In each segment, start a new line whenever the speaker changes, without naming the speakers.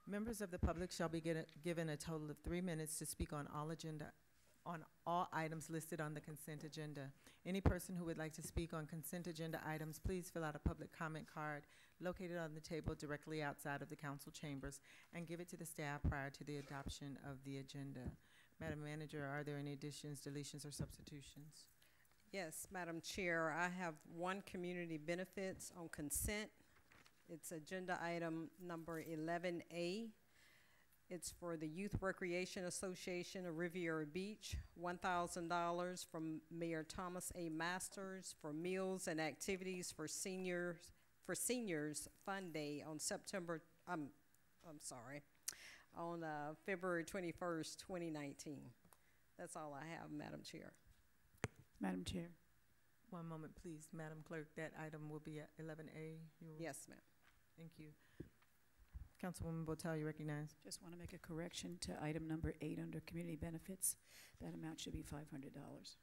Members of the public shall be given a total of 3 minutes to speak on all items listed on the consent agenda. Any person who would like to speak on consent agenda items, please fill out a public comment card located on the table directly outside of the council chambers and give it to the staff prior to the adoption of the agenda. Madam Manager, are there any additions, deletions, or substitutions?
Yes, Madam Chair, I have one community benefits on consent. It's agenda item number 11A. It's for the Youth Recreation Association of Riviera Beach, $1,000 from Mayor Thomas A. Masters for meals and activities for seniors Fun Day on February 21st, 2019. That's all I have, Madam Chair.
Madam Chair.
One moment, please. Madam Clerk, that item will be at 11A.
Yes, ma'am.
Thank you. Councilwoman Botel, you recognize.
Just want to make a correction to item number 8 under community benefits. That amount should be $500.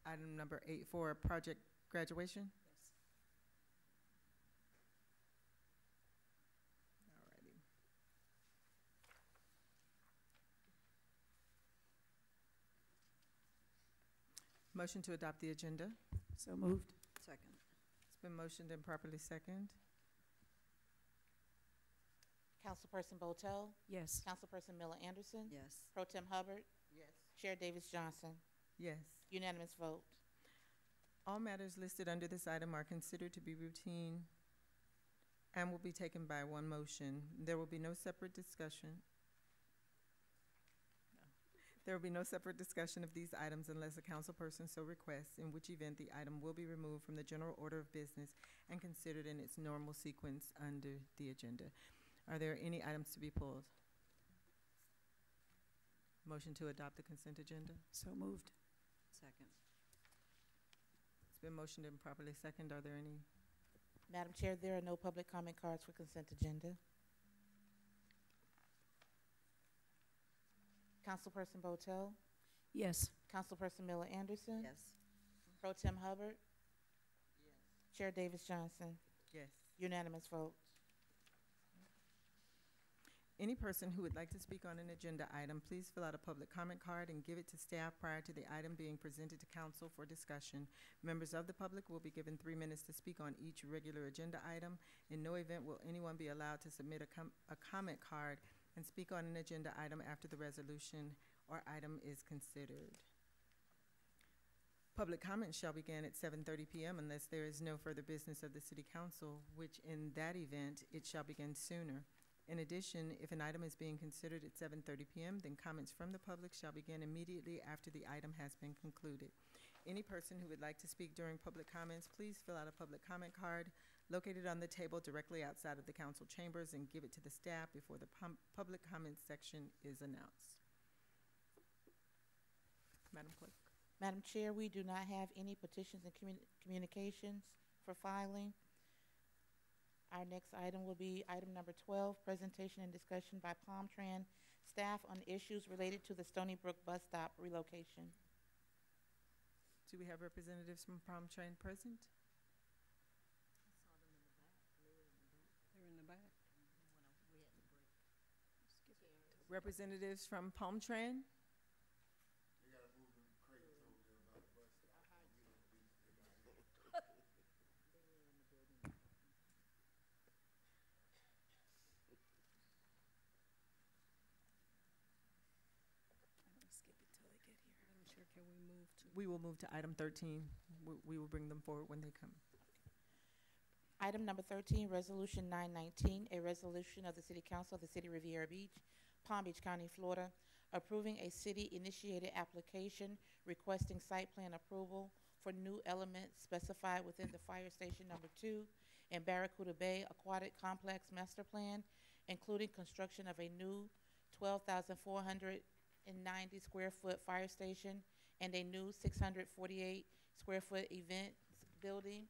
Item number 8 for project graduation.
Yes.
Alrighty. Motion to adopt the agenda.
So moved.
Second.
It's been motioned and properly second.
Councilperson Botel,
Yes.
Councilperson Miller Anderson,
Yes.
Pro Tem Hubbard,
Yes.
Chair Davis Johnson.
Yes.
Unanimous vote.
All matters listed under this item are considered to be routine and will be taken by one motion. There will be no separate discussion. There will be no separate discussion of these items unless a councilperson so requests, in which event the item will be removed from the general order of business and considered in its normal sequence under the agenda. Are there any items to be pulled? Motion to adopt the consent agenda.
So moved.
Second.
It's been motioned and properly second. Are there any?
Madam Chair, there are no public comment cards for consent agenda. Councilperson Botel,
Yes.
Councilperson Miller Anderson,
Yes.
Pro Tem Hubbard, Chair Davis Johnson.
Yes.
Unanimous vote.
Any person who would like to speak on an agenda item, please fill out a public comment card and give it to staff prior to the item being presented to council for discussion. Members of the public will be given 3 minutes to speak on each regular agenda item. In no event will anyone be allowed to submit a comment card and speak on an agenda item after the resolution or item is considered. Public comments shall begin at 7:30 p.m. unless there is no further business of the City Council, which in that event, it shall begin sooner. In addition, if an item is being considered at 7:30 p.m., then comments from the public shall begin immediately after the item has been concluded. Any person who would like to speak during public comments, please fill out a public comment card located on the table directly outside of the council chambers and give it to the staff before the public comments section is announced. Madam Clerk.
Madam Chair, we do not have any petitions and communications for filing. Our next item will be item number 12, presentation and discussion by Palmtran staff on issues related to the Stony Brook bus stop relocation.
Do we have representatives from Palmtran present?
They're in the back.
Representatives from Palmtran?
Can we move to?
We will move to item 13. We will bring them forward when they come.
Item number 13, Resolution 919, a resolution of the City Council of the City of Riviera Beach, Palm Beach County, Florida, approving a city-initiated application requesting site plan approval for new elements specified within the Fire Station number 2 in Barracuda Bay Aquatic Complex Master Plan, including construction of a new 12,490 square foot fire station and a new 648 square foot event building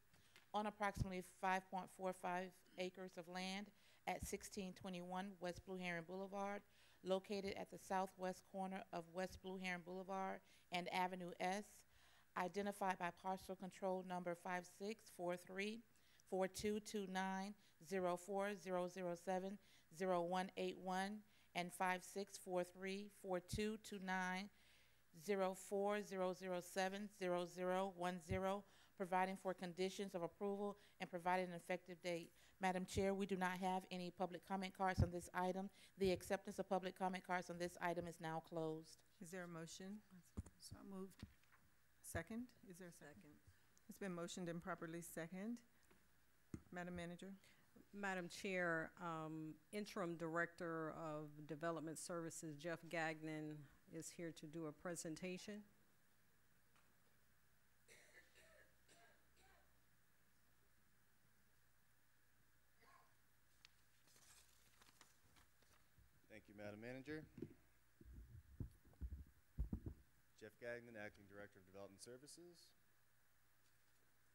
on approximately 5.45 acres of land at 1621 West Blue Heron Boulevard, located at the southwest corner of West Blue Heron Boulevard and Avenue S, identified by parcel control number 5643 4229, 04007, 0181, and 5643, 4229, 04007, 0010, providing for conditions of approval and providing an effective date. Madam Chair, we do not have any public comment cards on this item. The acceptance of public comment cards on this item is now closed.
Is there a motion?
So moved.
Second? Is there a second? It's been motioned and properly second. Madam Manager?
Madam Chair, Interim Director of Development Services, Jeff Gagnon, is here to do a presentation.
Thank you, Madam Manager. Jeff Gagnon, Acting Director of Development Services.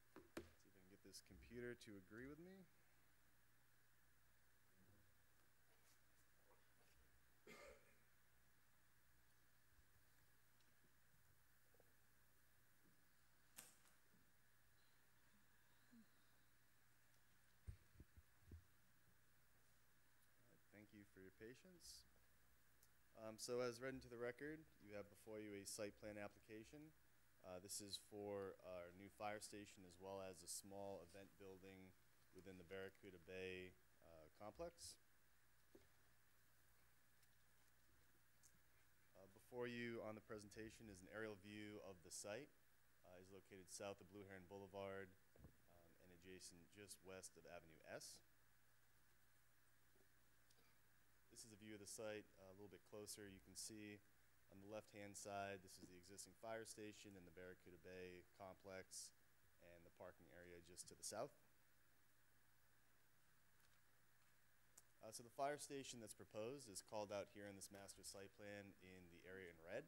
Let's see if I can get this computer to agree with me. Thank you for your patience. So as read into the record, you have before you a site plan application. This is for our new fire station as well as a small event building within the Barracuda Bay complex. Before you on the presentation is an aerial view of the site. It's located south of Blue Heron Boulevard and adjacent just west of Avenue S. This is a view of the site a little bit closer. You can see on the left-hand side, this is the existing fire station in the Barracuda Bay complex and the parking area just to the south. So the fire station that's proposed is called out here in this master site plan in the area in red.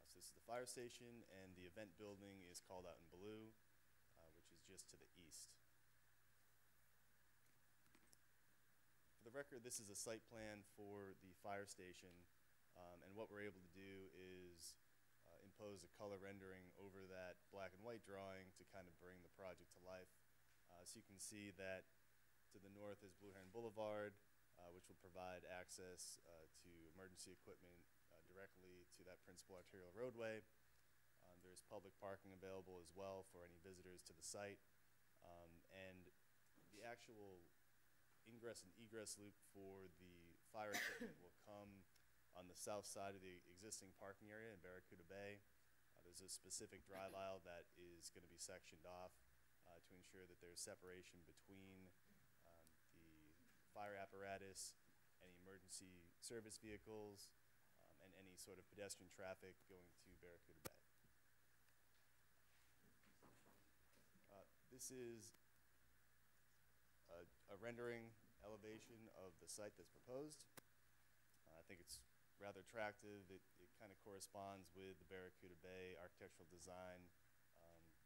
So this is the fire station, and the event building is called out in blue, which is just to the east. For the record, this is a site plan for the fire station, and what we're able to do is impose a color rendering over that black and white drawing to kind of bring the project to life. So you can see that to the north is Blue Heron Boulevard, which will provide access to emergency equipment directly to that principal arterial roadway. There's public parking available as well for any visitors to the site. And the actual ingress and egress loop for the fire equipment will come on the south side of the existing parking area in Barracuda Bay. There's a specific drive aisle that is going to be sectioned off to ensure that there's separation between the fire apparatus, any emergency service vehicles, and any sort of pedestrian traffic going to Barracuda Bay. This is a rendering elevation of the site that's proposed. I think it's rather attractive. It kind of corresponds with the Barracuda Bay architectural design,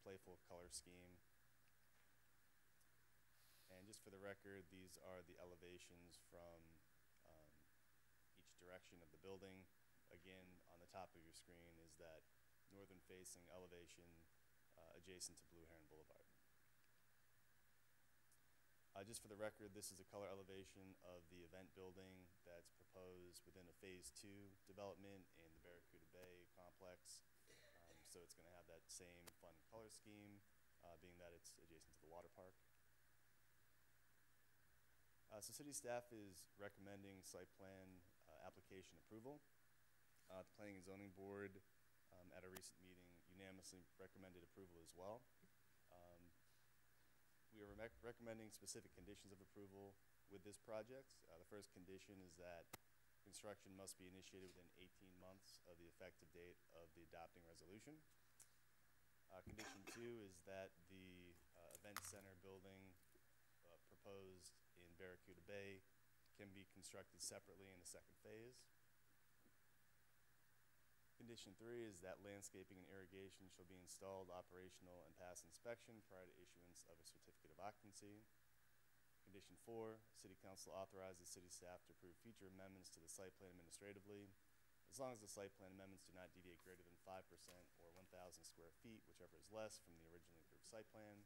playful color scheme. And just for the record, these are the elevations from each direction of the building. Again, on the top of your screen is that northern facing elevation adjacent to Blue Heron Boulevard. Just for the record, this is a color elevation of the event building that's proposed within a Phase 2 development in the Barracuda Bay complex. So it's going to have that same fun color scheme, being that it's adjacent to the water park. So city staff is recommending site plan application approval. The Planning and Zoning Board at a recent meeting unanimously recommended approval as well. We are recommending specific conditions of approval with this project. The first condition is that construction must be initiated within 18 months of the effective date of the adopting resolution. Condition 2 is that the event center building proposed in Barracuda Bay can be constructed separately in the second phase. Condition 3 is that landscaping and irrigation shall be installed, operational, and pass inspection prior to issuance of a certificate of occupancy. Condition 4, City Council authorizes city staff to approve future amendments to the site plan administratively, as long as the site plan amendments do not deviate greater than 5% or 1,000 square feet, whichever is less from the originally approved site plan.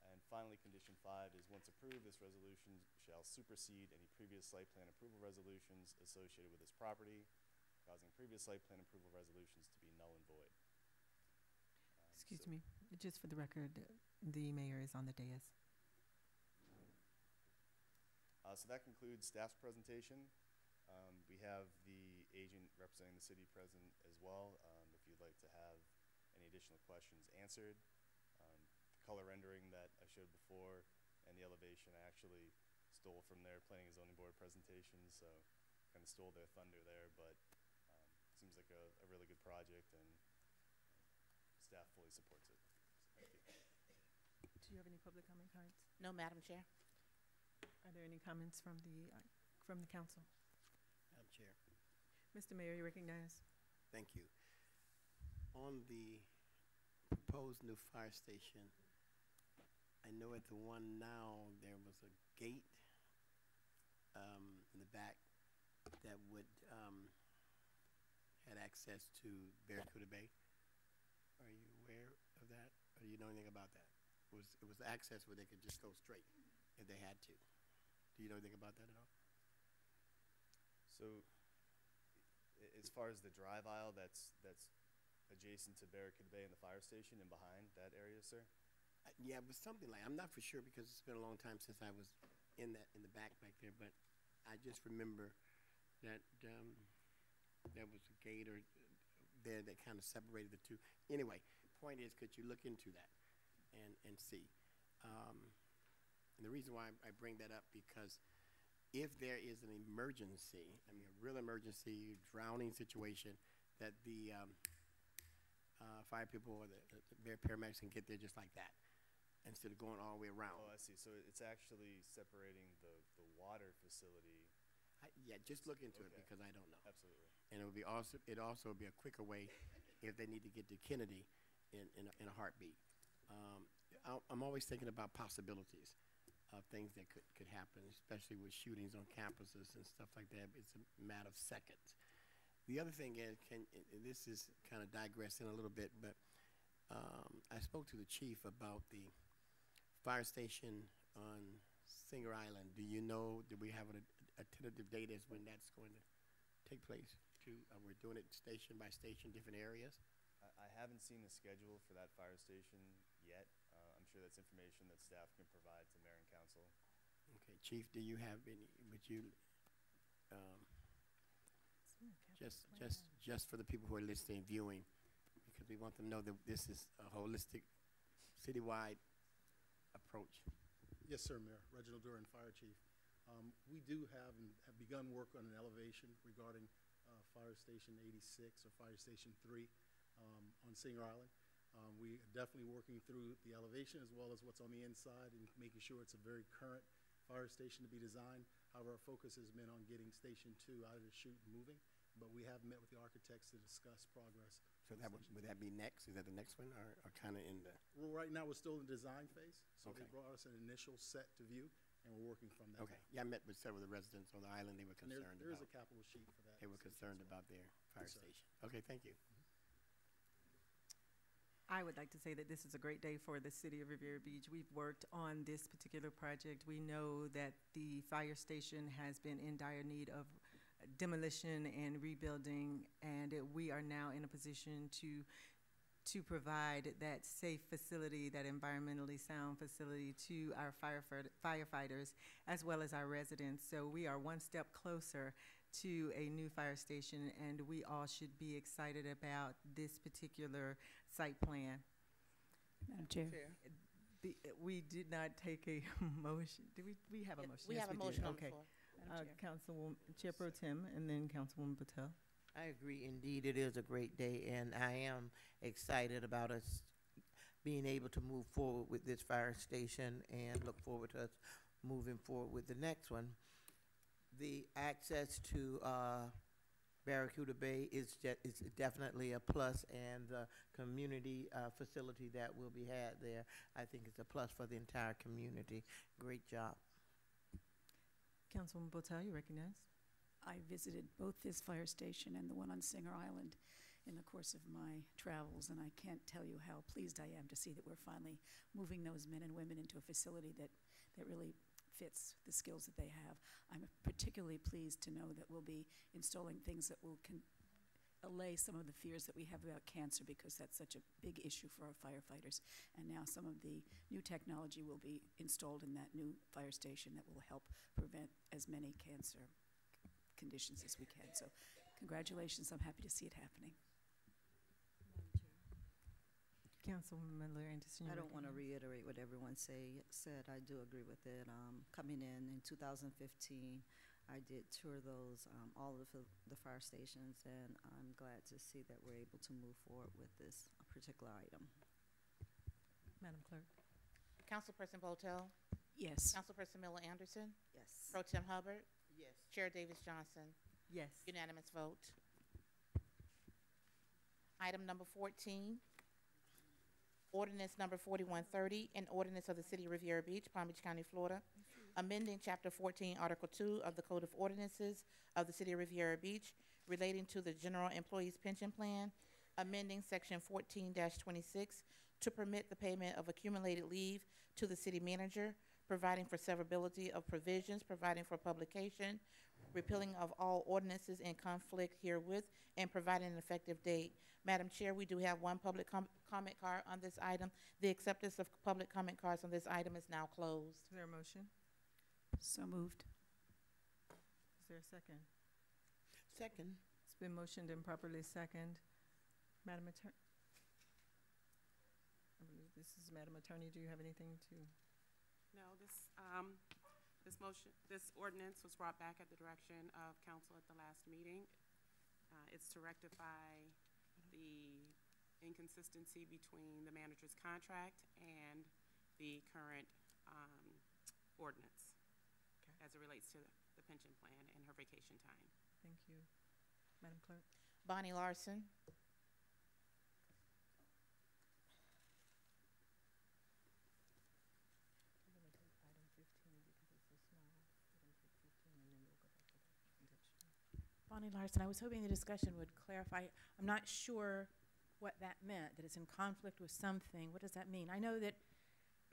And finally, condition 5 is once approved, this resolution shall supersede any previous site plan approval resolutions associated with this property, causing previous site plan approval resolutions to be null and void.
Excuse me, just for the record, the mayor is on the dais.
So that concludes staff's presentation. We have the agent representing the city present as well, if you'd like to have any additional questions answered. The color rendering that I showed before and the elevation I actually stole from their planning and zoning board presentation, so kind of stole their thunder there, but seems like a really good project, and staff fully supports it. Thank you.
Do you have any public comment cards?
No, Madam Chair.
Are there any comments from the council?
Madam Chair,
Mr. Mayor, you recognize.
thank you. On the proposed new fire station, I know at the one now there was a gate in the back that would had access to Barracuda Bay. Are you aware of that? Or do you know anything about that? It was access where they could just go straight if they had to. Do you know anything about that at all?
So, as far as the drive aisle that's adjacent to Barracuda Bay and the fire station and behind that area, sir?
Yeah, it was something like, I'm not for sure because it's been a long time since I was in the back there, but I just remember that there was a gate or there that kind of separated the two. Anyway, point is, could you look into that and see? And the reason why I bring that up, because if there is an emergency, I mean a real emergency, drowning situation, that the fire people or the paramedics can get there just like that, instead of going all the way around.
Oh, I see. So it's actually separating the water facility.
Yeah, just look into it
Okay.
because I don't know.
Absolutely.
And it also would be a quicker way if they need to get to Kennedy in a heartbeat. I'm always thinking about possibilities of things that could happen, especially with shootings on campuses and stuff like that. It's a matter of seconds. The other thing is, and this is kind of digressing a little bit, but I spoke to the chief about the fire station on Singer Island. Do you know, do we have a tentative date as when that's going to take place? We're doing it station by station, different areas?
I haven't seen the schedule for that fire station yet. I'm sure that's information that staff can provide to mayor and council.
Okay, Chief, do you have any, would you, just for the people who are listening and viewing, because we want them to know that this is a holistic, citywide approach.
Yes, sir, Mayor. Reginald Duran, Fire Chief. We do have and have begun work on an elevation regarding Fire Station 86 or Fire Station 3 on Singer Island. We are definitely working through the elevation as well as what's on the inside and making sure it's a very current fire station to be designed. However, our focus has been on getting Station 2 out of the chute and moving, but we have met with the architects to discuss progress.
So that would that be next? Is that the next one, or kind of in the?
Well, right now, we're still in the design phase, so
Okay.
they brought us an initial set to view, and we're working from that.
Okay, yeah, I met with several of the residents on the island. They were
And
concerned
there is a
about.
capital sheet for that.
They were
station as
concerned
well.
about their fire
Yes, sir.
station. Okay, thank you.
I would like to say that this is a great day for the city of Riviera Beach. We've worked on this particular project. We know that the fire station has been in dire need of demolition and rebuilding, and we are now in a position to provide that safe facility, that environmentally sound facility to our firefighters as well as our residents. So we are one step closer to a new fire station, and we all should be excited about this particular site plan.
Madam Chair.
We did not take a motion. Did we have a motion?
We
Yes,
have a
did.
motion on the
Okay.
floor.
Madam Chair.
Councilwoman, Chair Pro Tem, and then Councilwoman Patel.
I agree. Indeed, it is a great day, and I am excited about us being able to move forward with this fire station and look forward to us moving forward with the next one. The access to Barracuda Bay is definitely a plus, and the community facility that will be had there, I think it's a plus for the entire community. Great job.
Councilwoman Patel, you recognize?
I visited both this fire station and the one on Singer Island, in the course of my travels, and I can't tell you how pleased I am to see that we're finally moving those men and women into a facility that really fits the skills that they have. I'm particularly pleased to know that we'll be installing things that will allay some of the fears that we have about cancer, because that's such a big issue for our firefighters. And now some of the new technology will be installed in that new fire station that will help prevent as many cancer conditions as we can. So congratulations, I'm happy to see it happening.
Councilmember Anderson.
I don't want to reiterate what everyone said. I do agree with it. Coming in 2015, I did tour all of the fire stations, and I'm glad to see that we're able to move forward with this particular item.
Madam Clerk.
Councilperson Botel?
Yes.
Councilperson Miller Anderson?
Yes.
Pro Tem Hubbard?
Yes.
Chair Davis Johnson?
Yes.
Unanimous vote. Item number 14, ordinance number 4130, an ordinance of the City of Riviera Beach, Palm Beach County, Florida, amending Chapter 14, Article 2 of the Code of Ordinances of the City of Riviera Beach relating to the General Employees Pension Plan, amending Section 14-26 to permit the payment of accumulated leave to the city manager, providing for severability of provisions, providing for publication, repealing of all ordinances in conflict herewith, and providing an effective date. Madam Chair, we do have one public comment card on this item. The acceptance of public comment cards on this item is now closed.
Is there a motion?
So moved.
Is there a second?
Second.
It's been motioned and properly second. Madam Attorney. I believe this is Madam Attorney. Do you have anything to?
No, this ordinance was brought back at the direction of council at the last meeting. It's to rectify the inconsistency between the manager's contract and the current ordinance as it relates to the pension plan and her vacation time.
Thank you. Madam Clerk.
Bonnie Larson.
Bonnie Larson, I was hoping the discussion would clarify. I'm not sure what that meant, that it's in conflict with something. What does that mean? I know that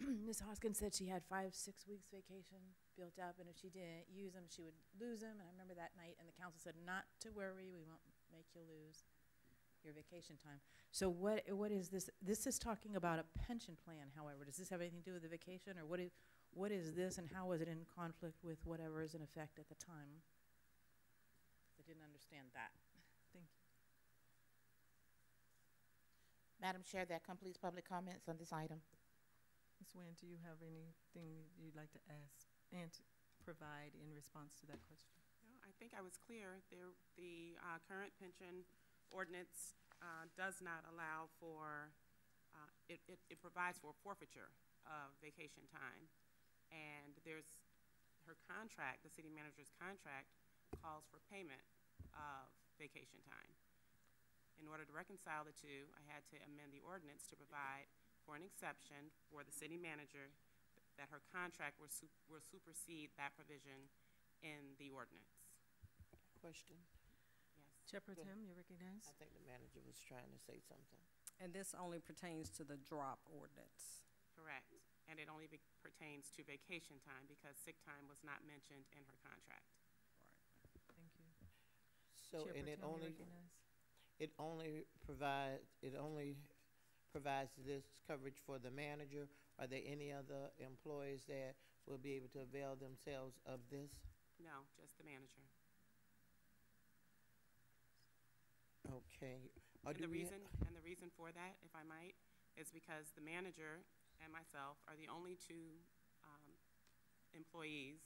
Ms. Hoskins said she had 5-6 weeks vacation built up, and if she didn't use them, she would lose them. And I remember that night, and the council said, not to worry, we won't make you lose your vacation time. So what is this? This is talking about a pension plan, however. Does this have anything to do with the vacation, or what is this, and how is it in conflict with whatever is in effect at the time? I didn't understand that.
Thank you.
Madam Chair, that completes public comments on this item.
Ms. Nguyen, do you have anything you'd like to ask and to provide in response to that question?
No, I think I was clear. The current pension ordinance does not allow for, it provides for forfeiture of vacation time. And her contract, the city manager's contract, calls for payment of vacation time. In order to reconcile the two, I had to amend the ordinance to provide for an exception for the city manager that her contract will supersede that provision in the ordinance.
Question.
Yes.
Chair Pro Tem, you're recognized.
I think the manager was trying to say something.
And this only pertains to the drop ordinance.
Correct. And it only pertains to vacation time because sick time was not mentioned in her contract.
Thank you.
So,
Chair
and
Pro
it
Tem, you're
only
recognized.
provides this coverage for the manager. Are there any other employees that will be able to avail themselves of this?
No, just the manager.
Okay.
And the reason for that, if I might, is because the manager and myself are the only two employees,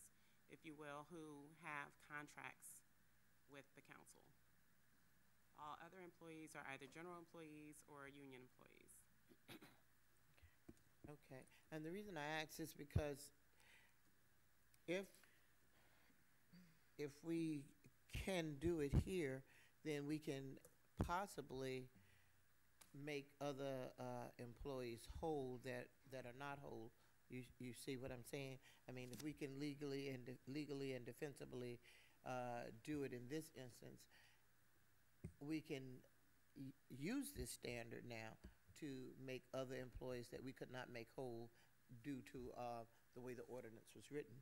if you will, who have contracts with the council. All other employees are either general employees or union employees.
Okay. And the reason I ask is because if we can do it here, then we can possibly make other employees whole that are not whole. You see what I'm saying? I mean, if we can legally and defensively do it in this instance, we can use this standard now to make other employees that we could not make whole due to the way the ordinance was written.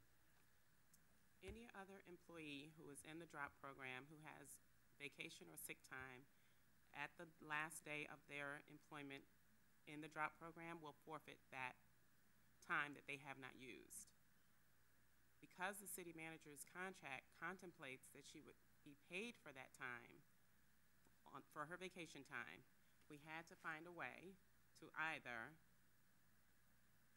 Any other employee who is in the DROP program who has vacation or sick time at the last day of their employment in the DROP program will forfeit that time that they have not used. Because the city manager's contract contemplates that she would be paid for that time, for her vacation time, we had to find a way to either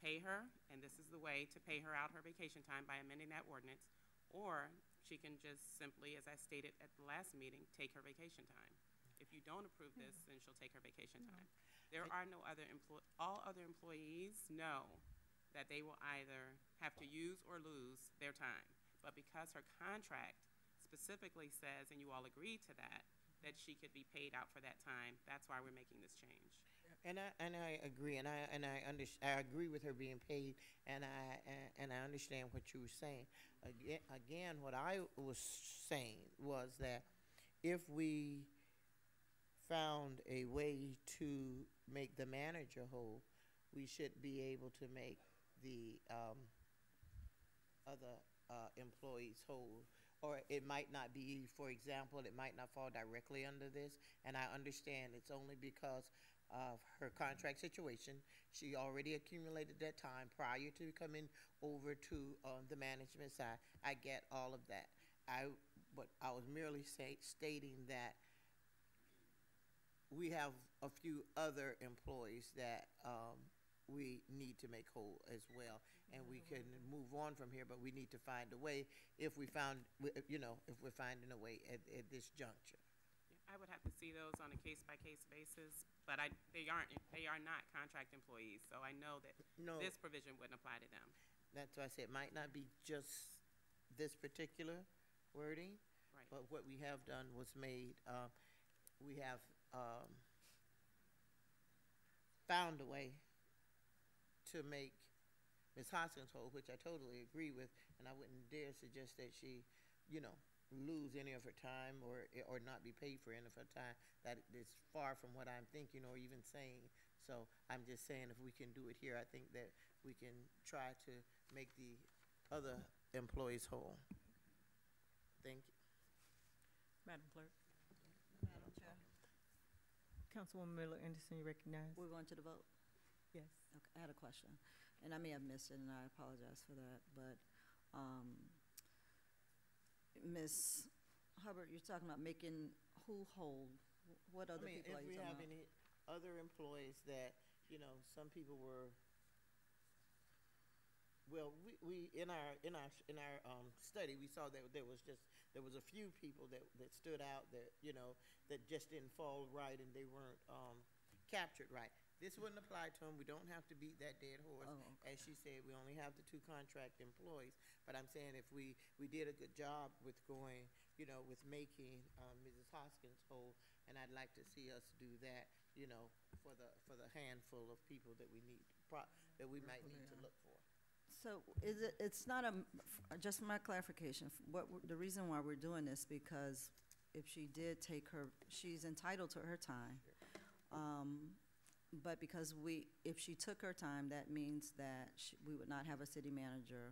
pay her, and this is the way to pay her out her vacation time by amending that ordinance, or she can just simply, as I stated at the last meeting, take her vacation time. If you don't approve this, then she'll take her vacation time. There are no other all other employees know that they will either have to use or lose their time. But because her contract specifically says, and you all agreed to that, that she could be paid out for that time, that's why we're making this change.
And I agree, and I agree with her being paid, and I understand what you were saying. Again, what I was saying was that if we found a way to make the manager whole, we should be able to make the other employees whole. Or it might not be, for example, it might not fall directly under this, and I understand it's only because of her contract situation. She already accumulated that time prior to coming over to the management side. I get all of that. But I was merely stating that we have a few other employees that we need to make whole as well, and we can move on from here, but we need to find a way if we found, you know, if we're finding a way at this juncture.
I would have to see those on a case-by-case basis, but they are not contract employees, so I know that this provision wouldn't apply to them.
That's why I said it might not be just this particular wording,
Right.
but what we have done was made, we have found a way to make Ms. Hoskins whole, which I totally agree with, and I wouldn't dare suggest that she, you know, lose any of her time or not be paid for any of her time. That is far from what I'm thinking or even saying. So I'm just saying if we can do it here, I think that we can try to make the other employees whole. Thank you.
Madam Clerk.
Madam Chair.
Councilwoman Miller Anderson, you recognize?
We're going to the vote?
Yes.
Okay, I had a question, and I may have missed it, and I apologize for that, but, Ms. Hubbard, you're talking about making who whole? What other people are you talking about?
If we have any other employees that, you know, some people were, well, we in our study, we saw that there was a few people that stood out that, you know, that just didn't fall right and they weren't captured right. This wouldn't apply to them. We don't have to beat that dead horse.
Oh, okay.
As she said, we only have the 2 contract employees. But I'm saying if we did a good job with going, you know, with making Mrs. Hoskins whole, and I'd like to see us do that, you know, for the handful of people that we need, that we might need to look for.
So it's not just for my clarification, the reason why we're doing this, because if she did take she's entitled to her time. But because if she took her time, that means that we would not have a city manager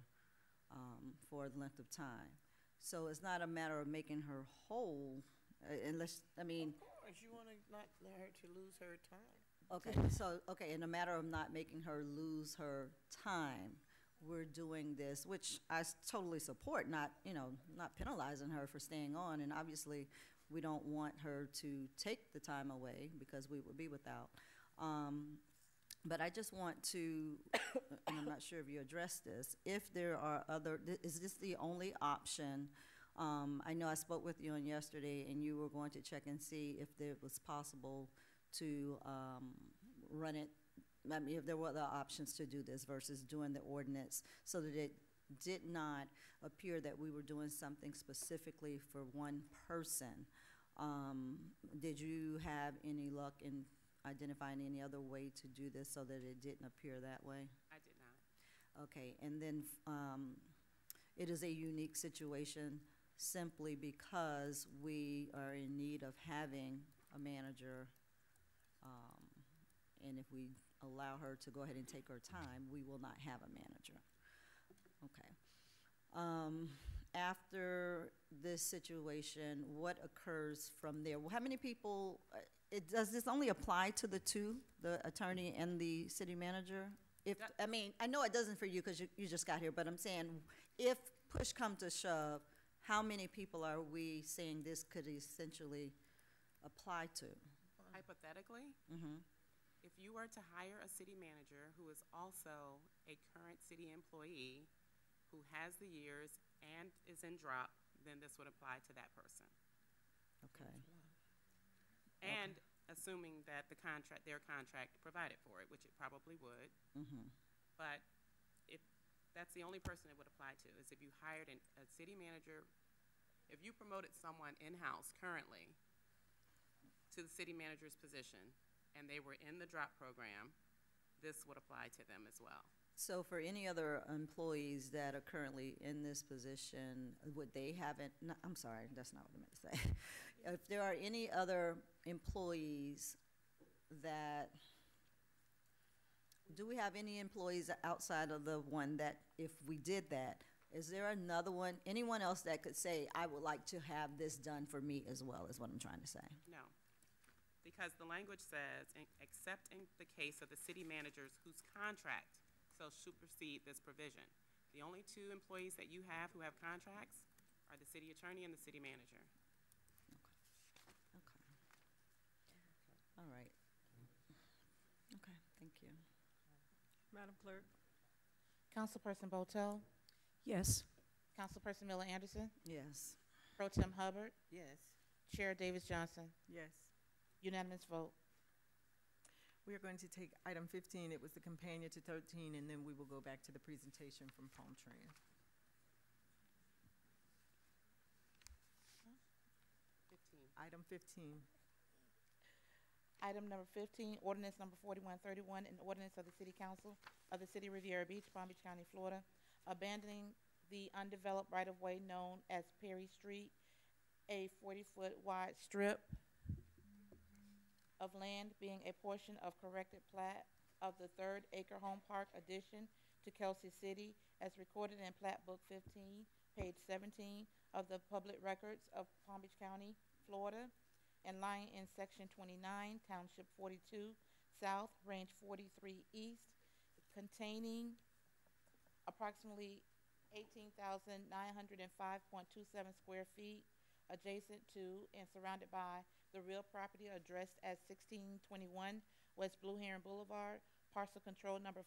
for the length of time. So it's not a matter of making her whole, unless, I mean.
Of course, you want to not let her to lose her time.
Okay, so, in a matter of not making her lose her time, we're doing this, which I totally support, not penalizing her for staying on. And obviously, we don't want her to take the time away because we would be without. But I just want to, and I'm not sure if you addressed this, if there are is this the only option? I know I spoke with you on yesterday and you were going to check and see if it was possible to run it, I mean, if there were other options to do this versus doing the ordinance so that it did not appear that we were doing something specifically for one person. Did you have any luck in identifying any other way to do this so that it didn't appear that way?
I did not.
Okay, and then it is a unique situation simply because we are in need of having a manager. And if we allow her to go ahead and take her time, we will not have a manager. Okay. After this situation, what occurs from there? Well, how many people, does this only apply to the two, the attorney and the city manager? If, I mean, I know it doesn't for you because you just got here, but I'm saying if push comes to shove, how many people are we saying this could essentially apply to?
Hypothetically, if you were to hire a city manager who is also a current city employee who has the years and is in drop, then this would apply to that person.
Okay.
And assuming that their contract provided for it, which it probably would. But if that's the only person it would apply to, is if you hired a city manager, if you promoted someone in-house currently to the city manager's position and they were in the drop program, this would apply to them as well.
So for any other employees that are currently in this position, would they have it, no, I'm sorry, that's not what I meant to say. If there are any other employees that, do we have any employees outside of the one that, if we did that, is there another one, anyone else that could say, I would like to have this done for me as well, is what I'm trying to say?
No, because the language says, except in the case of the city managers whose contract shall supersede this provision. The only two employees that you have who have contracts are the city attorney and the city manager.
Okay. All right. Okay, thank you.
Madam Clerk?
Councilperson Botel,
Yes.
Councilperson Miller Anderson,
Yes.
Pro Tem Hubbard,
Yes.
Chair Davis Johnson.
Yes.
Unanimous vote.
We are going to take item 15, it was the companion to 13, and then we will go back to the presentation from Palm Tran.
15.
Item 15.
Item number 15, ordinance number 4131, an ordinance of the City Council of the City of Riviera Beach, Palm Beach County, Florida, abandoning the undeveloped right-of-way known as Perry Street, a 40-foot wide strip of land being a portion of corrected plat of the 3rd Acre Home Park addition to Kelsey City as recorded in Plat Book 15, page 17 of the Public Records of Palm Beach County, Florida, and lying in Section 29, Township 42 South, Range 43 East, containing approximately 18,905.27 square feet, adjacent to and surrounded by the real property addressed as 1621 West Blue Heron Boulevard, parcel control number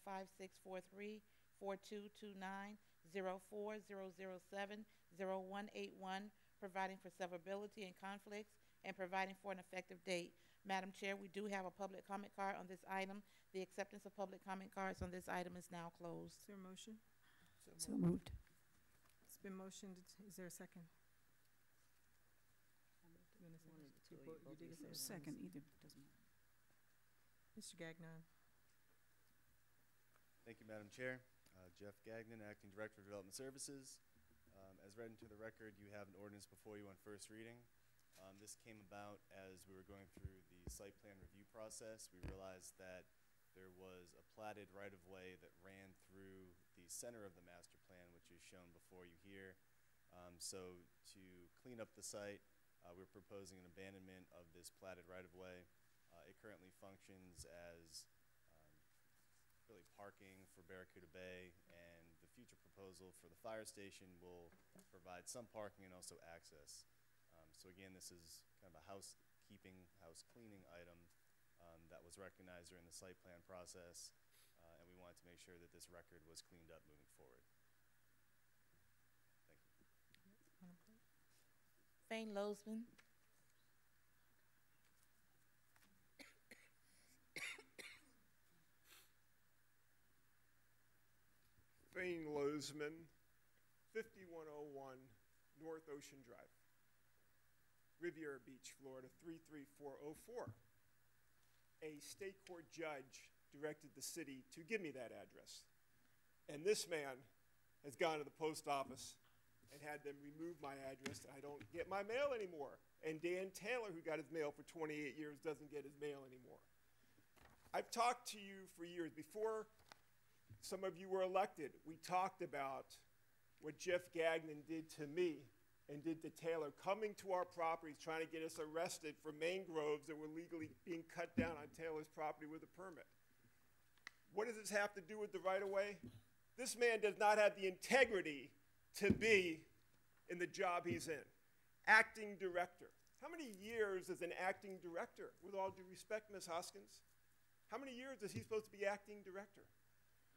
5643-4229-0400700181, providing for severability and conflicts, and providing for an effective date. Madam Chair, we do have a public comment card on this item. The acceptance of public comment cards on this item is now closed.
Is there a motion?
So moved.
It's been motioned, is there a second? You did a
Second, either, doesn't matter.
Mr. Gagnon?
Thank you, Madam Chair. Jeff Gagnon, Acting Director of Development Services. As read into the record, you have an ordinance before you on first reading. This came about as we were going through the site plan review process. We realized that there was a platted right-of-way that ran through the center of the master plan, which is shown before you here. So to clean up the site, we're proposing an abandonment of this platted right-of-way. It currently functions as really parking for Barracuda Bay, and the future proposal for the fire station will provide some parking and also access. So again, this is kind of a house cleaning item that was recognized during the site plan process, and we wanted to make sure that this record was cleaned up moving forward. Thank you.
Fane Lozman.
Fane Lozman, 5101 North Ocean Drive, Riviera Beach, Florida, 33404. A state court judge directed the city to give me that address. And this man has gone to the post office and had them remove my address. I don't get my mail anymore. And Dan Taylor, who got his mail for 28 years, doesn't get his mail anymore. I've talked to you for years. Before some of you were elected, we talked about what Jeff Gagnon did to me and did to Taylor, coming to our properties, trying to get us arrested for mangroves that were legally being cut down on Taylor's property with a permit. What does this have to do with the right-of-way? This man does not have the integrity to be in the job he's in. Acting director. How many years is an acting director? With all due respect, Ms. Hoskins, how many years is he supposed to be acting director?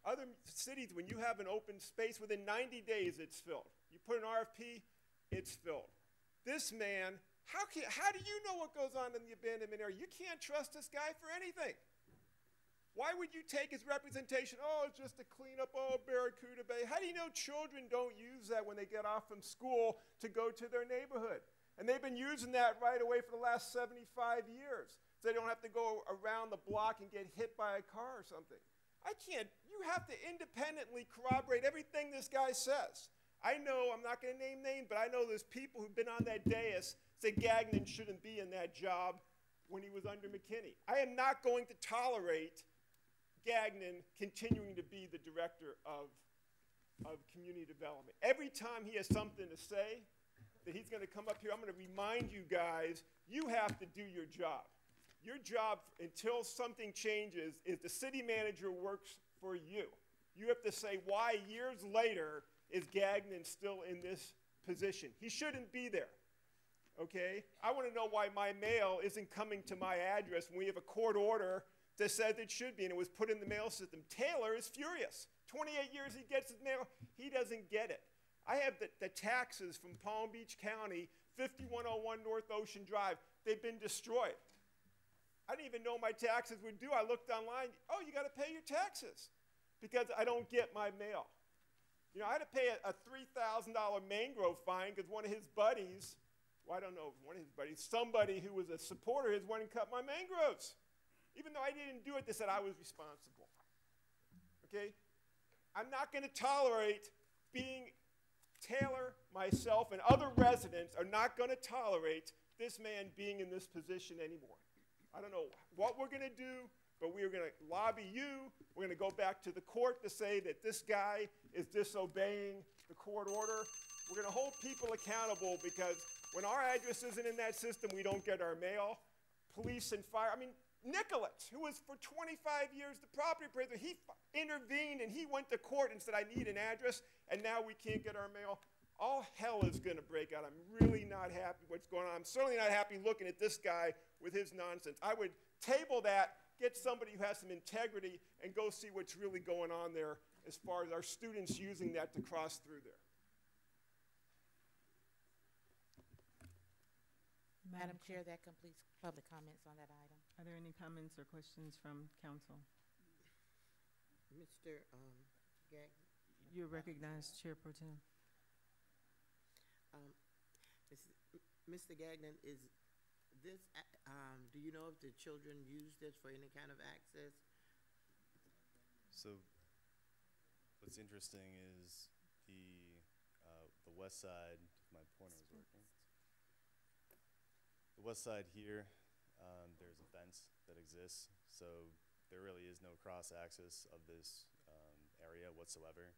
Other cities, when you have an open space, within 90 days it's filled. You put an RFP, it's filled. This man, how do you know what goes on in the abandonment area? You can't trust this guy for anything. Why would you take his representation? Oh, it's just to clean up, Barracuda Bay. How do you know children don't use that when they get off from school to go to their neighborhood? And they've been using that right away for the last 75 years. So they don't have to go around the block and get hit by a car or something. You have to independently corroborate everything this guy says. I know, I'm not going to name names, but I know there's people who've been on that dais say Gagnon shouldn't be in that job when he was under McKinney. I am not going to tolerate Gagnon continuing to be the director of community development. Every time he has something to say that he's going to come up here, I'm going to remind you guys, you have to do your job. Your job, until something changes, is the city manager works for you. You have to say why years later is Gagnon still in this position. He shouldn't be there, okay? I want to know why my mail isn't coming to my address when we have a court order that says it should be, and it was put in the mail system. Taylor is furious. 28 years he gets his mail, he doesn't get it. I have the taxes from Palm Beach County, 5101 North Ocean Drive. They've been destroyed. I didn't even know my taxes were due. I looked online. Oh, you got to pay your taxes because I don't get my mail. You know, I had to pay a $3,000 mangrove fine because one of his buddies, well, I don't know, one of his buddies, somebody who was a supporter of his went and cut my mangroves. Even though I didn't do it, they said I was responsible. Okay? I'm not going to tolerate being Taylor, myself, and other residents are not going to tolerate this man being in this position anymore. I don't know what we're going to do, but we are going to lobby you. We're going to go back to the court to say that this guy is disobeying the court order. We're going to hold people accountable because when our address isn't in that system, we don't get our mail. Police and fire. I mean, Nicholas, who was for 25 years the property appraiser, he intervened and he went to court and said, I need an address, and now we can't get our mail. All hell is going to break out. I'm really not happy what's going on. I'm certainly not happy looking at this guy with his nonsense. I would table that, get somebody who has some integrity, and go see what's really going on there as far as our students using that to cross through there.
Madam Chair, that completes public comments on that item.
Are there any comments or questions from council?
Mr. Gagnon.
You're recognized, Chair Pro Tem.
Mr. Gagnon, is this, do you know if the children use this for any kind of access?
So what's interesting is the west side, if my pointer is working. The west side here, there's a fence that exists, so there really is no cross access of this area whatsoever.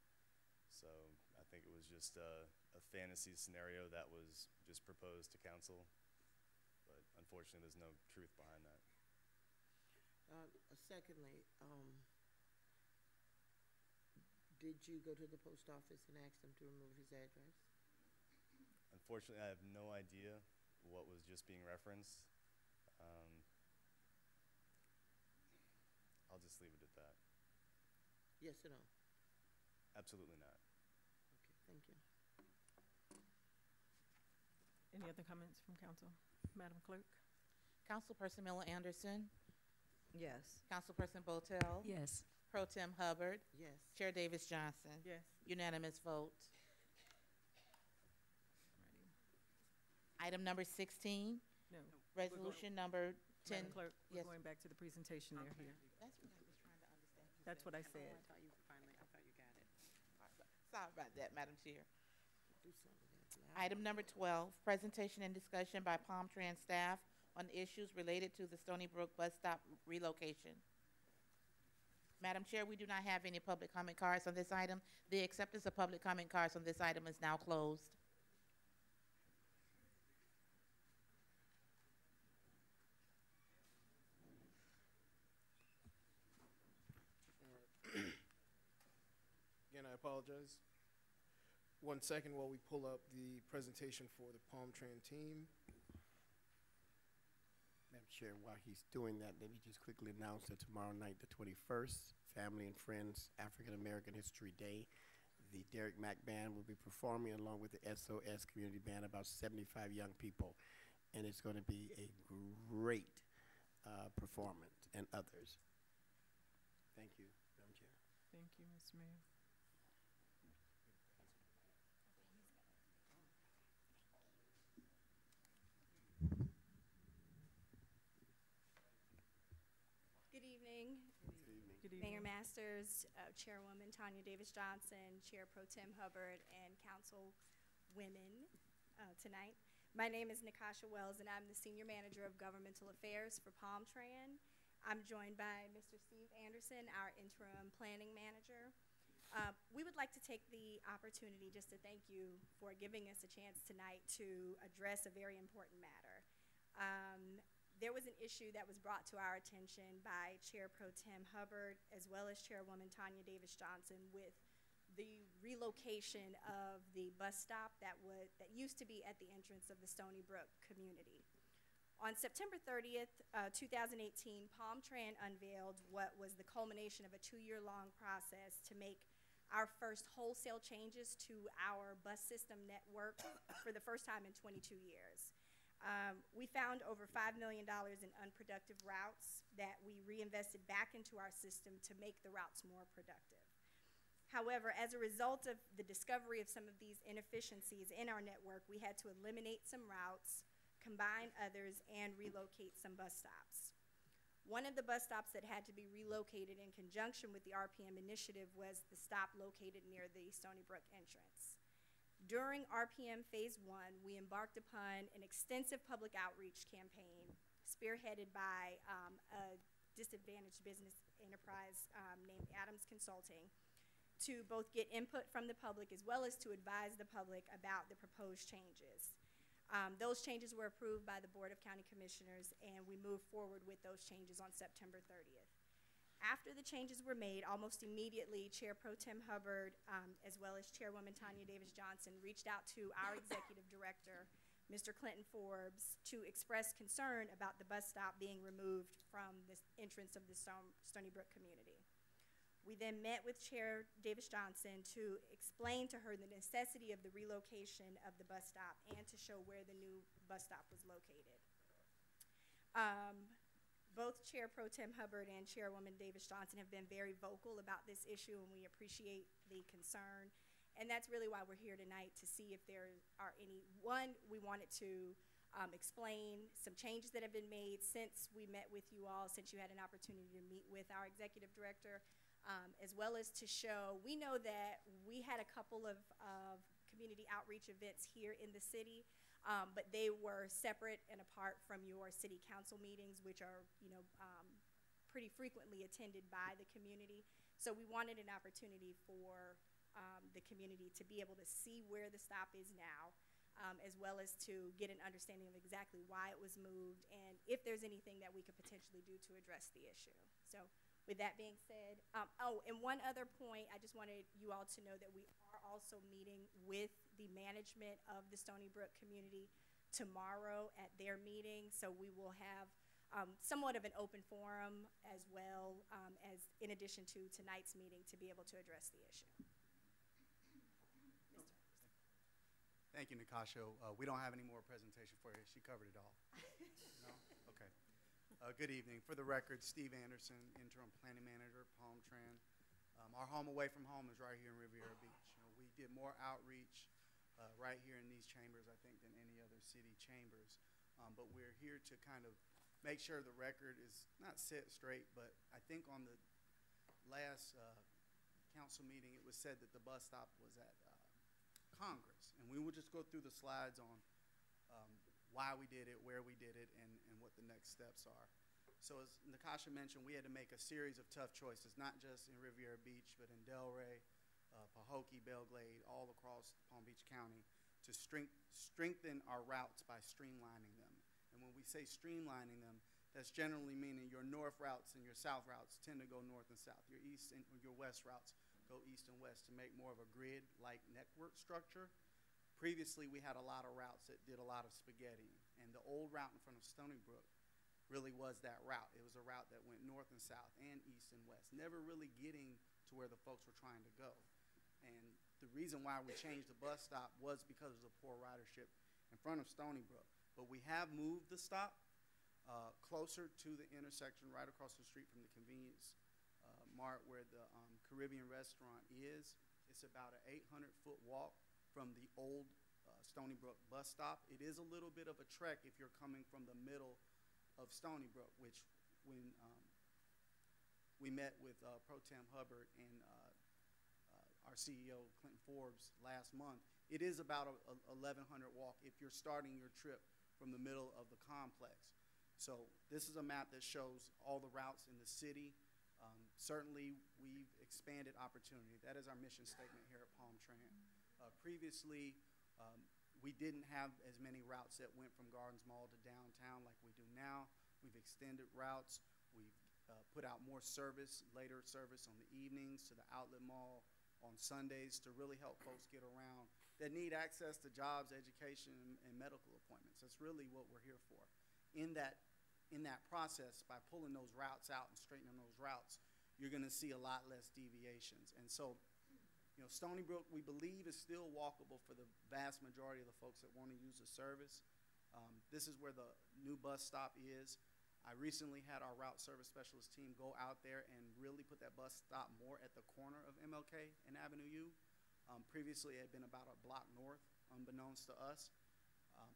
So I think it was just a fantasy scenario that was just proposed to council, but unfortunately there's no truth behind that.
Secondly, did you go to the post office and ask them to remove his address?
Unfortunately, I have no idea what was just being referenced. I'll just leave it at that.
Yes or no?
Absolutely not.
Okay, thank you.
Any other comments from council? Madam Clerk?
Councilperson Miller Anderson.
Yes.
Councilperson Botel.
Yes.
Pro Tem Hubbard.
Yes.
Chair Davis Johnson.
Yes.
Unanimous vote. Item number 16,
No.
resolution number 10.
Madam Clerk, we're
Yes.
going back to the presentation there here.
That's what I was trying to understand.
That's what I said.
I thought you got it.
Sorry about that, Madam Chair. Item number 12, presentation and discussion by Palm Trans staff on issues related to the Stony Brook bus stop relocation. Madam Chair, we do not have any public comment cards on this item. The acceptance of public comment cards on this item is now closed.
Again, I apologize. 1 second while we pull up the presentation for the Palm Tran team.
Madam Chair, while he's doing that, let me just quickly announce that tomorrow night, the 21st, Family and Friends African American History Day, the Derek Mack Band will be performing along with the SOS Community Band, about 75 young people. And it's going to be a great performance and others. Thank you, Madam Chair.
Thank you, Mr. Mayor.
Good evening.
Good evening.
Mayor Masters, Chairwoman Tanya Davis Johnson, Chair Pro Tem Hubbard, and council women tonight. My name is Nakasha Wells, and I'm the Senior Manager of Governmental Affairs for Palm Tran. I'm joined by Mr. Steve Anderson, our Interim Planning Manager. We would like to take the opportunity just to thank you for giving us a chance tonight to address a very important matter. There was an issue that was brought to our attention by Chair Pro Tem Hubbard as well as Chairwoman Tanya Davis Johnson with the relocation of the bus stop that used to be at the entrance of the Stony Brook community. On September 30th, 2018, Palm Tran unveiled what was the culmination of a 2-year-long process to make our first wholesale changes to our bus system network for the first time in 22 years. We found over $5 million in unproductive routes that we reinvested back into our system to make the routes more productive. However, as a result of the discovery of some of these inefficiencies in our network, we had to eliminate some routes, combine others, and relocate some bus stops. One of the bus stops that had to be relocated in conjunction with the RPM initiative was the stop located near the Stony Brook entrance. During RPM Phase 1, we embarked upon an extensive public outreach campaign spearheaded by a disadvantaged business enterprise named Adams Consulting to both get input from the public as well as to advise the public about the proposed changes. Those changes were approved by the Board of County Commissioners, and we moved forward with those changes on September 30th. After the changes were made, almost immediately, Chair Pro Tem Hubbard, as well as Chairwoman Tanya Davis Johnson, reached out to our Executive Director, Mr. Clinton Forbes, to express concern about the bus stop being removed from the entrance of the Stony Brook community. We then met with Chair Davis Johnson to explain to her the necessity of the relocation of the bus stop and to show where the new bus stop was located. Both Chair Pro Tem Hubbard and Chairwoman Davis Johnson have been very vocal about this issue, and we appreciate the concern. And that's really why we're here tonight, to see if there are any. One, we wanted to explain some changes that have been made since we met with you all, since you had an opportunity to meet with our Executive Director, as well as to show, we know that we had a couple of community outreach events here in the city, but they were separate and apart from your city council meetings, which are, pretty frequently attended by the community. So we wanted an opportunity for the community to be able to see where the stop is now, as well as to get an understanding of exactly why it was moved and if there's anything that we could potentially do to address the issue. So with that being said, oh, and one other point, I just wanted you all to know that we are also meeting with the management of the Stony Brook community tomorrow at their meeting. So we will have somewhat of an open forum as well as in addition to tonight's meeting to be able to address the issue.
Thank you, Nakasha. We don't have any more presentation for you. She covered it all. No? Okay. Good evening. For the record, Steve Anderson, Interim Planning Manager, Palm Tran. Our home away from home is right here in Riviera Beach. We did more outreach right here in these chambers, I think, than any other city chambers. But we're here to kind of make sure the record is not set straight, but I think on the last council meeting, it was said that the bus stop was at Congress. And we will just go through the slides on why we did it, where we did it, and what the next steps are. So as Nakasha mentioned, we had to make a series of tough choices, not just in Riviera Beach, but in Delray, Pahokee, Belglade, all across Palm Beach County, to strengthen our routes by streamlining them. And when we say streamlining them, that's generally meaning your north routes and your south routes tend to go north and south. Your east and your west routes go east and west to make more of a grid-like network structure. Previously, we had a lot of routes that did a lot of spaghetti, and the old route in front of Stony Brook really was that route. It was a route that went north and south and east and west, never really getting to where the folks were trying to go. And the reason why we changed the bus stop was because of the poor ridership in front of Stony Brook. But we have moved the stop closer to the intersection, right across the street from the convenience mart where the Caribbean restaurant is. It's about an 800-foot walk from the old Stony Brook bus stop. It is a little bit of a trek if you're coming from the middle of Stony Brook, which when we met with Pro Tem Hubbard and our CEO, Clinton Forbes, last month, it is about a 1,100 walk if you're starting your trip from the middle of the complex. So this is a map that shows all the routes in the city. Certainly, we've expanded opportunity. That is our mission statement here at Palm Tran. Previously, we didn't have as many routes that went from Gardens Mall to downtown like we do now. We've extended routes. We've put out more service, later service on the evenings to the outlet mall on Sundays to really help folks get around that need access to jobs, education, and medical appointments. That's really what we're here for. In that process, by pulling those routes out and straightening those routes, you're going to see a lot less deviations. And so, you know, Stony Brook, we believe, is still walkable for the vast majority of the folks that want to use the service. This is where the new bus stop is. I recently had our route service specialist team go out there and really put that bus stop more at the corner of MLK and Avenue U. Previously, it had been about a block north, unbeknownst to us.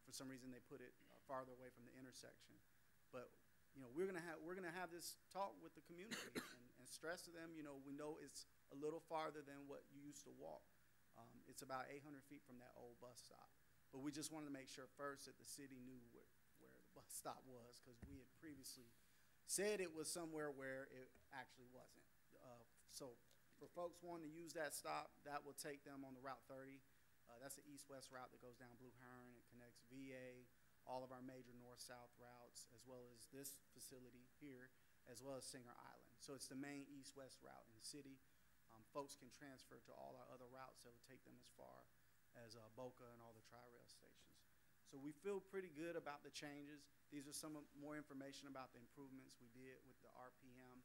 For some reason, they put it farther away from the intersection. But you know, we're gonna have this talk with the community and stress to them. You know, we know it's a little farther than what you used to walk. It's about 800 feet from that old bus stop. But we just wanted to make sure first that the city knew where the bus stop was, because we had previously said it was somewhere where it actually wasn't. So for folks wanting to use that stop, that will take them on the Route 30. That's the east-west route that goes down Blue Heron. It connects VA, all of our major north-south routes, as well as this facility here, as well as Singer Island. So it's the main east-west route in the city. Folks can transfer to all our other routes that would take them as far as Boca and all the Tri-Rail stations. So we feel pretty good about the changes. These are some more information about the improvements we did with the RPM.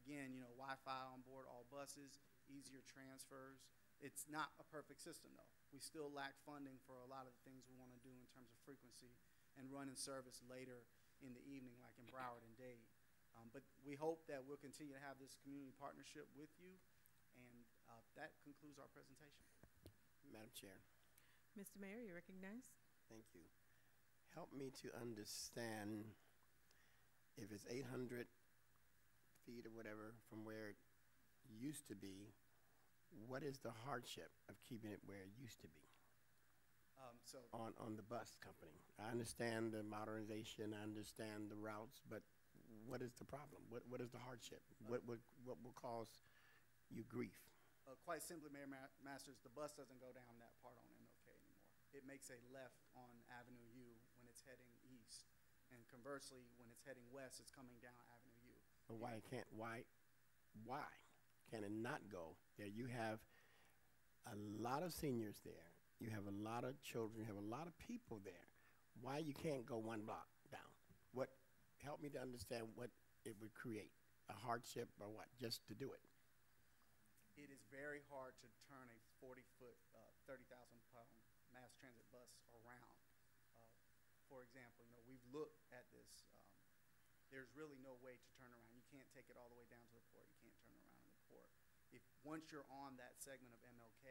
Again, you know, Wi-Fi on board all buses, easier transfers. It's not a perfect system, though. We still lack funding for a lot of the things we want to do in terms of frequency and running service later in the evening, like in Broward and Dade. But we hope that we'll continue to have this community partnership with you, and that concludes our presentation.
Madam Chair.
Mr. Mayor, you're recognized.
Thank you. Help me to understand, if it's 800 feet or whatever from where it used to be, what is the hardship of keeping it where it used to be on the bus company? I understand the modernization, I understand the routes, but what is the problem? What is the hardship? What will cause you grief?
Quite simply, Mayor Masters, the bus doesn't go down that part on MLK anymore. It makes a left on Avenue U when it's heading east, and conversely, when it's heading west, it's coming down Avenue U.
But why can it not go there? You have a lot of seniors there. You have a lot of children. You have a lot of people there. Why you can't go one block down? Help me to understand what it would create, a hardship or what, just to do it.
It is very hard to turn a 40-foot, 30,000-pound mass transit bus around. For example, you know, we've looked at this. There's really no way to turn around. You can't take it all the way down to the port. You can't turn around in the port. Once you're on that segment of MLK,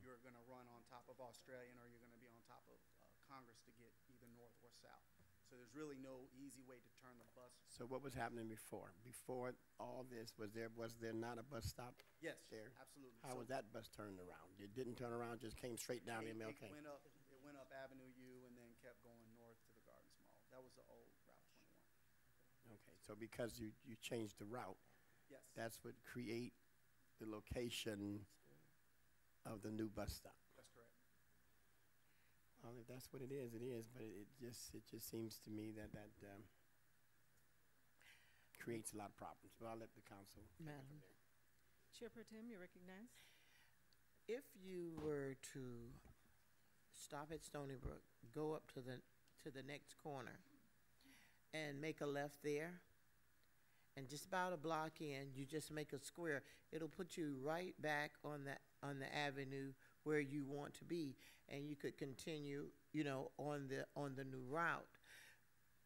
you're going to run on top of Australian, or you're going to be on top of Congress to get either north or south. So there's really no easy way to turn the bus.
So what was happening before? Before all this, was there not a bus stop
Yes,
there?
absolutely.
How
So
was that bus turned around? It didn't turn around, just came straight down MLK?
It went up Avenue U and then kept going north to the Gardens Mall. That was the old Route 21.
Okay, so because you changed the route,
Yes.
that's what create the location of the new bus stop.
That's correct.
Well, if that's what it is, but it just seems to me that creates a lot of problems. But I'll let the council take it from
Madam.
there.
Chair Pro Tem, you're recognized.
If you were to stop at Stony Brook, go up to the next corner, and make a left there, and just about a block in, you just make a square. It'll put you right back on the avenue where you want to be, and you could continue, on the new route.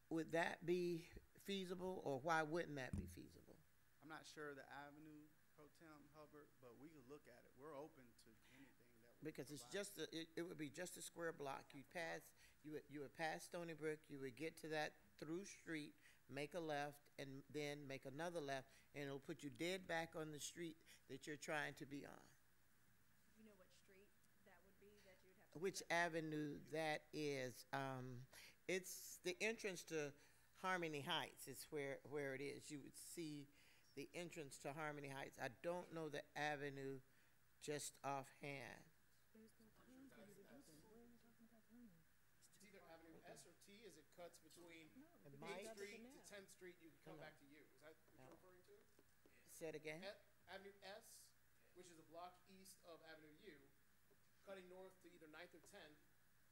Would that be feasible, or why wouldn't that be feasible?
I'm not sure the avenue, Pro Tem Hubbard, but we could look at it. We're open to anything that would
Because it's
provide.
just it would be just a square block. You would pass Stony Brook, you would get to that through street, make a left, and then make another left, and it'll put you dead back on the street that you're trying to be on.
You know what street that would be that you'd have to?
Which avenue that is? It's the entrance to Harmony Heights. It's where it is. You would see the entrance to Harmony Heights. I don't know the avenue just offhand.
It's either Avenue S or T as it cuts between
It
8th
might-
Street to 10th Street, you can come
No.
back to U. Is that what
No.
you're referring to?
Say it again.
Avenue S, which is a block east of Avenue U, cutting north to either 9th or 10th,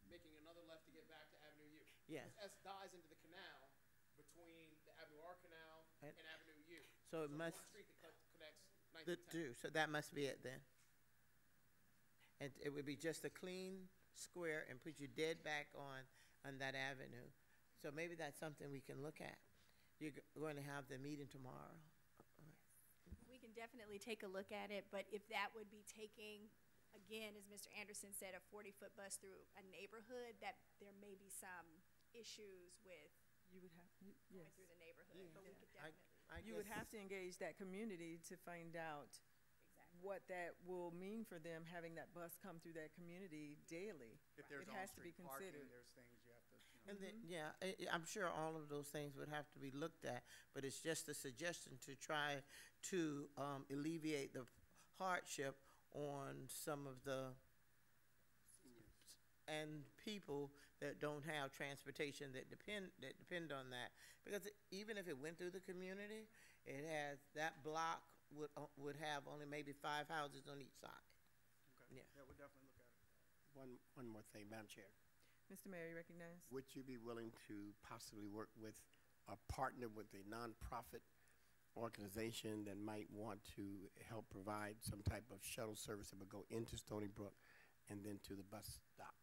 making another left to get back to Avenue U.
Yeah.
Because S dies into the canal between the Avenue R Canal
And-
and Avenue U.
So it
There's
must.
one street that connects 9th
The
and 10th.
two, so that must be it then. And it would be just a clean square and put you dead back on that avenue. So maybe that's something we can look at. You're going to have the meeting tomorrow.
We can definitely take a look at it, but if that would be taking, again, as Mr. Anderson said, a 40-foot bus through a neighborhood, that there may be some issues with
You would have,
going
yes.
through the neighborhood, but we could
I-
definitely,
You would have to engage that community to find out
exactly.
what that will mean for them, having that bus come through that community daily.
If there's
It has to be
on-street parking,
considered.
there's things you have to,
And then, yeah, I'm sure all of those things would have to be looked at, but it's just a suggestion to try to alleviate the hardship on some of the and people that don't have transportation that depend on that. Because even if it went through the community, it has, that block would have only maybe 5 houses on each side.
okay.
Yeah.
Yeah, we'll definitely look at it.
One more thing, Madam Chair.
Mr. Mayor, you recognize?
Would you be willing to possibly work with or partner with a nonprofit organization that might want to help provide some type of shuttle service that would go into Stony Brook and then to the bus stop?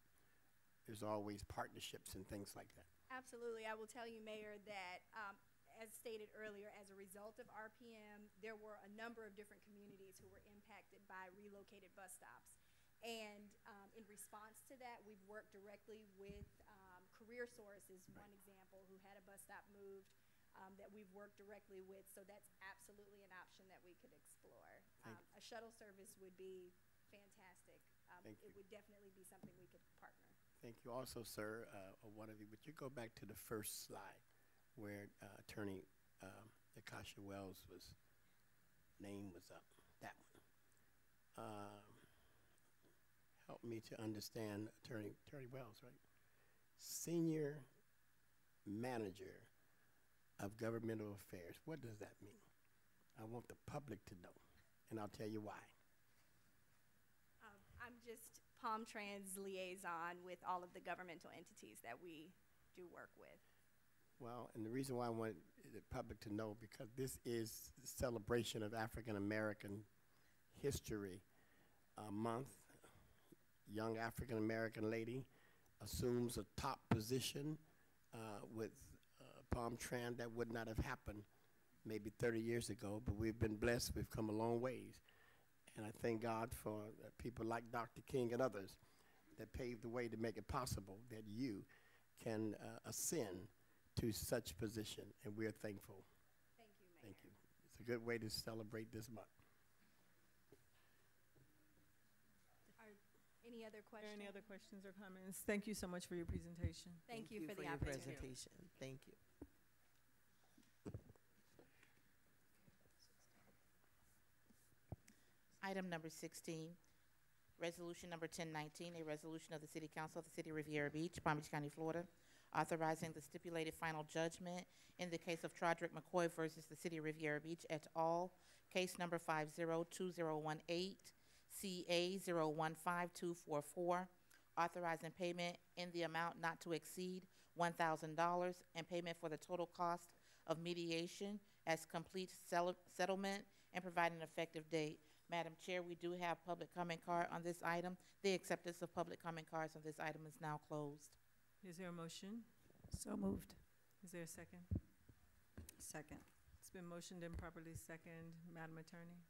There's always partnerships and things like that.
Absolutely. I will tell you, Mayor, that as stated earlier, as a result of RPM, there were a number of different communities who were impacted by relocated bus stops. And in response to that, we've worked directly with Career Source is one example, who had a bus stop moved that we've worked directly with. So that's absolutely an option that we could explore. A shuttle service would be fantastic.
Thank
It
you.
would definitely be something we could partner.
Thank you also, sir, one of you, would you go back to the first slide where Attorney Nakasha Wells' name was up, that one. Help me to understand Attorney Wells, right? Senior Manager of Governmental Affairs, what does that mean? I want the public to know, and I'll tell you why.
I'm just Palm Trans liaison with all of the governmental entities that we do work with.
Well, and the reason why I want the public to know, because this is the celebration of African American History Month. Young African American lady assumes a top position with Palm Trans. That would not have happened maybe 30 years ago, but we've been blessed. We've come a long ways. And I thank God for people like Dr. King and others that paved the way to make it possible that you can ascend to such position, and we are thankful.
Thank you, Mayor.
Thank you. It's a good way to celebrate this month.
Are any other
Are there
questions?
any other questions or comments? Thank you so much for your presentation.
Thank you for the
your
opportunity.
presentation. Thank you.
Item number 16, resolution number 1019, a resolution of the City Council of the City of Riviera Beach, Palm Beach County, Florida, authorizing the stipulated final judgment in the case of Trodrick McCoy versus the City of Riviera Beach et al., case number 502018, CA 015244, authorizing payment in the amount not to exceed $1,000 and payment for the total cost of mediation as complete settlement and providing an effective date. Madam Chair, we do have public comment card on this item. The acceptance of public comment cards on this item is now closed.
Is there a motion?
So moved.
Is there a second?
Second.
It's been motioned and properly second. Madam Attorney?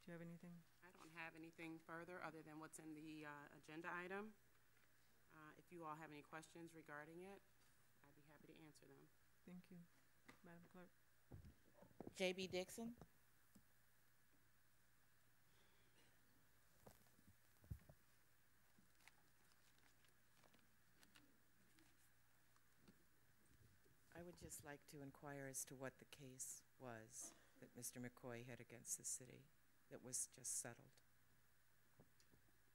Do you have anything?
I don't have anything further other than what's in the agenda item. If you all have any questions regarding it, I'd be happy to answer them.
Thank you. Madam Clerk?
J.B. Dixon.
I would just like to inquire as to what the case was that Mr. McCoy had against the city that was just settled.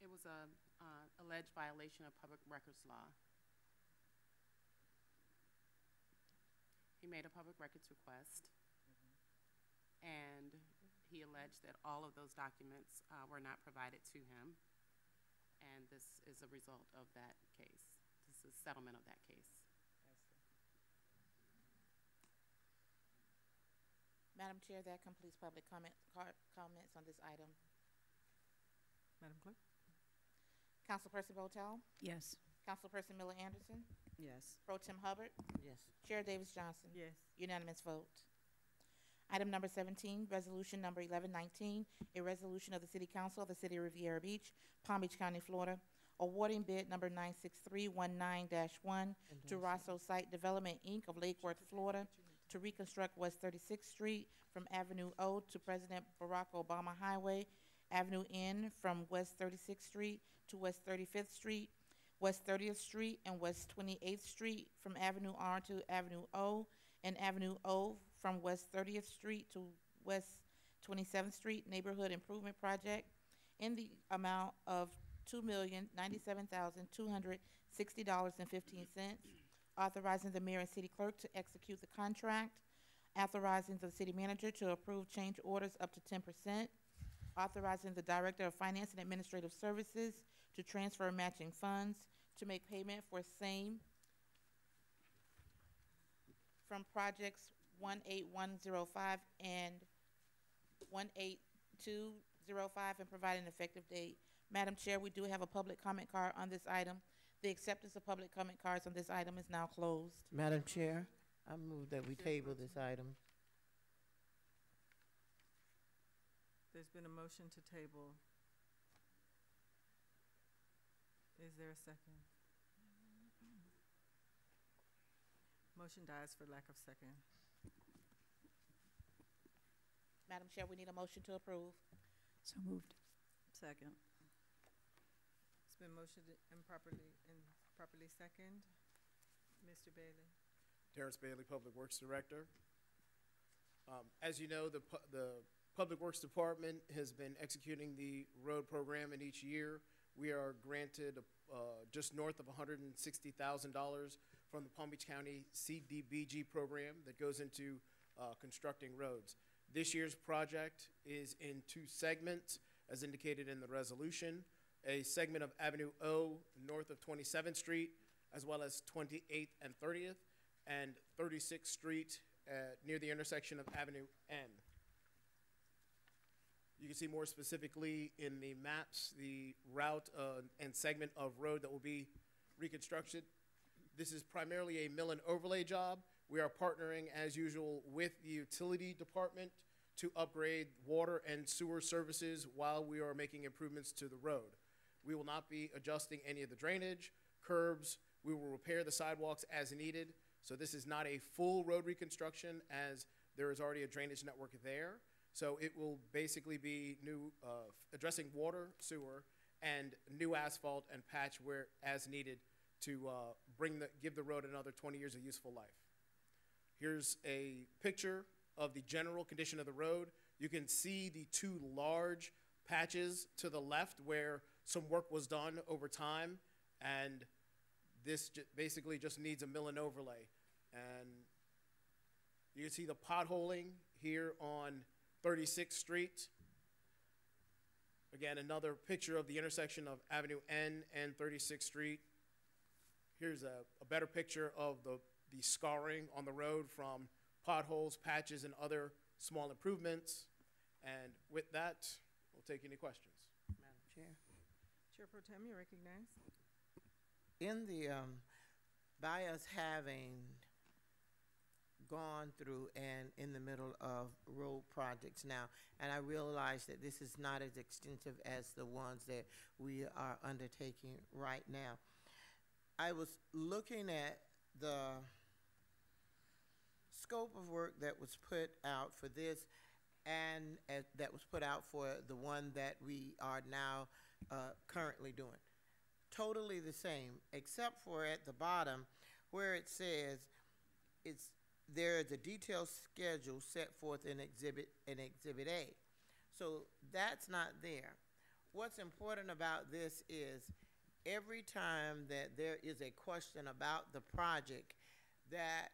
It was a alleged violation of public records law. He made a public records request, and he alleged that all of those documents were not provided to him, and this is a result of that case. This is settlement of that case.
Madam Chair, that completes public comments on this item.
Madam Clerk?
Councilperson Botel?
Yes.
Councilperson Miller Anderson?
Yes.
Pro Tem Hubbard?
Yes.
Chair Davis Johnson?
Yes.
Unanimous vote. Item number 17, resolution number 1119, a resolution of the City Council of the City of Riviera Beach, Palm Beach County, Florida, awarding bid number 96319-1 to Rosso Site Development, Inc. of Lake Worth, Florida, to reconstruct West 36th Street from Avenue O to President Barack Obama Highway, Avenue N from West 36th Street to West 35th Street, West 30th Street and West 28th Street from Avenue R to Avenue O, and Avenue O from West 30th Street to West 27th Street Neighborhood Improvement Project in the amount of $2,097,260.15, authorizing the mayor and city clerk to execute the contract, authorizing the city manager to approve change orders up to 10%, authorizing the director of finance and administrative services to transfer matching funds to make payment for same from projects 18105 and 18205 and provide an effective date. Madam Chair, we do have a public comment card on this item. The acceptance of public comment cards on this item is now closed.
Madam Chair, I move that we table this item.
There's been a motion to table. Is there a second? Motion dies for lack of second.
Madam Chair, we need a motion to approve.
So moved.
Second.
It's been motioned and properly second. Mr. Bailey.
Terrence Bailey, Public Works Director. As you know, the Public Works Department has been executing the road program, and each year we are granted just north of $160,000 from the Palm Beach County CDBG program that goes into constructing roads. This year's project is in two segments, as indicated in the resolution. A segment of Avenue O north of 27th Street, as well as 28th and 30th, and 36th Street near the intersection of Avenue N. You can see more specifically in the maps the route and segment of road that will be reconstructed. This is primarily a mill and overlay job. We are partnering, as usual, with the utility department to upgrade water and sewer services while we are making improvements to the road. We will not be adjusting any of the drainage, curbs. We will repair the sidewalks as needed. So this is not a full road reconstruction, as there is already a drainage network there. So it will basically be new, addressing water, sewer, and new asphalt and patch where as needed to give the road another 20 years of useful life. Here's a picture of the general condition of the road. You can see the two large patches to the left where some work was done over time, and this basically just needs a mill and overlay. And you can see the potholing here on 36th Street. Again, another picture of the intersection of Avenue N and 36th Street. Here's a better picture of the scarring on the road from potholes, patches, and other small improvements. And with that, we'll take any questions.
Madam Chair.
Chair Pro Tem, you're recognized.
In the, by us having gone through and in the middle of road projects now, and I realize that this is not as extensive as the ones that we are undertaking right now. I was looking at the scope of work that was put out for this and that was put out for the one that we are now currently doing. Totally the same, except for at the bottom where it says there is a detailed schedule set forth in Exhibit A. So that's not there. What's important about this is every time that there is a question about the project that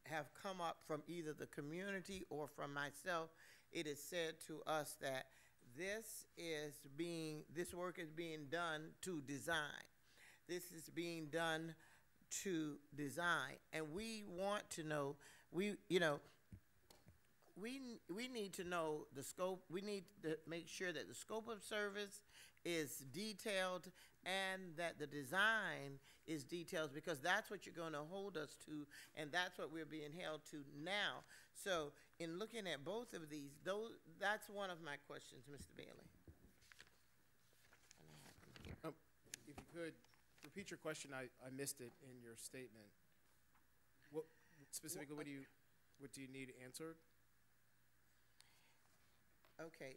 have come up from either the community or from myself, it is said to us that this work is being done to design. This is being done to design, and we want to know, we need to know the scope. We need to make sure that the scope of service is detailed and that the design is detailed, because that's what you're going to hold us to, and that's what we're being held to now. So in looking at both of these, that's one of my questions, Mr. Bailey.
If you could repeat your question, I missed it in your statement. What specifically, what do you need answered?
Okay.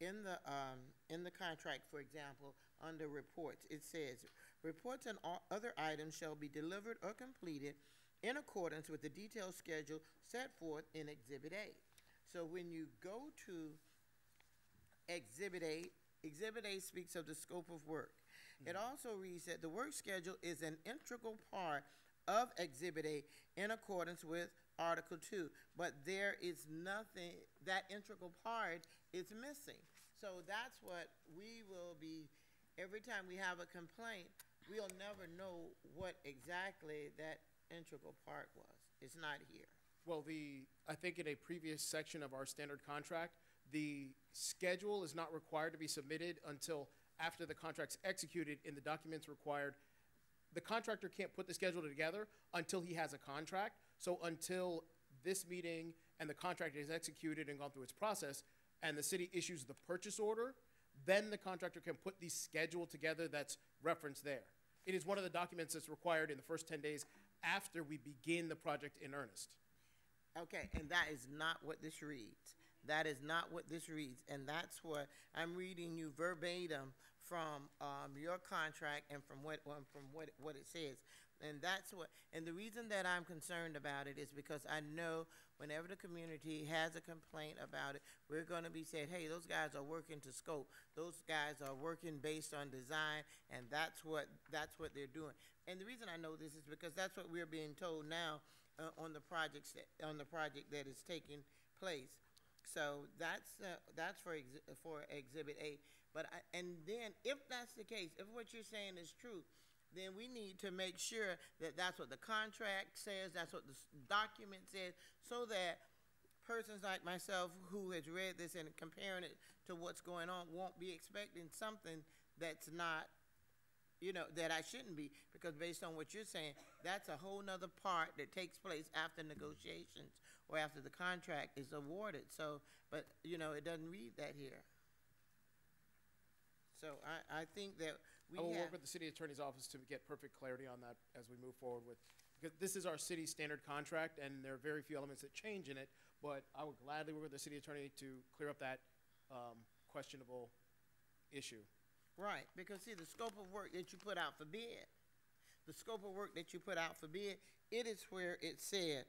In the contract, for example, under reports, it says, reports and all other items shall be delivered or completed in accordance with the detailed schedule set forth in Exhibit A. So when you go to Exhibit A, Exhibit A speaks of the scope of work. It also reads that the work schedule is an integral part of Exhibit A in accordance with Article 2, but there is nothing, that integral part is missing. So that's what we will be, every time we have a complaint, we'll never know what exactly that integral part was. It's not here.
Well, I think in a previous section of our standard contract, the schedule is not required to be submitted until after the contract's executed in the documents required. The contractor can't put the schedule together until he has a contract. So until this meeting and the contract is executed and gone through its process and the city issues the purchase order, then the contractor can put the schedule together that's referenced there. It is one of the documents that's required in the first 10 days after we begin the project in earnest.
Okay, and that is not what this reads. That is not what this reads, and that's what I'm reading you verbatim from your contract and from what it says. And that's what, and the reason that I'm concerned about it is because I know whenever the community has a complaint about it, we're going to be saying, hey, those guys are working to scope. Those guys are working based on design, and that's what they're doing. And the reason I know this is because that's what we're being told now on the project that is taking place. So that's for Exhibit A. But and then if that's the case, if what you're saying is true, then we need to make sure that that's what the contract says, that's what the document says, so that persons like myself who has read this and comparing it to what's going on won't be expecting something that's not, that I shouldn't be, because based on what you're saying, that's a whole nother part that takes place after negotiations or after the contract is awarded. So, but, it doesn't read that here. So I think that we
I will
have.
work with the city attorney's office to get perfect clarity on that as we move forward with, because this is our city standard contract, and there are very few elements that change in it, but I would gladly work with the city attorney to clear up that questionable issue.
Right, because see, the scope of work that you put out for bid, it is where it said,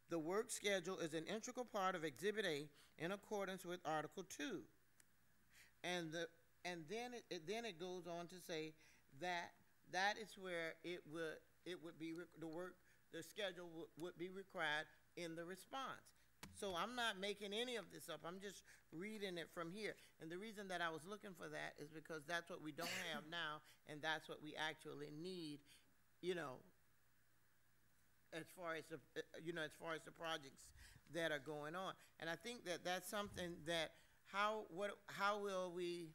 the work schedule is an integral part of Exhibit A in accordance with Article 2. And then it goes on to say that is where it would be the schedule would be required in the response. So I'm not making any of this up. I'm just reading it from here. And the reason that I was looking for that is because that's what we don't have now, and that's what we actually need, as far as the projects that are going on. And I think that that's something that how will we?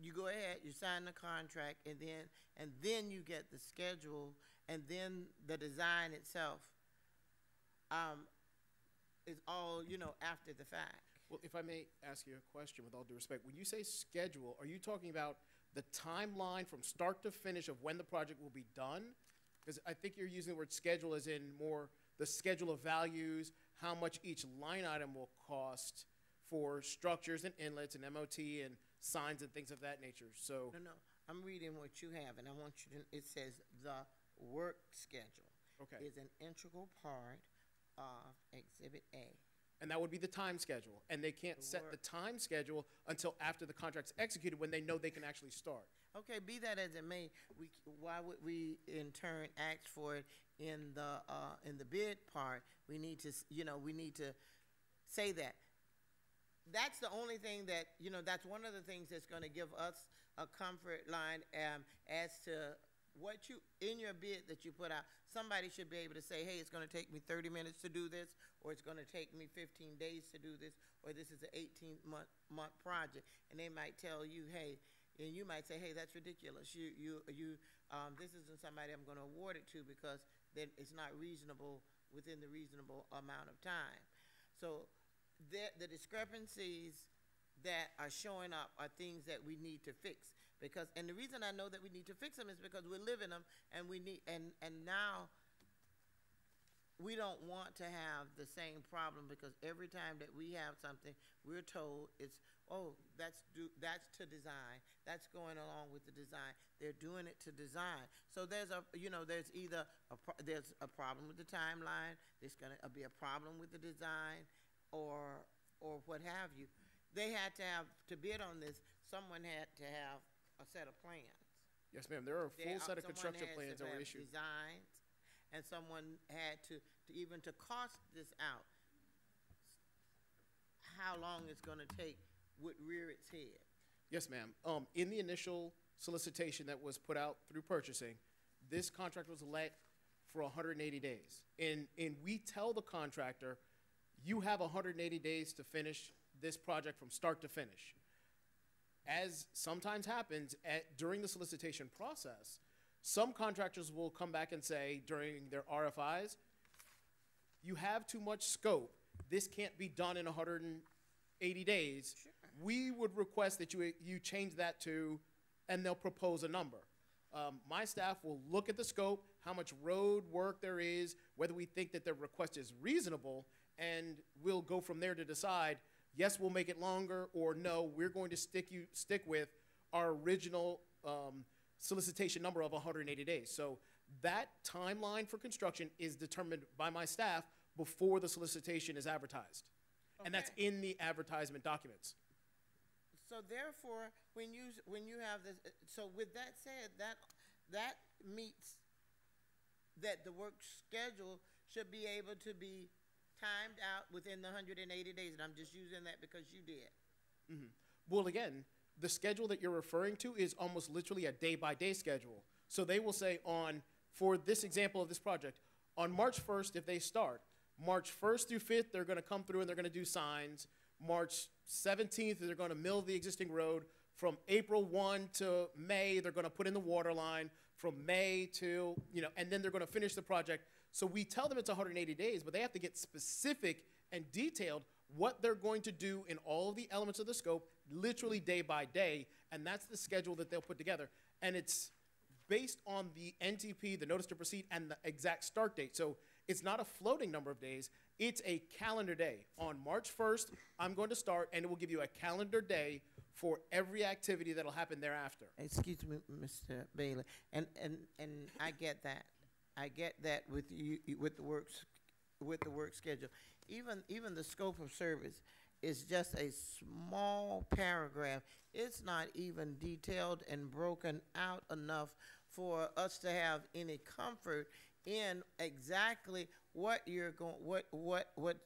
You go ahead, you sign the contract, and then you get the schedule, and then the design itself is all, after the fact.
Well, if I may ask you a question with all due respect, when you say schedule, are you talking about the timeline from start to finish of when the project will be done? Because I think you're using the word schedule as in more the schedule of values, how much each line item will cost for structures and inlets and MOT and signs and things of that nature. So
No, I'm reading what you have, and I want you to, it says the work schedule is an integral part of Exhibit A.
And that would be the time schedule. And they can't set the time schedule until after the contract's executed, when they know they can actually start.
Okay, be that as it may, why would we in turn ask for it in the bid part? We need to, we need to say that. That's the only thing that, that's one of the things that's going to give us a comfort line as to what you, in your bid that you put out, somebody should be able to say, hey, it's going to take me 30 minutes to do this, or it's going to take me 15 days to do this, or this is an 18-month project. And they might tell you, hey, and you might say, hey, that's ridiculous. This isn't somebody I'm going to award it to because then it's not reasonable within the reasonable amount of time. So the discrepancies that are showing up are things that we need to fix. And the reason I know that we need to fix them is because we live in them, and and now we don't want to have the same problem, because every time that we have something, we're told it's, oh, that's to design. That's going along with the design. They're doing it to design. So there's there's either there's a problem with the timeline. There's going to be a problem with the design, or what have you. They had to bid on this. Someone had to have a set of plans.
Yes, ma'am. There are a full set of construction plans that were issued.
Designs, and someone had to even cost this out. How long it's going to take would rear its head.
Yes, ma'am. In the initial solicitation that was put out through purchasing, this contract was let for 180 days. And we tell the contractor, you have 180 days to finish this project from start to finish. As sometimes happens during the solicitation process, some contractors will come back and say during their RFIs, you have too much scope. This can't be done in 180 days. Sure. We would request that you change that to, and they'll propose a number. My staff will look at the scope, how much road work there is, whether we think that the request is reasonable, and we'll go from there to decide, yes, we'll make it longer, or no, we're going to stick with our original solicitation number of 180 days. So that timeline for construction is determined by my staff before the solicitation is advertised. Okay. And that's in the advertisement documents.
So therefore, when you have this, so with that said, that meets that the work schedule should be able to be timed out within the 180 days, and I'm just using that because you did.
Mm-hmm. Well, again, the schedule that you're referring to is almost literally a day-by-day schedule. So they will say for this example of this project, on March 1st, if they start, March 1st through 5th, they're going to come through and they're going to do signs. March 17th, they're going to mill the existing road. From April 1 to May, they're going to put in the water line. From May to, and then they're going to finish the project. So we tell them it's 180 days, but they have to get specific and detailed what they're going to do in all of the elements of the scope, literally day by day, and that's the schedule that they'll put together. And it's based on the NTP, the notice to proceed, and the exact start date. So it's not a floating number of days, it's a calendar day. On March 1st, I'm going to start, and it will give you a calendar day for every activity that'll happen thereafter.
Excuse me, Mr. Bailey, and I get that. I get that with you, with the work schedule. Even the scope of service is just a small paragraph. It's not even detailed and broken out enough for us to have any comfort in exactly what you're going, what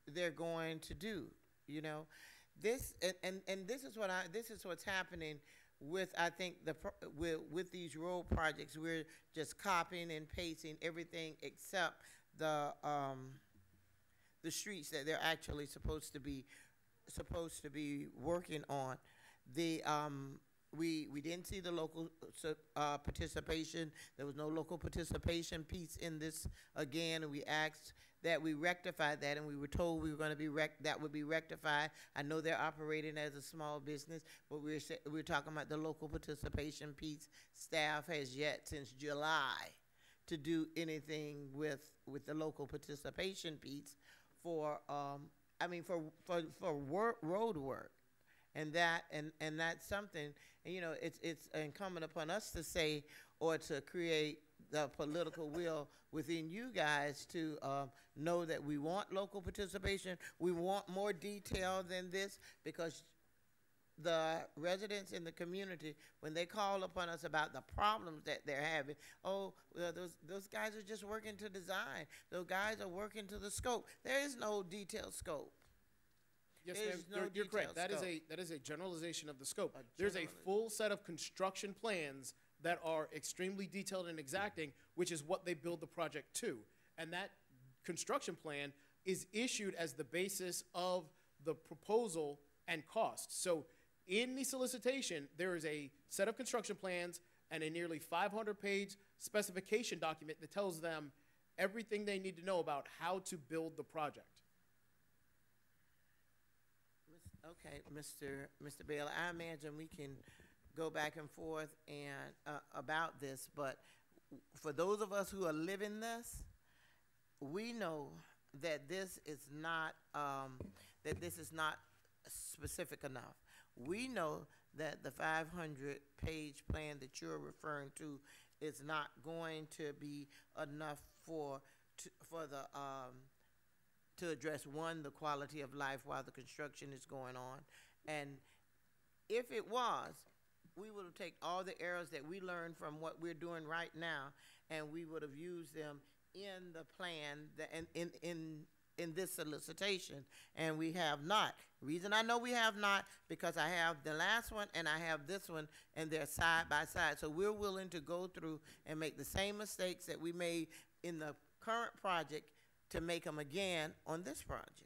they're going to do. You know, this and this is what's happening with, I think, with these road projects. We're just copying and pasting everything except the streets that they're actually supposed to be working on. The we didn't see the local participation. There was no local participation piece in this again, and we asked that we rectify that, and we were told we were going to be that would be rectified. I know they're operating as a small business, but we're talking about the local participation piece. Staff has yet since July to do anything with the local participation piece for road work, and that's something. And, you know, it's incumbent upon us to say, or to create the political will within you guys to know that we want local participation. We want more detail than this, because the residents in the community, when they call upon us about the problems that they're having, oh, well, those guys are just working to design. Those guys are working to the scope. There is no detailed scope.
Yes, ma'am, you're correct. That is a generalization of the scope. There's a full set of construction plans that are extremely detailed and exacting, which is what they build the project to. And that construction plan is issued as the basis of the proposal and cost. So in the solicitation, there is a set of construction plans and a nearly 500-page specification document that tells them everything they need to know about how to build the project.
Okay, Mr. Bailey, I imagine we can go back and forth and about this, but for those of us who are living this, we know that this is not specific enough. We know that the 500-page plan that you're referring to is not going to be enough to address, one, the quality of life while the construction is going on. And if it was, we would have taken all the errors that we learned from what we're doing right now, and we would have used them in the plan in this solicitation, and we have not. The reason I know we have not, because I have the last one and I have this one, and they're side by side. So we're willing to go through and make the same mistakes that we made in the current project to make them again on this project.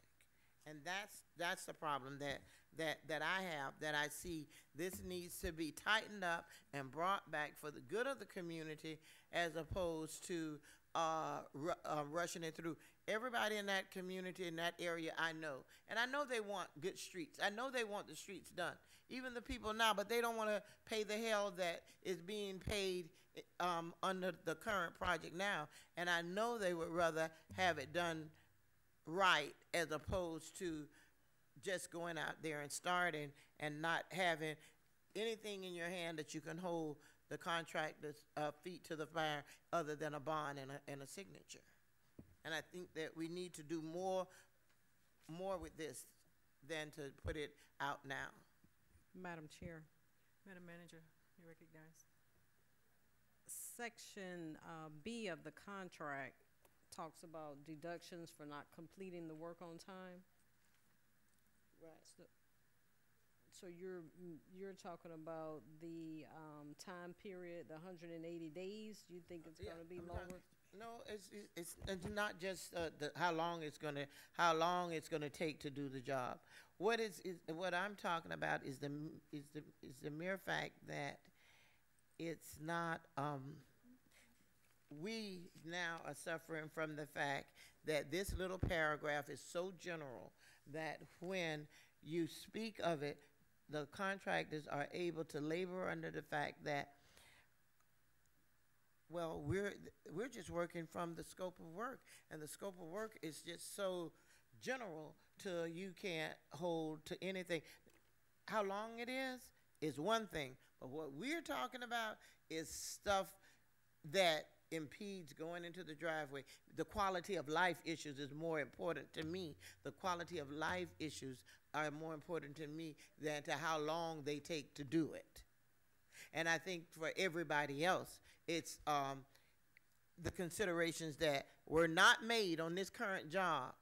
And that's the problem that I have, that I see. This needs to be tightened up and brought back for the good of the community, as opposed to rushing it through. Everybody in that community, in that area, I know. And I know they want good streets. I know they want the streets done. Even the people now, but they don't want to pay the hell that is being paid under the current project now. And I know they would rather have it done right, as opposed to just going out there and starting and not having anything in your hand that you can hold the contractor's feet to the fire other than a bond and a signature. And I think that we need to do more with this than to put it out now.
Madam Chair.
Madam Manager, you recognize.
Section B of the contract talks about deductions for not completing the work on time.
Right.
So you're talking about the time period, the 180 days. You think it's going to be longer?
No, it's not just how long it's gonna take to do the job. What I'm talking about is the mere fact that it's not. We now are suffering from the fact that this little paragraph is so general. that when you speak of it, the contractors are able to labor under the fact that, well, we're just working from the scope of work, and the scope of work is just so general till you can't hold to anything. How long it is one thing, but what we're talking about is stuff that impedes going into the driveway. The quality of life issues is more important to me. The quality of life issues are more important to me than to how long they take to do it. And I think for everybody else, it's the considerations that were not made on this current job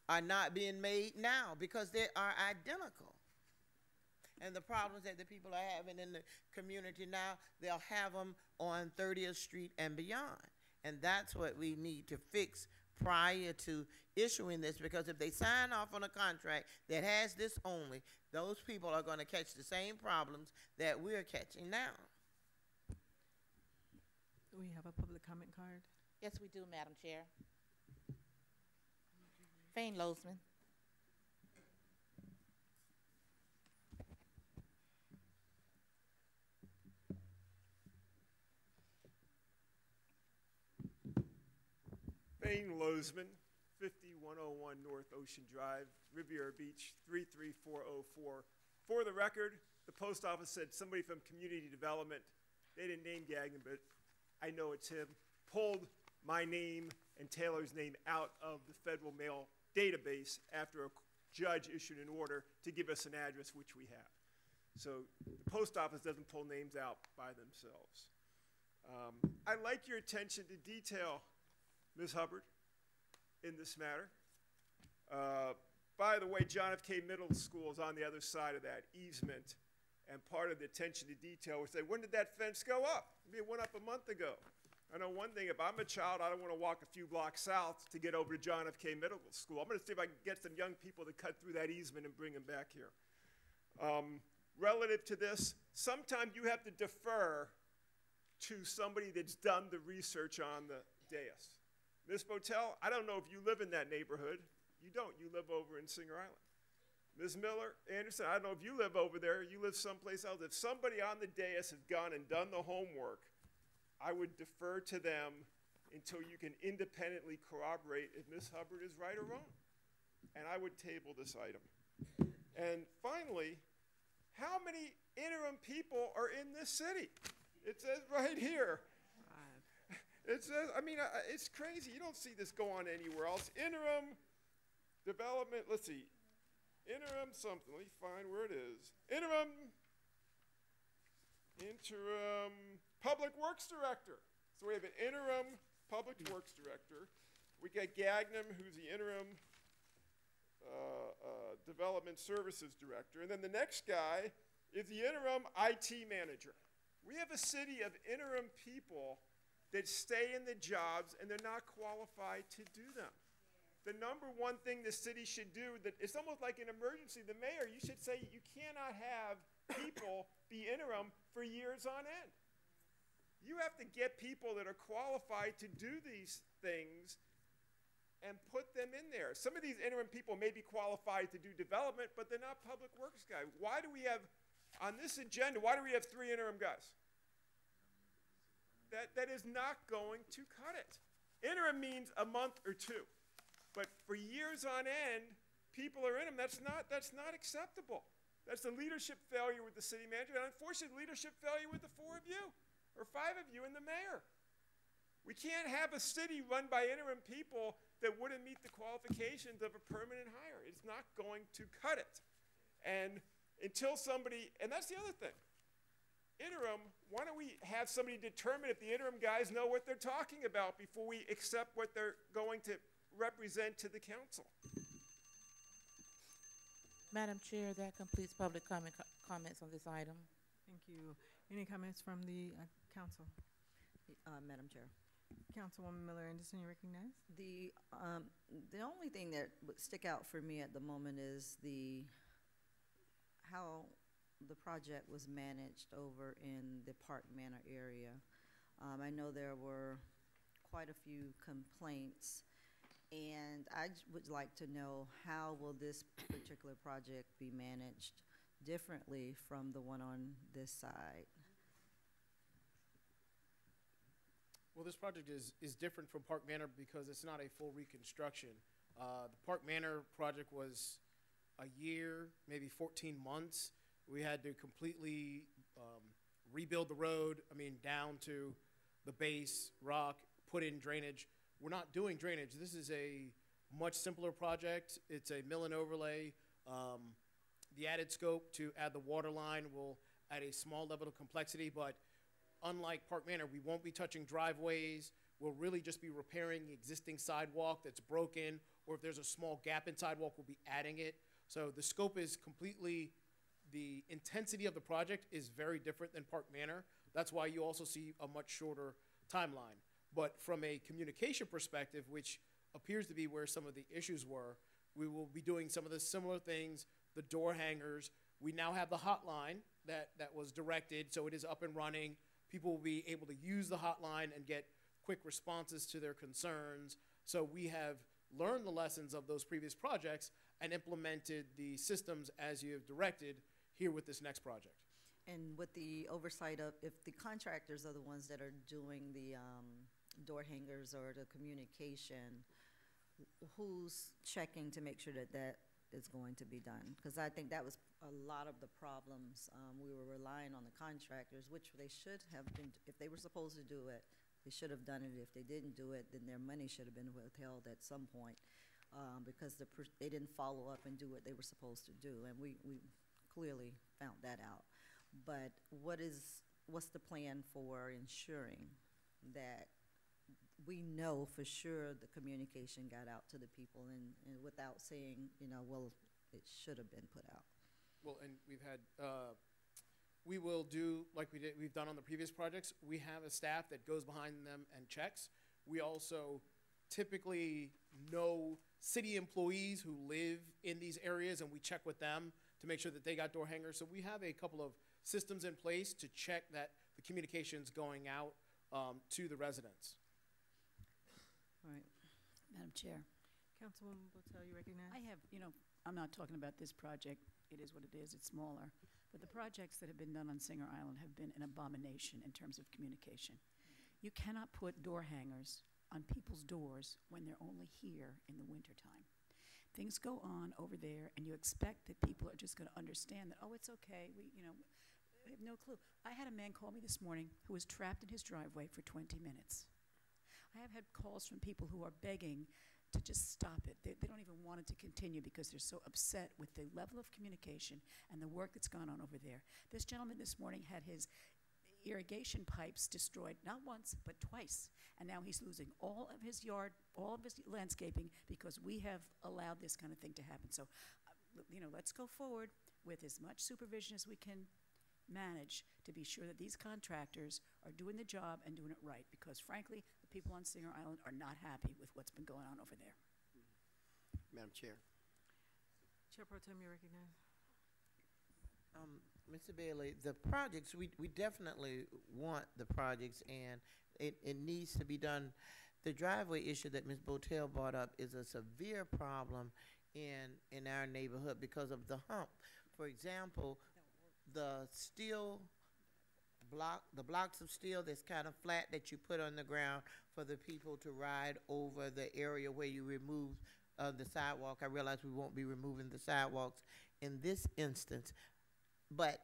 are not being made now because they are identical. And the problems that the people are having in the community now, they'll have them on 30th Street and beyond. And that's what we need to fix prior to issuing this, because if they sign off on a contract that has this only, those people are going to catch the same problems that we're catching now.
Do we have a public comment card?
Yes, we do, Madam Chair. Fane Losman.
Fane Losman, 5101 North Ocean Drive, Riviera Beach, 33404. For the record, the post office said somebody from community development, they didn't name Gagnon, but I know it's him, pulled my name and Taylor's name out of the federal mail database after a judge issued an order to give us an address, which we have. So the post office doesn't pull names out by themselves. I like your attention to detail, Ms. Hubbard, in this matter. By the way, John F. K. Middle School is on the other side of that easement, and part of the attention to detail was say, when did that fence go up? Maybe it went up a month ago. I know one thing, if I'm a child, I don't want to walk a few blocks south to get over to John F. K. Middle School. I'm going to see if I can get some young people to cut through that easement and bring them back here. Relative to this, sometimes you have to defer to somebody that's done the research on the dais. Ms. Botel, I don't know if you live in that neighborhood. You don't. You live over in Singer Island. Ms. Miller Anderson, I don't know if you live over there. You live someplace else. If somebody on the dais has gone and done the homework, I would defer to them until you can independently corroborate if Ms. Hubbard is right or wrong. And I would table this item. And finally, how many interim people are in this city? It says right here. It says, I mean, it's crazy. You don't see this go on anywhere else. Interim development, let's see. Interim something, let me find where it is. Interim Public Works Director. So we have an interim Public Works Director. We got Gagnon, who's the interim Development Services Director. And then the next guy is the interim IT Manager. We have a city of interim people that stay in the jobs and they're not qualified to do them. The number one thing the city should do, that it's almost like an emergency. The mayor, you should say you cannot have people be interim for years on end. You have to get people that are qualified to do these things and put them in there. Some of these interim people may be qualified to do development, but they're not public works guys. Why do we have, on this agenda, why do we have 3 interim guys? That is not going to cut it. Interim means a month or 2. But for years on end, people are in them. That's not acceptable. That's the leadership failure with the city manager, and unfortunately, leadership failure with the 4 of you, or 5 of you and the mayor. We can't have a city run by interim people that wouldn't meet the qualifications of a permanent hire. It's not going to cut it. And until somebody, and that's the other thing. Interim, why don't we have somebody determine if the interim guys know what they're talking about before we accept what they're going to represent to the council?
Madam Chair, that completes public comments on this item.
Thank you. Any comments from the council?
Madam Chair.
Councilwoman Miller Anderson, you recognize?
The only thing that would stick out for me at the moment is how the project was managed over in the Park Manor area. I know there were quite a few complaints And would like to know, how will this particular project be managed differently from the one on this side?
Well, this project is different from Park Manor because it's not a full reconstruction. The Park Manor project was a year, maybe 14 months. We had to completely rebuild the road, down to the base, rock, put in drainage. We're not doing drainage. This is a much simpler project. It's a mill and overlay. The added scope to add the water line will add a small level of complexity, but unlike Park Manor, we won't be touching driveways. We'll really just be repairing the existing sidewalk that's broken, or if there's a small gap in sidewalk, we'll be adding it. So the scope is completely, the intensity of the project is very different than Park Manor. That's why you also see a much shorter timeline. But from a communication perspective, which appears to be where some of the issues were, we will be doing some of the similar things, the door hangers. We now have the hotline that was directed, so it is up and running. People will be able to use the hotline and get quick responses to their concerns. So we have learned the lessons of those previous projects and implemented the systems as you have directed here with this next project.
And with the oversight of, if the contractors are the ones that are doing the door hangers or the communication, who's checking to make sure that that is going to be done? Because I think that was a lot of the problems. We were relying on the contractors, which they should have been, if they were supposed to do it, they should have done it. If they didn't do it, then their money should have been withheld at some point, because they didn't follow up and do what they were supposed to do. And we clearly found that out. But what's the plan for ensuring that we know for sure the communication got out to the people, and without saying, well, it should have been put out?
Well, and we've had, we will do like we've done on the previous projects. We have a staff that goes behind them and checks. We also typically know city employees who live in these areas, and we check with them to make sure that they got door hangers. So we have a couple of systems in place to check that the communication's going out to the residents.
All right.
Madam Chair.
Councilwoman Botel, you recognize?
I have, I'm not talking about this project. It is what it is. It's smaller. But the projects that have been done on Singer Island have been an abomination in terms of communication. You cannot put door hangers on people's doors when they're only here in the wintertime. Things go on over there, and you expect that people are just going to understand that, oh, it's okay. We have no clue. I had a man call me this morning who was trapped in his driveway for 20 minutes. I have had calls from people who are begging to just stop it. They don't even want it to continue because they're so upset with the level of communication and the work that's gone on over there. This gentleman this morning had his irrigation pipes destroyed not once but twice, and now he's losing all of his yard, all of his landscaping, because we have allowed this kind of thing to happen. So, let's go forward with as much supervision as we can manage to be sure that these contractors are doing the job and doing it right, because frankly, the people on Singer Island are not happy with what's been going on over there.
Madam Chair.
Chair Pro Tem, you recognize?
Mr. Bailey, the projects, we definitely want the projects, and it needs to be done. The driveway issue that Ms. Botel brought up is a severe problem in our neighborhood because of the hump. For example, the blocks of steel that's kind of flat that you put on the ground for the people to ride over, the area where you remove the sidewalk. I realize we won't be removing the sidewalks in this instance, but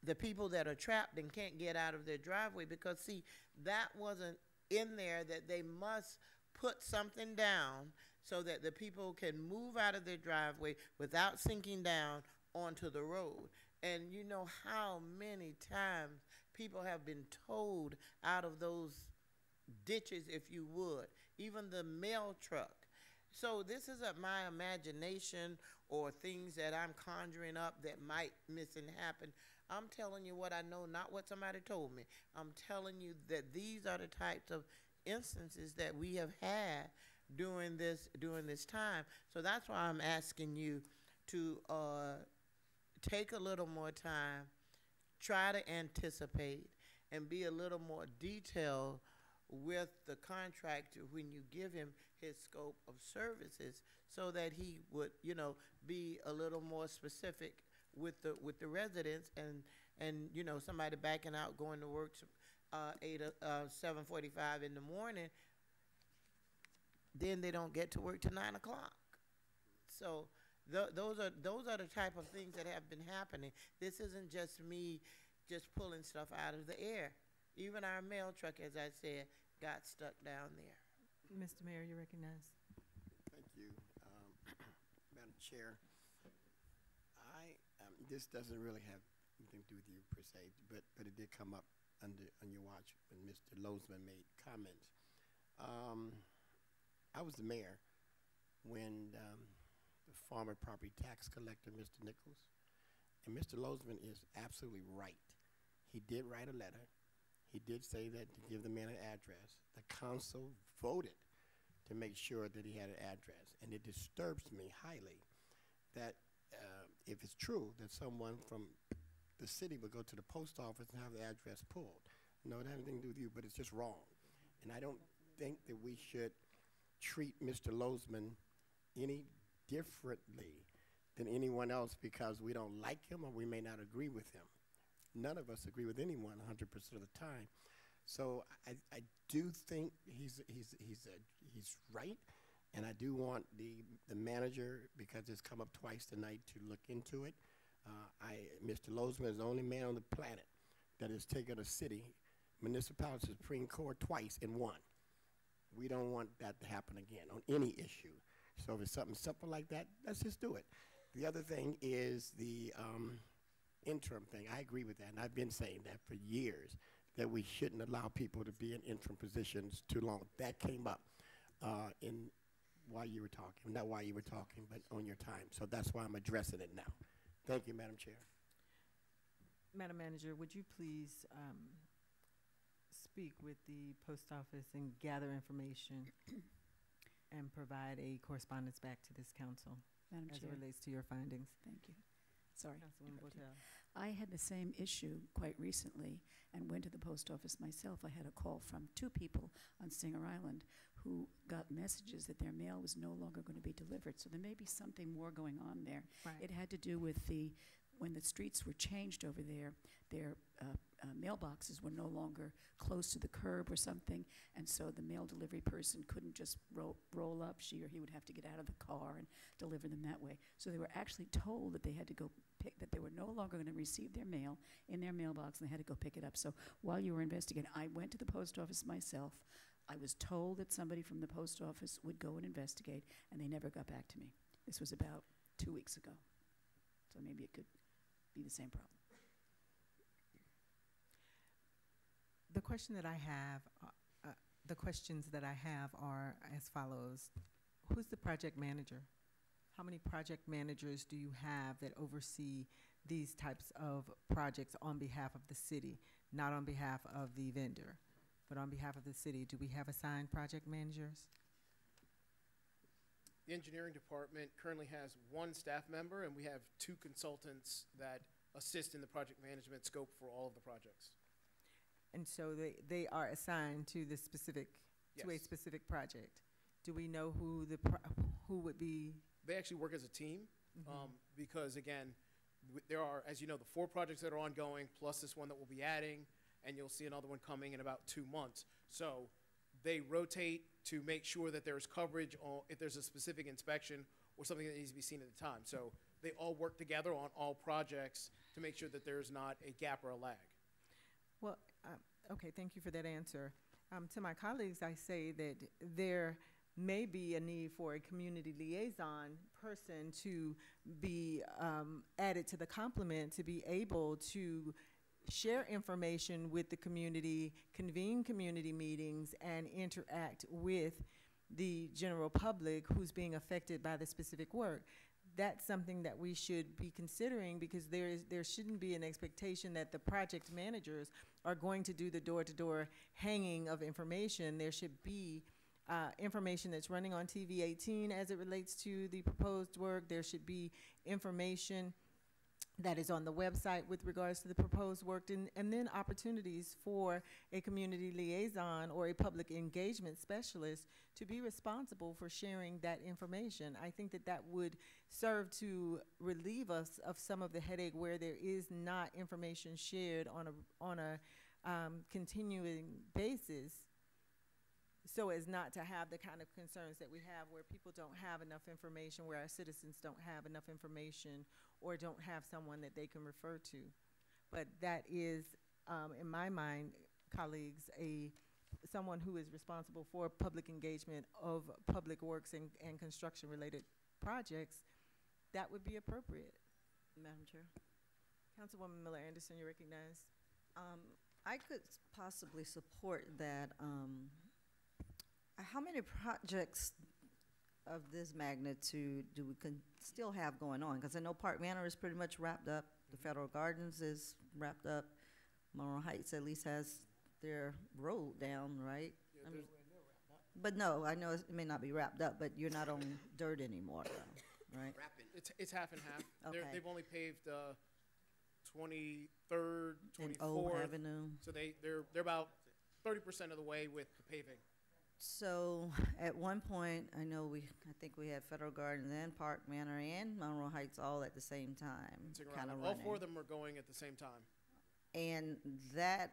the people that are trapped and can't get out of their driveway, because see, that wasn't in there, that they must put something down so that the people can move out of their driveway without sinking down onto the road. And you know how many times people have been towed out of those ditches, if you would, even the mail truck. So this isn't my imagination or things that I'm conjuring up that might miss and happen. I'm telling you what I know, not what somebody told me. I'm telling you that these are the types of instances that we have had during this time. So that's why I'm asking you to take a little more time, try to anticipate, and be a little more detailed with the contractor when you give him his scope of services, so that he would, you know, be a little more specific with the residents, and you know, somebody backing out going to work to 7:45 in the morning, then they don't get to work till 9 o'clock. So those are the type of things that have been happening. This isn't just me just pulling stuff out of the air. Even our mail truck, as I said, got stuck down there.
Mr. Mayor, you recognize.
Thank you, Madam Chair. This doesn't really have anything to do with you per se, but it did come up on your watch when Mr. Lozman made comments. I was the mayor when the former property tax collector, Mr. Nichols, and Mr. Lozman is absolutely right. He did write a letter. He did say that to give the man an address. The council voted to make sure that he had an address, and it disturbs me highly that if it's true that someone from the city would go to the post office and have the address pulled. No, it has nothing to do with you, but it's just wrong. And I don't think that we should treat Mr. Lozman any differently than anyone else because we don't like him or we may not agree with him. None of us agree with anyone 100% of the time. So I do think he's right, and I do want the manager, because it's come up twice tonight, to look into it. Mr. Lozman is the only man on the planet that has taken a city, municipality, Supreme Court twice and won. We don't want that to happen again on any issue. So if it's something simple like that, let's just do it. The other thing is the interim thing. I agree with that, and I've been saying that for years, that we shouldn't allow people to be in interim positions too long. That came up while you were talking, not while you were talking, but on your time. So that's why I'm addressing it now. Thank you, Madam Chair.
Madam Manager, would you please speak with the post office and gather information and provide a correspondence back to this council
Madam
as
Chair.
it relates to your findings?
Thank you. Sorry.
Councilwoman
interrupt you.
Botel.
I had the same issue quite recently and went to the post office myself. I had a call from two people on Singer Island who got messages that their mail was no longer going to be delivered. So there may be something more going on there.
Right.
It had to do with when the streets were changed over there, their mailboxes were no longer close to the curb or something, and so the mail delivery person couldn't just roll up. She or he would have to get out of the car and deliver them that way. So they were actually told that they had to go that they were no longer going to receive their mail in their mailbox, and they had to go pick it up. So while you were investigating, I went to the post office myself. I was told that somebody from the post office would go and investigate, and they never got back to me. This was about 2 weeks ago. So maybe it could be the same problem.
The question that I have, the questions that I have are as follows. Who's the project manager? How many project managers do you have that oversee these types of projects on behalf of the city, not on behalf of the vendor, but on behalf of the city? Do we have assigned project managers?
The engineering department currently has one staff member, and we have 2 consultants that assist in the project management scope for all of the projects.
And so they are assigned to the specific, to a
Yes.
specific project. Do we know who who would be?
They actually work as a team because, again, there are, as you know, the 4 projects that are ongoing, plus this one that we'll be adding, and you'll see another one coming in about 2 months. So they rotate to make sure that there's coverage on if there's a specific inspection or something that needs to be seen at the time. So they all work together on all projects to make sure that there's not a gap or a lag.
Well, okay, thank you for that answer. To my colleagues, I say that there may be a need for a community liaison person to be added to the complement to be able to share information with the community, convene community meetings, and interact with the general public who's being affected by the specific work. That's something that we should be considering, because there shouldn't be an expectation that the project managers are going to do the door-to-door hanging of information. There should be information that's running on TV 18 as it relates to the proposed work. There should be information
that is on the website with regards to the proposed work, and then opportunities for a community liaison or a public engagement specialist to be responsible for sharing that information. I think that that would serve to relieve us of some of the headache where there is not information shared on a continuing basis, so as not to have the kind of concerns that we have where people don't have enough information, where our citizens don't have enough information or don't have someone that they can refer to. But that is, in my mind, colleagues, someone who is responsible for public engagement of public works and construction-related projects, that would be appropriate.
Madam Chair.
Councilwoman Miller Anderson, you recognize?
I could possibly support that. How many projects of this magnitude do we still have going on? Because I know Park Manor is pretty much wrapped up. The Federal Gardens is wrapped up. Monroe Heights at least has their road down, right?
Yeah,
I mean, but no, I know it may not be wrapped up, but you're not on dirt anymore, though, right?
It's half and half.
Okay.
They've only paved 23rd, 24th.
And Old Avenue.
So they're about 30% of the way with the paving.
So at one point, I think we had Federal Gardens and Park Manor and Monroe Heights all at the same time, kind of
All four of them are going at the same time.
And that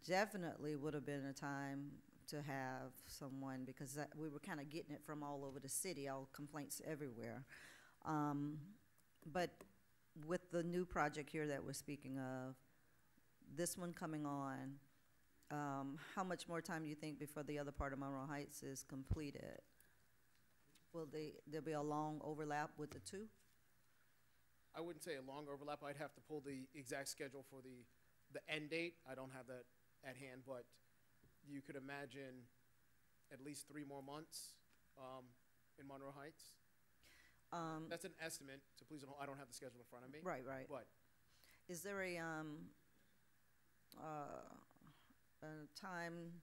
definitely would have been a time to have someone, because we were kind of getting it from all over the city, all complaints everywhere. But with the new project here that we're speaking of, this one coming on, how much more time do you think before the other part of Monroe Heights is completed? Will there be a long overlap with the two?
I wouldn't say a long overlap. I'd have to pull the exact schedule for the end date. I don't have that at hand, but you could imagine at least 3 more months in Monroe Heights. That's an estimate, so please don't, I don't have the schedule in front of me.
Right.
But
is there a time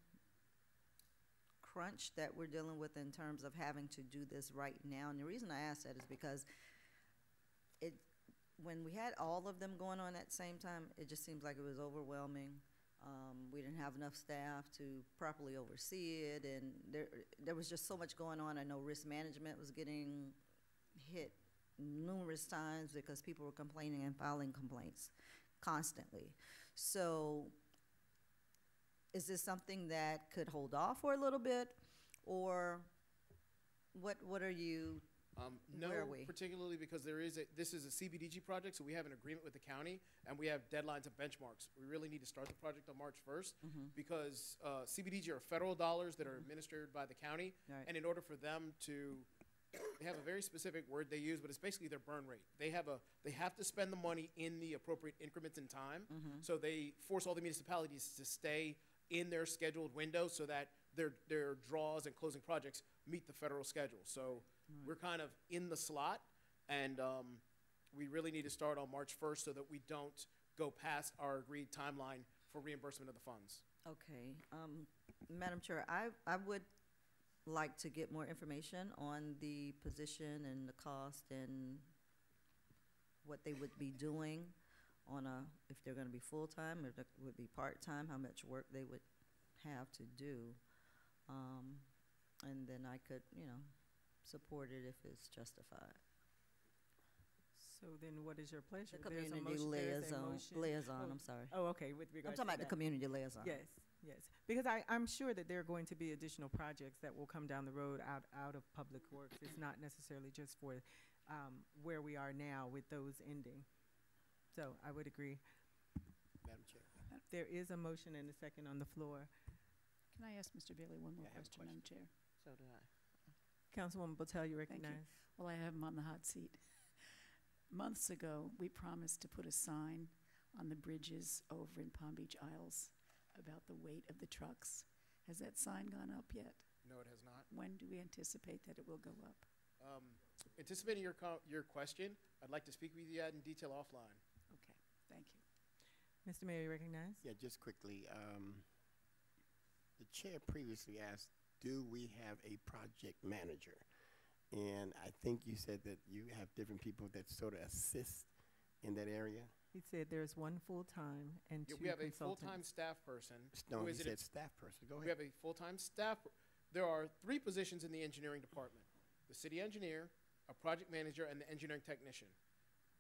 crunch that we're dealing with in terms of having to do this right now? And the reason I ask that is because when we had all of them going on at the same time, it just seems like it was overwhelming. We didn't have enough staff to properly oversee it, and there was just so much going on. I know risk management was getting hit numerous times because people were complaining and filing complaints constantly. So is this something that could hold off for a little bit, or what are you?
No,
where are we?
particularly because this is a CBDG project, so we have an agreement with the county, and we have deadlines and benchmarks. We really need to start the project on March 1st because CBDG are federal dollars that are administered by the county,
Right.
and in order for them to, they have a very specific word they use, but it's basically their burn rate. They have to spend the money in the appropriate increments in time, so they force all the municipalities to stay in their scheduled window so that their draws and closing projects meet the federal schedule. So we're kind of in the slot, and we really need to start on March 1st so that we don't go past our agreed timeline for reimbursement of the funds.
Okay. Madam Chair, I would like to get more information on the position and the cost and what they would be doing on if they're going to be full-time, if it would be part-time, how much work they would have to do. And then I could, support it if it's justified.
So then what is your pleasure?
The
There's a
community
motion-
liaison, I'm sorry.
Oh, okay, with
I'm
regards
talking
to
about the
that.
community liaison.
Yes, because I'm sure that there are going to be additional projects that will come down the road out of Public Works. It's not necessarily just for where we are now with those ending. So I would agree.
Madam Chair.
There is a motion and a second on the floor.
Can I ask Mr. Bailey one more
I have a
question, Madam Chair?
So do I.
Councilwoman Botel, you
Thank you.
recognize?
Well, I have him on the hot seat. Months ago, we promised to put a sign on the bridges over in Palm Beach Isles about the weight of the trucks. Has that sign gone up yet?
No, it has not.
When do we anticipate that it will go up?
Anticipating your question, I'd like to speak with you in detail offline.
Okay, thank you.
Mr. Mayor, you recognize?
Yeah, just quickly. The chair previously asked, do we have a project manager? And I think you said that you have different people that sort of assist in that area?
He said there's one full-time and
Yeah,
two
we have a
consultants.
full-time staff person.
No,
who
he
is
said
it-
staff person. Go
We
ahead.
have a full-time staff. There are 3 positions in the engineering department: the city engineer, a project manager, and the engineering technician.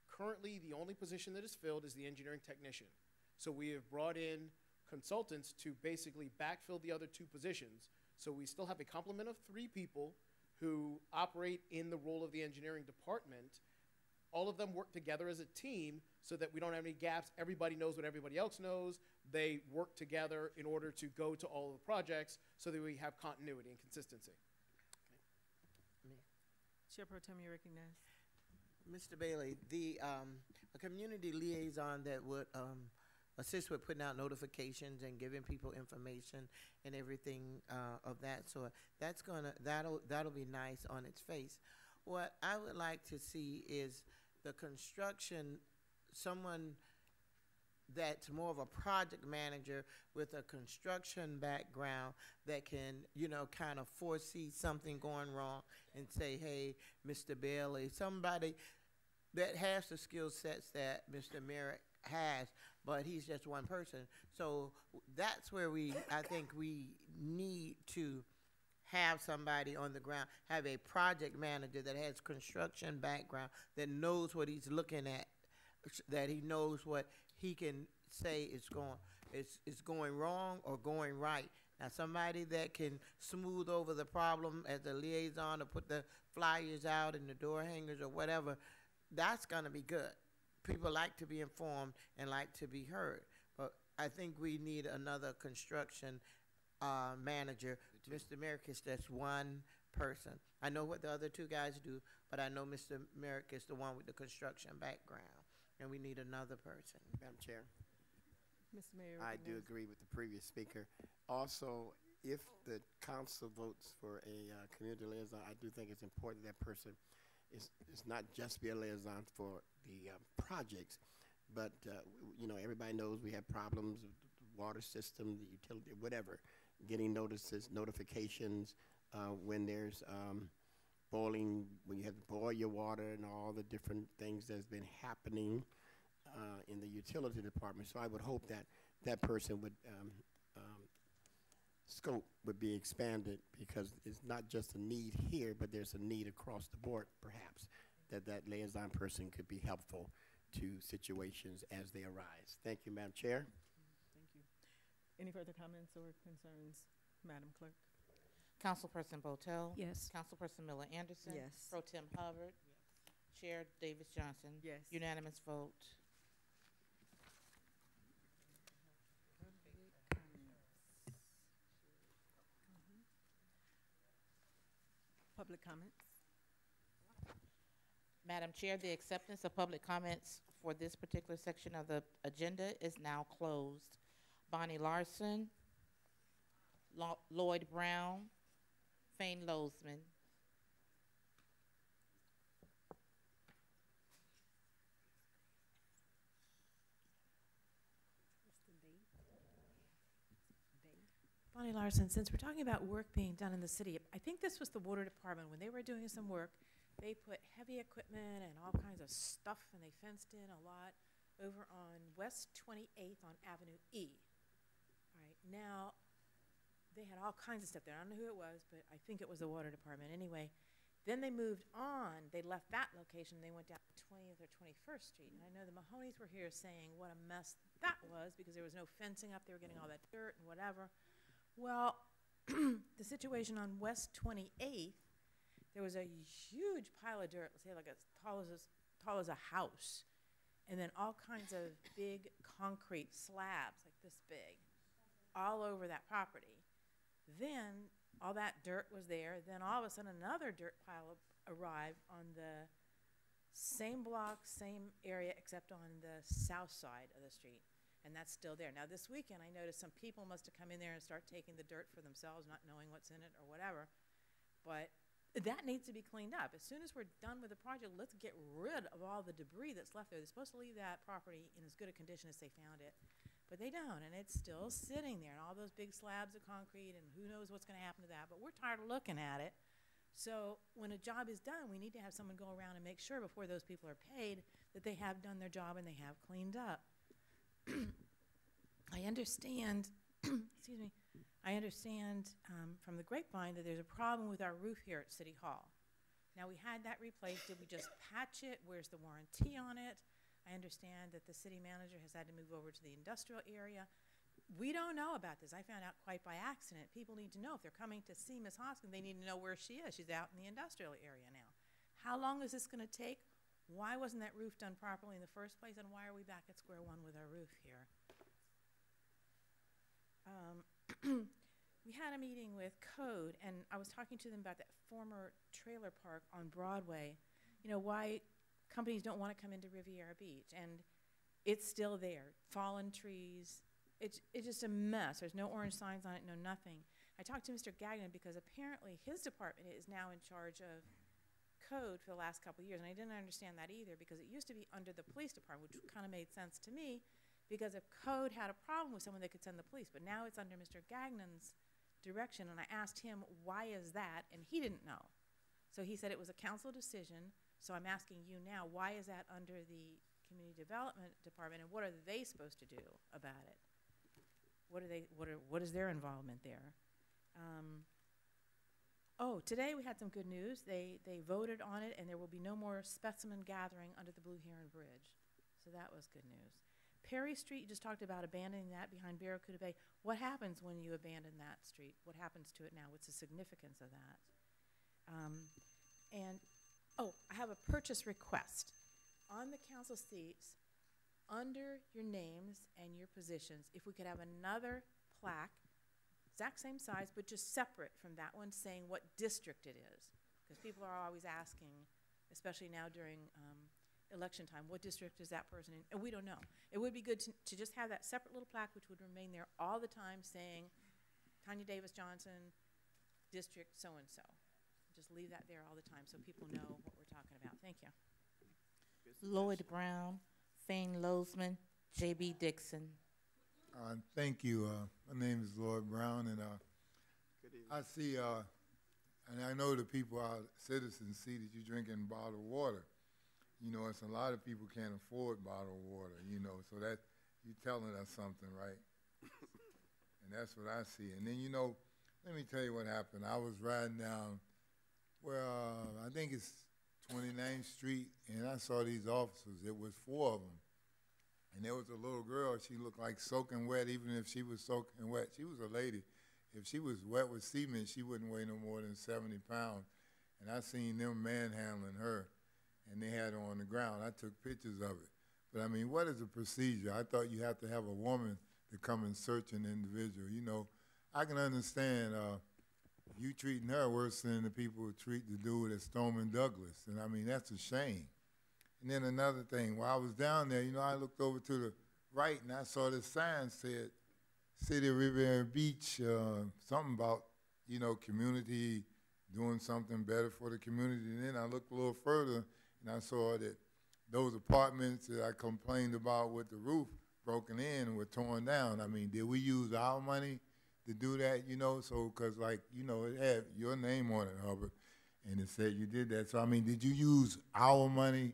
Currently, the only position that is filled is the engineering technician. So we have brought in consultants to basically backfill the other 2 positions. So we still have a complement of 3 people who operate in the role of the engineering department. All of them work together as a team so that we don't have any gaps. Everybody knows what everybody else knows. They work together in order to go to all of the projects so that we have continuity and consistency.
Chair Pro Tem, you recognize.
Mr. Bailey, the a community liaison that would assist with putting out notifications and giving people information and everything of that sort. That'll be nice on its face. What I would like to see is the construction, someone that's more of a project manager with a construction background that can, kind of foresee something going wrong and say, hey, Mr. Bailey, somebody that has the skill sets that Mr. Merrick has, but he's just one person. So that's where I think we need to have somebody on the ground, have a project manager that has construction background, that knows what he's looking at, that he knows what he can say is going wrong or going right. Now, somebody that can smooth over the problem as a liaison or put the flyers out and the door hangers or whatever, that's going to be good. People like to be informed and like to be heard. But I think we need another construction manager. Mr. Merrick is just one person. I know what the other 2 guys do, but I know Mr. Merrick is the one with the construction background, and we need another person.
Madam Chair.
Mr. Mayor.
I do
recognize.
agree with the previous speaker. Also, if the council votes for a community liaison, I do think it's important that person is not just be a liaison for the projects, but everybody knows we have problems with the water system, the utility, whatever, getting notifications when there's boiling, when you have to boil your water and all the different things that's been happening in the utility department. So I would hope that that person would scope would be expanded, because it's not just a need here, but there's a need across the board, perhaps, that liaison person could be helpful to situations as they arise. Thank you, Madam Chair.
Thank you. Any further comments or concerns, Madam Clerk?
Councilperson Botel?
Yes.
Councilperson Miller Anderson?
Yes.
Pro Tem Hubbard? Chair Davis Johnson?
Yes.
Unanimous vote.
Public comments?
Madam Chair, the acceptance of public comments for this particular section of the agenda is now closed. Bonnie Larson, Lloyd Brown, Fane Lozman.
Bonnie Larson, since we're talking about work being done in the city, I think this was the water department. When they were doing some work, they put heavy equipment and all kinds of stuff, and they fenced in a lot over on West 28th on Avenue E. All right, now, they had all kinds of stuff there. I don't know who it was, but I think it was the water department. Anyway, then they moved on. They left that location. They went down to 20th or 21st Street. And I know the Mahonies were here saying what a mess that was, because there was no fencing up. They were getting all that dirt and whatever. Well, the situation on West 28th, there was a huge pile of dirt, let's say like as tall as a house, and then all kinds of big concrete slabs like this big all over that property. Then all that dirt was there. Then all of a sudden another dirt pile arrived on the same block, same area, except on the south side of the street. And that's still there. Now, this weekend, I noticed some people must have come in there and start taking the dirt for themselves, not knowing what's in it or whatever. But that needs to be cleaned up. As soon as we're done with the project, let's get rid of all the debris that's left there. They're supposed to leave that property in as good a condition as they found it. But they don't, and it's still sitting there, and all those big slabs of concrete, and who knows what's going to happen to that. But we're tired of looking at it. So when a job is done, we need to have someone go around and make sure before those people are paid that they have done their job and they have cleaned up. I understand, excuse me, I understand from the grapevine that there's a problem with our roof here at City Hall. Now, we had that replaced. Did we just patch it? Where's the warranty on it? I understand that the city manager has had to move over to the industrial area. We don't know about this. I found out quite by accident. People need to know if they're coming to see Ms. Hoskins, they need to know where she is. She's out in the industrial area now. How long is this going to take? Why wasn't that roof done properly in the first place? And why are we back at square one with our roof here? We had a meeting with Code, and I was talking to them about that former trailer park on Broadway. You know, why companies don't want to come into Riviera Beach, and it's still there. Fallen trees. It's just a mess. There's no orange signs on it, no nothing. I talked to Mr. Gagnon because apparently his department is now in charge of Code for the last couple of years, and I didn't understand that either because it used to be under the police department, which kind of made sense to me because if Code had a problem with someone, they could send the police, but now it's under Mr. Gagnon's direction, and I asked him, why is that, and he didn't know. So he said it was a council decision, so I'm asking you now, why is that under the Community Development Department, and what are they supposed to do about it? What is their involvement there? Oh, today we had some good news. They voted on it, and there will be no more specimen gathering under the Blue Heron Bridge. So that was good news. Perry Street, you just talked about abandoning that behind Barracuda Bay. What happens when you abandon that street? What happens to it now? What's the significance of that? I have a purchase request. On the council seats, under your names and your positions, if we could have another plaque, exact same size, but just separate from that one, saying what district it is. Because people are always asking, especially now during election time, what district is that person in? And we don't know. It would be good to just have that separate little plaque which would remain there all the time saying Tanya Davis Johnson, district so-and-so. Just leave that there all the time so people know what we're talking about. Thank you.
Lloyd Brown, Fane Losman, J.B. Dixon.
Thank you. My name is Lloyd Brown, and I see, and I know the people, our citizens, see that you're drinking bottled water. You know, it's a lot of people can't afford bottled water, you know, so that you're telling us something, right? And that's what I see. And then, you know, let me tell you what happened. I was riding down, I think it's 29th Street, and I saw these officers. It was 4 of them. And there was a little girl. She looked like soaking wet, even if she was soaking wet. She was a lady. If she was wet with cement, she wouldn't weigh no more than 70 pounds. And I seen them manhandling her, and they had her on the ground. I took pictures of it. But, I mean, what is the procedure? I thought you have to have a woman to come and search an individual. You know, I can understand you treating her worse than the people who treat the dude at Stoneman Douglas. And, I mean, that's a shame. And then another thing, while I was down there, you know, I looked over to the right, and I saw this sign said, City of Riviera Beach, something about, you know, community, doing something better for the community. And then I looked a little further, and I saw that those apartments that I complained about with the roof broken in and were torn down. I mean, did we use our money to do that, you know? So, because, like, you know, it had your name on it, Hubbard, and it said you did that. So, I mean, did you use our money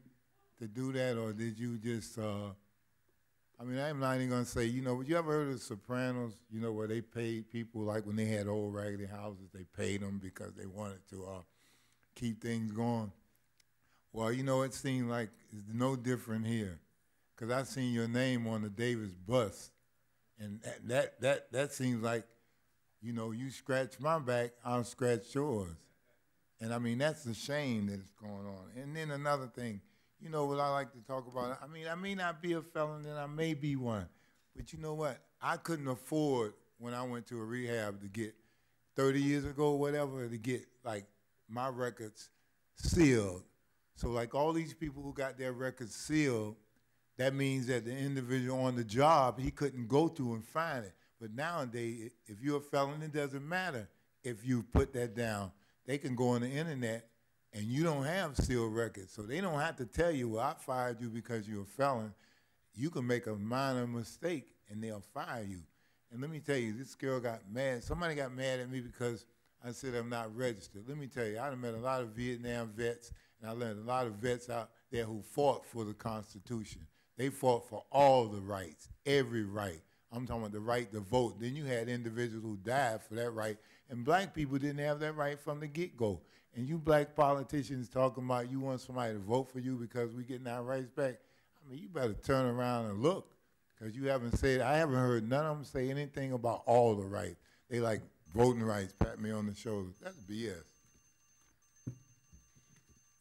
to do that, or did you just, I mean, I'm not even going to say, you know, you ever heard of The Sopranos, you know, where they paid people, like when they had old raggedy houses, they paid them because they wanted to keep things going? Well, you know, it seemed like it's no different here, because I seen your name on the Davis bus, and that seems like, you know, you scratch my back, I'll scratch yours. And, I mean, that's a shame that it's going on. And then another thing, you know what I like to talk about? I mean, I may not be a felon, and I may be one. But you know what? I couldn't afford, when I went to a rehab to get 30 years ago, whatever, to get, like, my records sealed. So, like, all these people who got their records sealed, that means that the individual on the job, he couldn't go through and find it. But nowadays, if you're a felon, it doesn't matter if you put that down. They can go on the internet, and you don't have sealed records. So they don't have to tell you, well, I fired you because you're a felon. You can make a minor mistake, and they'll fire you. And let me tell you, this girl got mad. Somebody got mad at me because I said I'm not registered. Let me tell you, I done met a lot of Vietnam vets, and I learned a lot of vets out there who fought for the Constitution. They fought for all the rights, every right. I'm talking about the right to vote. Then you had individuals who died for that right, and black people didn't have that right from the get-go. And you black politicians talking about you want somebody to vote for you because we getting our rights back. I mean, you better turn around and look, because you haven't said, I haven't heard none of them say anything about all the rights. They like voting rights, pat me on the shoulder. That's BS.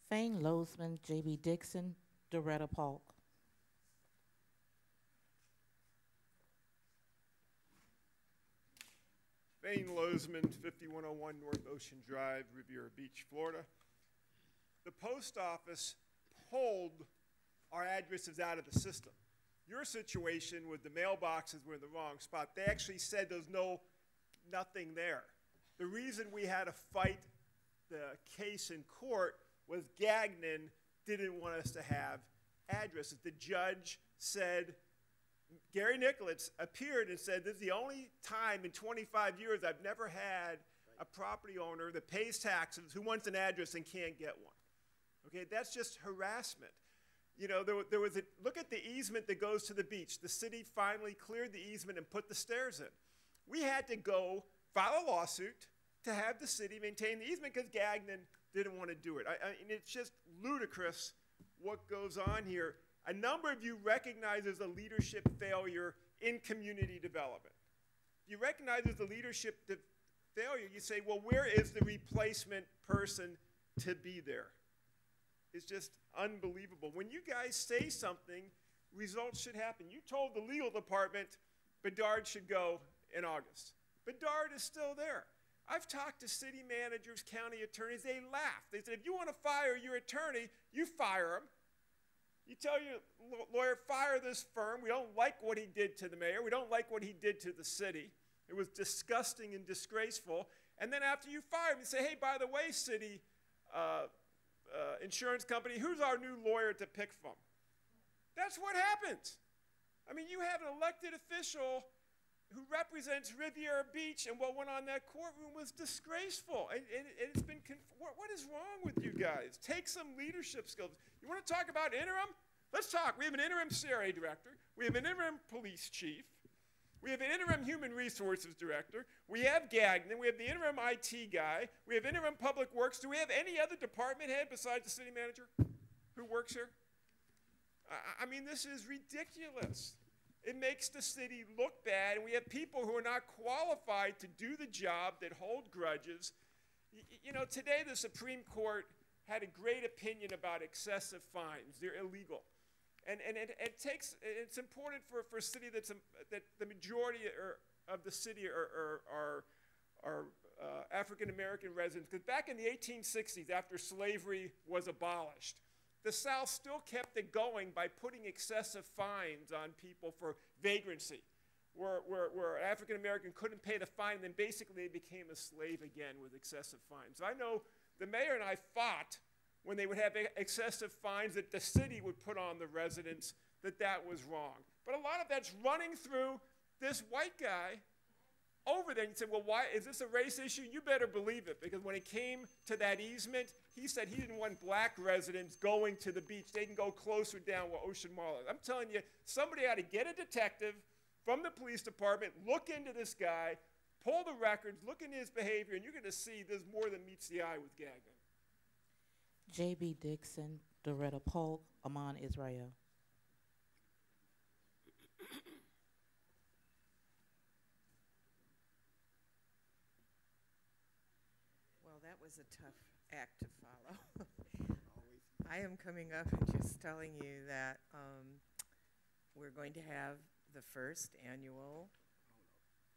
Thane Lozman, J.B. Dixon, Doretta Polk.
Thane Lozman, 5101 North Ocean Drive, Riviera Beach, Florida. The post office pulled our addresses out of the system. Your situation with the mailboxes were in the wrong spot. They actually said there's nothing there. The reason we had to fight the case in court was Gagnon didn't want us to have addresses. The judge said, Gary Nicolets appeared and said, this is the only time in 25 years I've never had a property owner that pays taxes who wants an address and can't get one. Okay, that's just harassment. You know, there was a, look at the easement that goes to the beach. The city finally cleared the easement and put the stairs in. We had to go file a lawsuit to have the city maintain the easement because Gagnon didn't want to do it. And it's just ludicrous what goes on here. A number of you recognize there's a leadership failure in community development. You recognize there's a leadership failure. You say, well, where is the replacement person to be there? It's just unbelievable. When you guys say something, results should happen. You told the legal department Bedard should go in August. Bedard is still there. I've talked to city managers, county attorneys. They laugh. They said, if you want to fire your attorney, you fire him. You tell your lawyer, fire this firm. We don't like what he did to the mayor. We don't like what he did to the city. It was disgusting and disgraceful. And then after you fire him, you say, hey, by the way, city insurance company, who's our new lawyer to pick from? That's what happens. I mean, you have an elected official who represents Riviera Beach, and what went on in that courtroom was disgraceful. And it's been, what is wrong with you guys? Take some leadership skills. You want to talk about interim? Let's talk. We have an interim CRA director. We have an interim police chief. We have an interim human resources director. We have Gagnon. We have the interim IT guy. We have interim public works. Do we have any other department head besides the city manager who works here? I mean, this is ridiculous. It makes the city look bad, and we have people who are not qualified to do the job that hold grudges. You know, today the Supreme Court had a great opinion about excessive fines. They're illegal. And it's important for a city that the majority of the city are African-American residents. Because back in the 1860s, after slavery was abolished, the South still kept it going by putting excessive fines on people for vagrancy, where African-American couldn't pay the fine, and then basically they became a slave again with excessive fines. I know the mayor and I fought when they would have excessive fines that the city would put on the residents, that was wrong. But a lot of that's running through this white guy over there. And you say, well, why is this a race issue? You better believe it, because when it came to that easement, he said he didn't want black residents going to the beach. They can go closer down where Ocean Mall is. I'm telling you, somebody ought to get a detective from the police department, look into this guy, pull the records, look into his behavior, and you're going to see there's more than meets the eye with Gagnon.
J.B. Dixon, Doretta Polk, Amon Israel.
Well, that was a tough act to follow. I am coming up and just telling you that we're going to have the first annual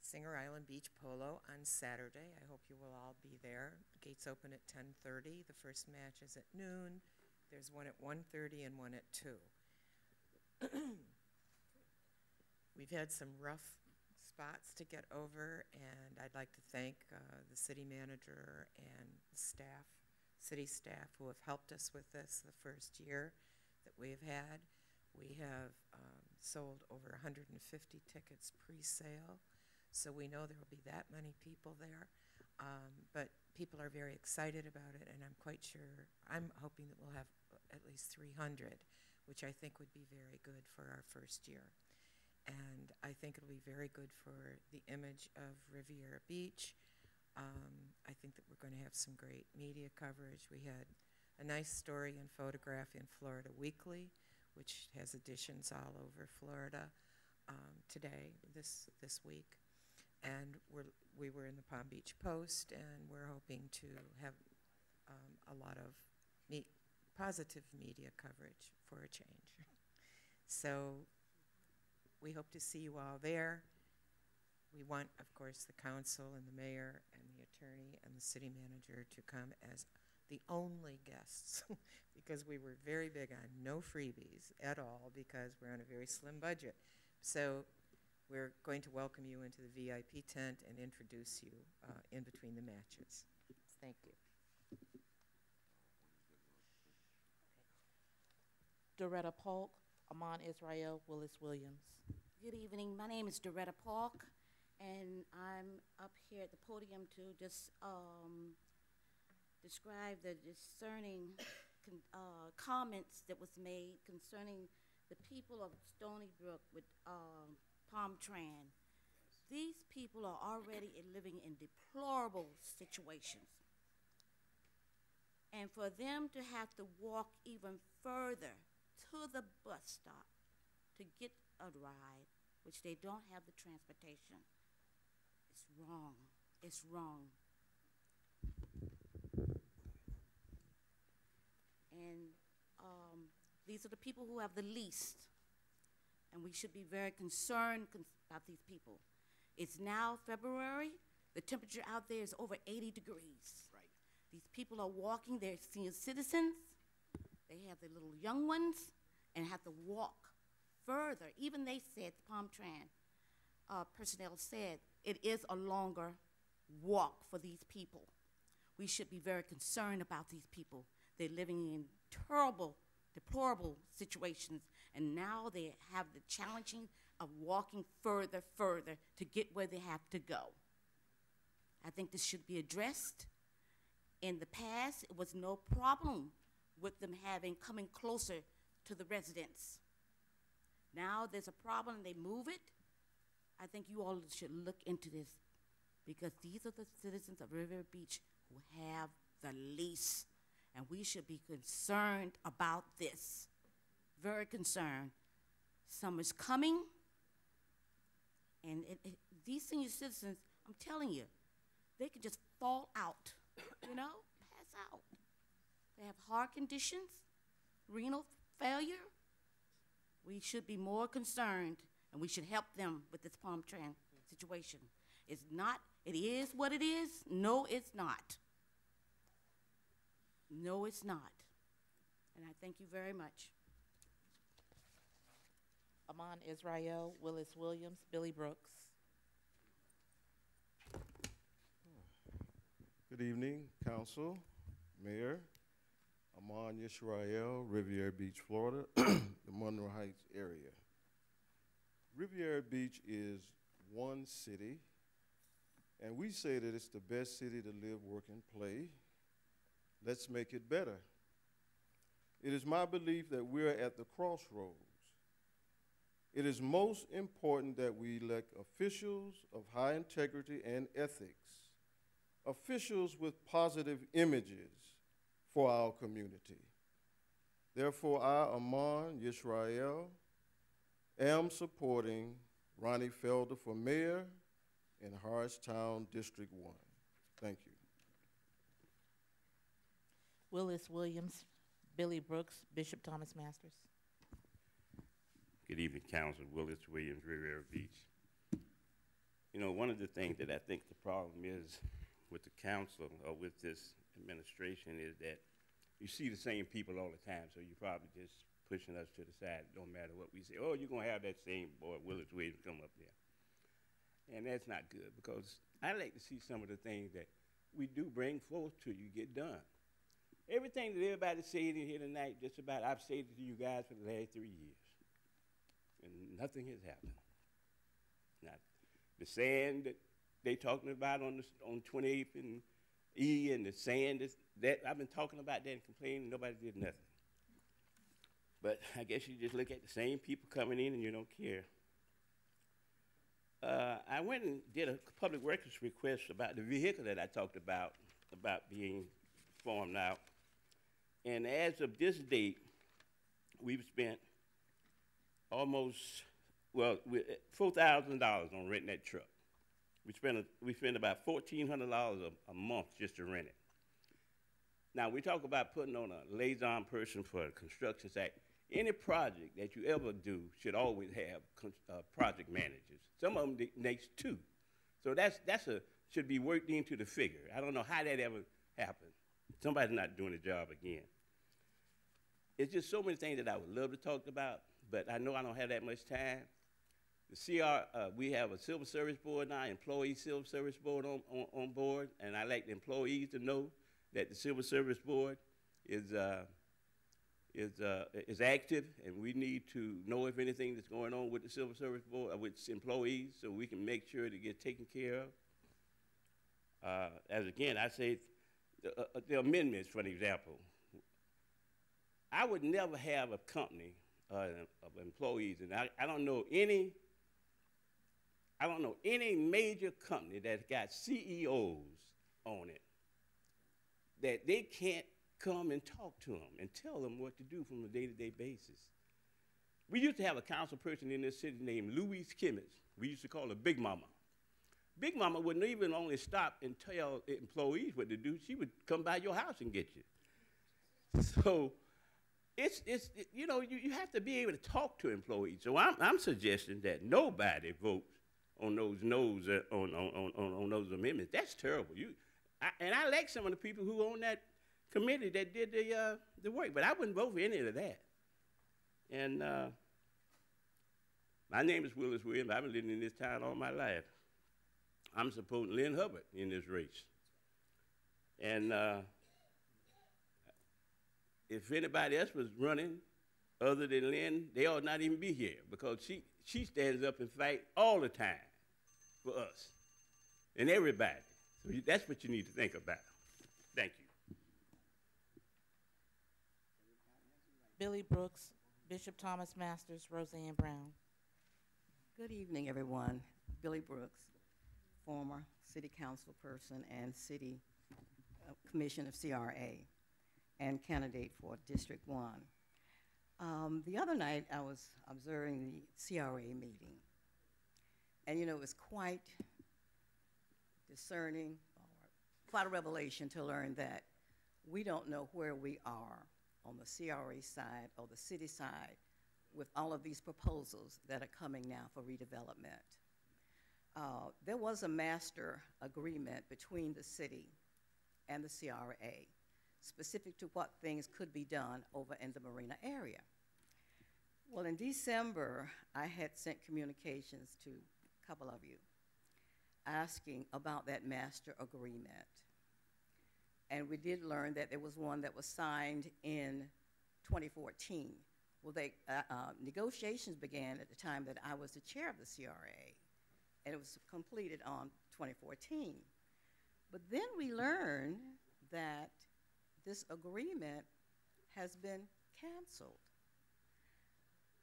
Singer Island Beach Polo on Saturday. I hope you will all be there. Gates open at 10:30. The first match is at noon. There's one at 1:30 and one at 2. We've had some rough spots to get over, and I'd like to thank the city manager and the staff, city staff, who have helped us with this the first year that we've had. We have sold over 150 tickets pre-sale, so we know there will be that many people there. But people are very excited about it, and I'm quite sure, I'm hoping that we'll have at least 300, which I think would be very good for our first year. And I think it'll be very good for the image of Riviera Beach. I think that we're going to have some great media coverage. We had a nice story and photograph in Florida Weekly, which has editions all over Florida today, this week. And we were in the Palm Beach Post, and we're hoping to have a lot of positive media coverage for a change. So we hope to see you all there. We want, of course, the council and the mayor and the attorney and the city manager to come as the only guests because we were very big on no freebies at all because we're on a very slim budget. So we're going to welcome you into the VIP tent and introduce you in between the matches. Thank you.
Doretta Polk, Amon Israel, Willis Williams.
Good evening. My name is Doretta Polk, and I'm up here at the podium to just describe the discerning comments that was made concerning the people of Stony Brook with Palm Tran. These people are already living in deplorable situations. And for them to have to walk even further to the bus stop to get a ride, which they don't have the transportation, it's wrong. It's wrong. And these are the people who have the least. And we should be very concerned about these people. It's now February. The temperature out there is over 80 degrees. Right. These people are walking. They're senior citizens. They have their little young ones and have to walk further. Even they said, the Palm Tran personnel said, it is a longer walk for these people. We should be very concerned about these people. They're living in terrible, deplorable situations, and now they have the challenging of walking further to get where they have to go. I think this should be addressed. In the past, it was no problem with them coming closer to the residents. Now there's a problem and they move it. I think you all should look into this because these are the citizens of Riviera Beach who have the least, and we should be concerned about this. Very concerned. Summer's coming, and these senior citizens, I'm telling you, they could just fall out, pass out. They have heart conditions, renal failure. We should be more concerned, and we should help them with this Palm Tran situation. It's not, it is what it is. No, it's not. No, it's not. And I thank you very much.
Amon Israel, Willis Williams, Billy Brooks.
Good evening, Council, Mayor. Amon Israel, Riviera Beach, Florida, the Monroe Heights area. Riviera Beach is one city, and we say that it's the best city to live, work, and play. Let's make it better. It is my belief that we're at the crossroads. It is most important that we elect officials of high integrity and ethics, officials with positive images for our community. Therefore, I, Amon Yisrael, am supporting Ronnie Felder for mayor in Hartstown District 1. Thank you.
Willis Williams, Billy Brooks, Bishop Thomas Masters.
Good evening, Council. Willis Williams, Riviera Beach. One of the things that I think the problem is with the council or with this administration is that you see the same people all the time, so you're probably just pushing us to the side, no matter what we say. Oh, you're going to have that same boy, Willis Williams, come up there. And that's not good because I like to see some of the things that we do bring forth to you get done. Everything that everybody said in here tonight, just about, I've said it to you guys for the last 3 years. And nothing has happened. Not the sand that they talking about on 28th and E and the sand. That I've been talking about that and complaining. Nobody did nothing. But I guess you just look at the same people coming in and you don't care. I went and did a public records request about the vehicle that I talked about being farmed out. And as of this date, we've spent almost, well, $4,000 on renting that truck. We spend about $1,400 a month just to rent it. Now, we talk about putting on a liaison person for a construction site. Any project that you ever do should always have project managers. Some of them next two. So that's should be worked into the figure. I don't know how that ever happened. Somebody's not doing the job again. It's just so many things that I would love to talk about, but I know I don't have that much time. We have a civil service board now, employee civil service board on board, and I like the employees to know that the civil service board is active, and we need to know if anything that's going on with the civil service board, with employees, so we can make sure to get taken care of. As again, I say, the amendments, for an example. I would never have a company of employees, and I don't know any major company that's got CEOs on it that they can't come and talk to them and tell them what to do from a day-to-day basis. We used to have a council person in this city named Louise Kimmons. We used to call her Big Mama. Big Mama wouldn't even only stop and tell employees what to do. She would come by your house and get you. So you know, you have to be able to talk to employees. So I'm suggesting that nobody votes on those no's on those amendments. That's terrible. And I like some of the people who on that committee that did the work, but I wouldn't vote for any of that. And my name is Willis Williams. I've been living in this town all my life. I'm supporting Lynn Hubbard in this race. And if anybody else was running other than Lynn, they ought not even be here, because she stands up and fights all the time for us and everybody. So that's what you need to think about. Thank you.
Billy Brooks, Bishop Thomas Masters, Roseanne Brown.
Good evening, everyone. Billy Brooks, former city council person and city commission of CRA, and candidate for District 1. The other night, I was observing the CRA meeting, and you know, it was quite discerning, quite a revelation to learn that we don't know where we are on the CRA side or the city side with all of these proposals that are coming now for redevelopment. There was a master agreement between the city and the CRA, specific to what things could be done over in the Marina area. Well, in December, I had sent communications to a couple of you asking about that master agreement. And we did learn that there was one that was signed in 2014. Well, negotiations began at the time that I was the chair of the CRA, and it was completed on 2014. But then we learned that this agreement has been canceled.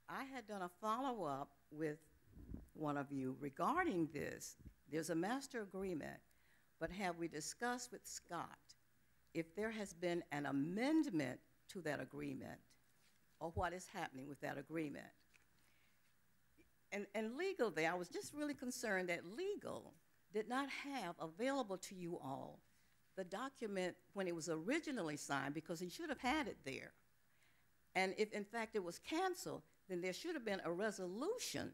I had done a follow-up with one of you regarding this. There's a master agreement, but have we discussed with Scott if there has been an amendment to that agreement or what is happening with that agreement? And legal there, I was just really concerned that legal did not have available to you all the document when it was originally signed, because he should have had it there. And if in fact it was canceled, then there should have been a resolution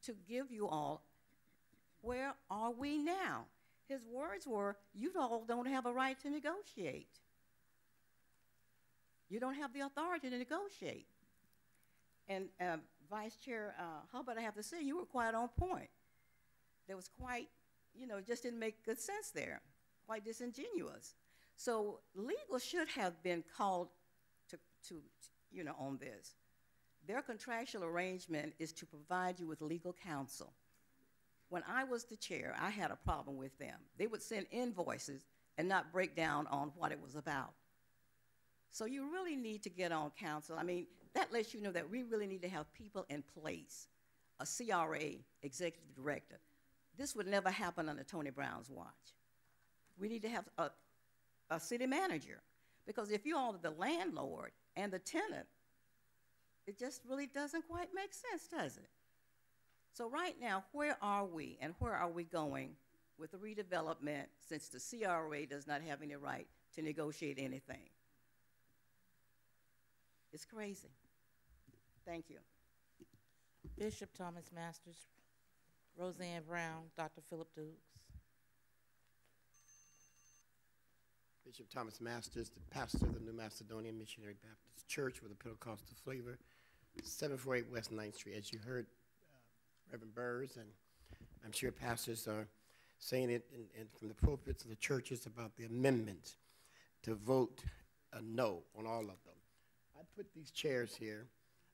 to give you all, where are we now? His words were, you all don't have a right to negotiate. You don't have the authority to negotiate. And Vice Chair Hubbard, I have to say, you were quite on point. There was quite, you know, just didn't make good sense there, quite disingenuous. So legal should have been called to you know, on this. Their contractual arrangement is to provide you with legal counsel. When I was the chair, I had a problem with them. They would send invoices and not break down on what it was about. So you really need to get on council. I mean, that lets you know that we really need to have people in place, a CRA executive director. This would never happen under Tony Brown's watch. We need to have a city manager, because if you are the landlord and the tenant, it just really doesn't quite make sense, does it? So right now, where are we and where are we going with the redevelopment, since the CRA does not have any right to negotiate anything? It's crazy. Thank you.
Bishop Thomas Masters, Roseanne Brown, Dr. Philip Dukes.
Bishop Thomas Masters, the pastor of the New Macedonian Missionary Baptist Church with a Pentecostal flavor, 748 West 9th Street. As you heard Reverend Burrs, and I'm sure pastors are saying it from the pulpits of the churches about the amendment to vote a no on all of them. I put these chairs here.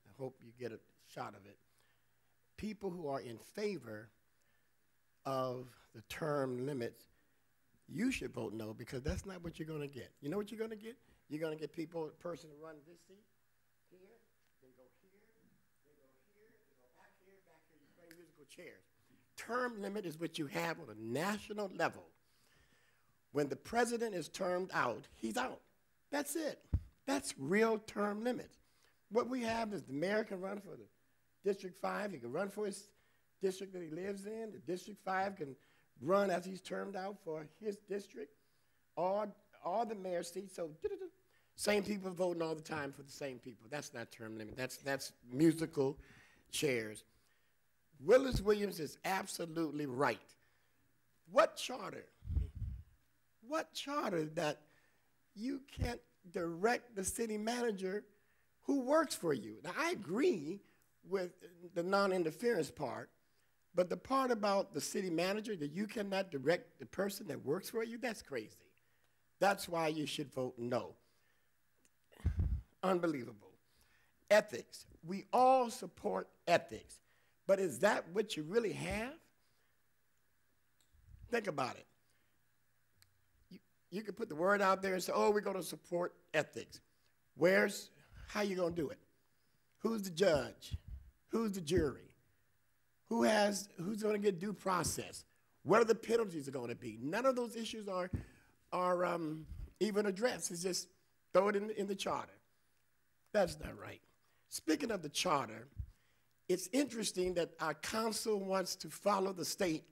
I hope you get a shot of it. People who are in favor of the term limits, you should vote no, because that's not what you're going to get. You know what you're going to get? You're going to get people, a person to run this seat here, then go here, then go here, then go back here, you play musical chairs. Term limit is what you have on a national level. When the president is termed out, he's out. That's it. That's real term limits. What we have is the mayor can run for the District 5. He can run for his district that he lives in. The District 5 can run as he's termed out for his district, or the mayor's seat. So same people voting all the time for the same people. That's not term limit. That's musical chairs. Willis Williams is absolutely right. What charter that you can't direct the city manager who works for you? Now, I agree with the non-interference part, but the part about the city manager, that you cannot direct the person that works for you, that's crazy. That's why you should vote no. Unbelievable. Ethics. We all support ethics, but is that what you really have? Think about it. You can put the word out there and say, oh, we're going to support ethics. How you going to do it? Who's the judge? Who's the jury? Who's going to get due process? What are the penalties going to be? None of those issues are even addressed. It's just throw it in the charter. That's not right. Speaking of the charter, it's interesting that our council wants to follow the state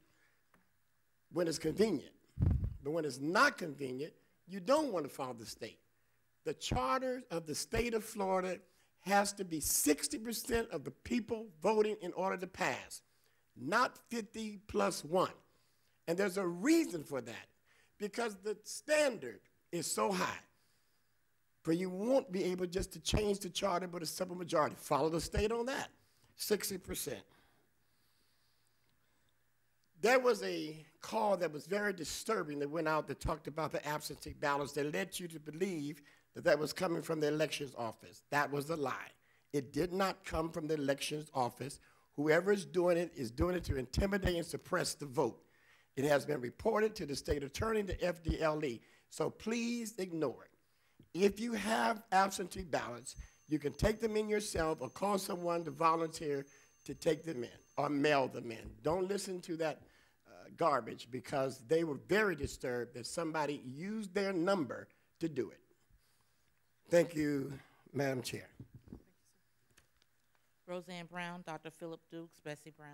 when it's convenient. But when it's not convenient, you don't want to follow the state. The charter of the state of Florida has to be 60% of the people voting in order to pass, not 50 plus 1. And there's a reason for that, because the standard is so high. But you won't be able just to change the charter with a simple majority. Follow the state on that, 60%. There was a call that was very disturbing that went out that talked about the absentee ballots that led you to believe that that was coming from the elections office. That was a lie. It did not come from the elections office. Whoever is doing it to intimidate and suppress the vote. It has been reported to the state attorney, the FDLE, so please ignore it. If you have absentee ballots, you can take them in yourself or call someone to volunteer to take them in or mail them in. Don't listen to that garbage, because they were very disturbed that somebody used their number to do it. Thank you, Madam Chair.
Roseanne Brown, Dr. Philip Dukes, Bessie Brown.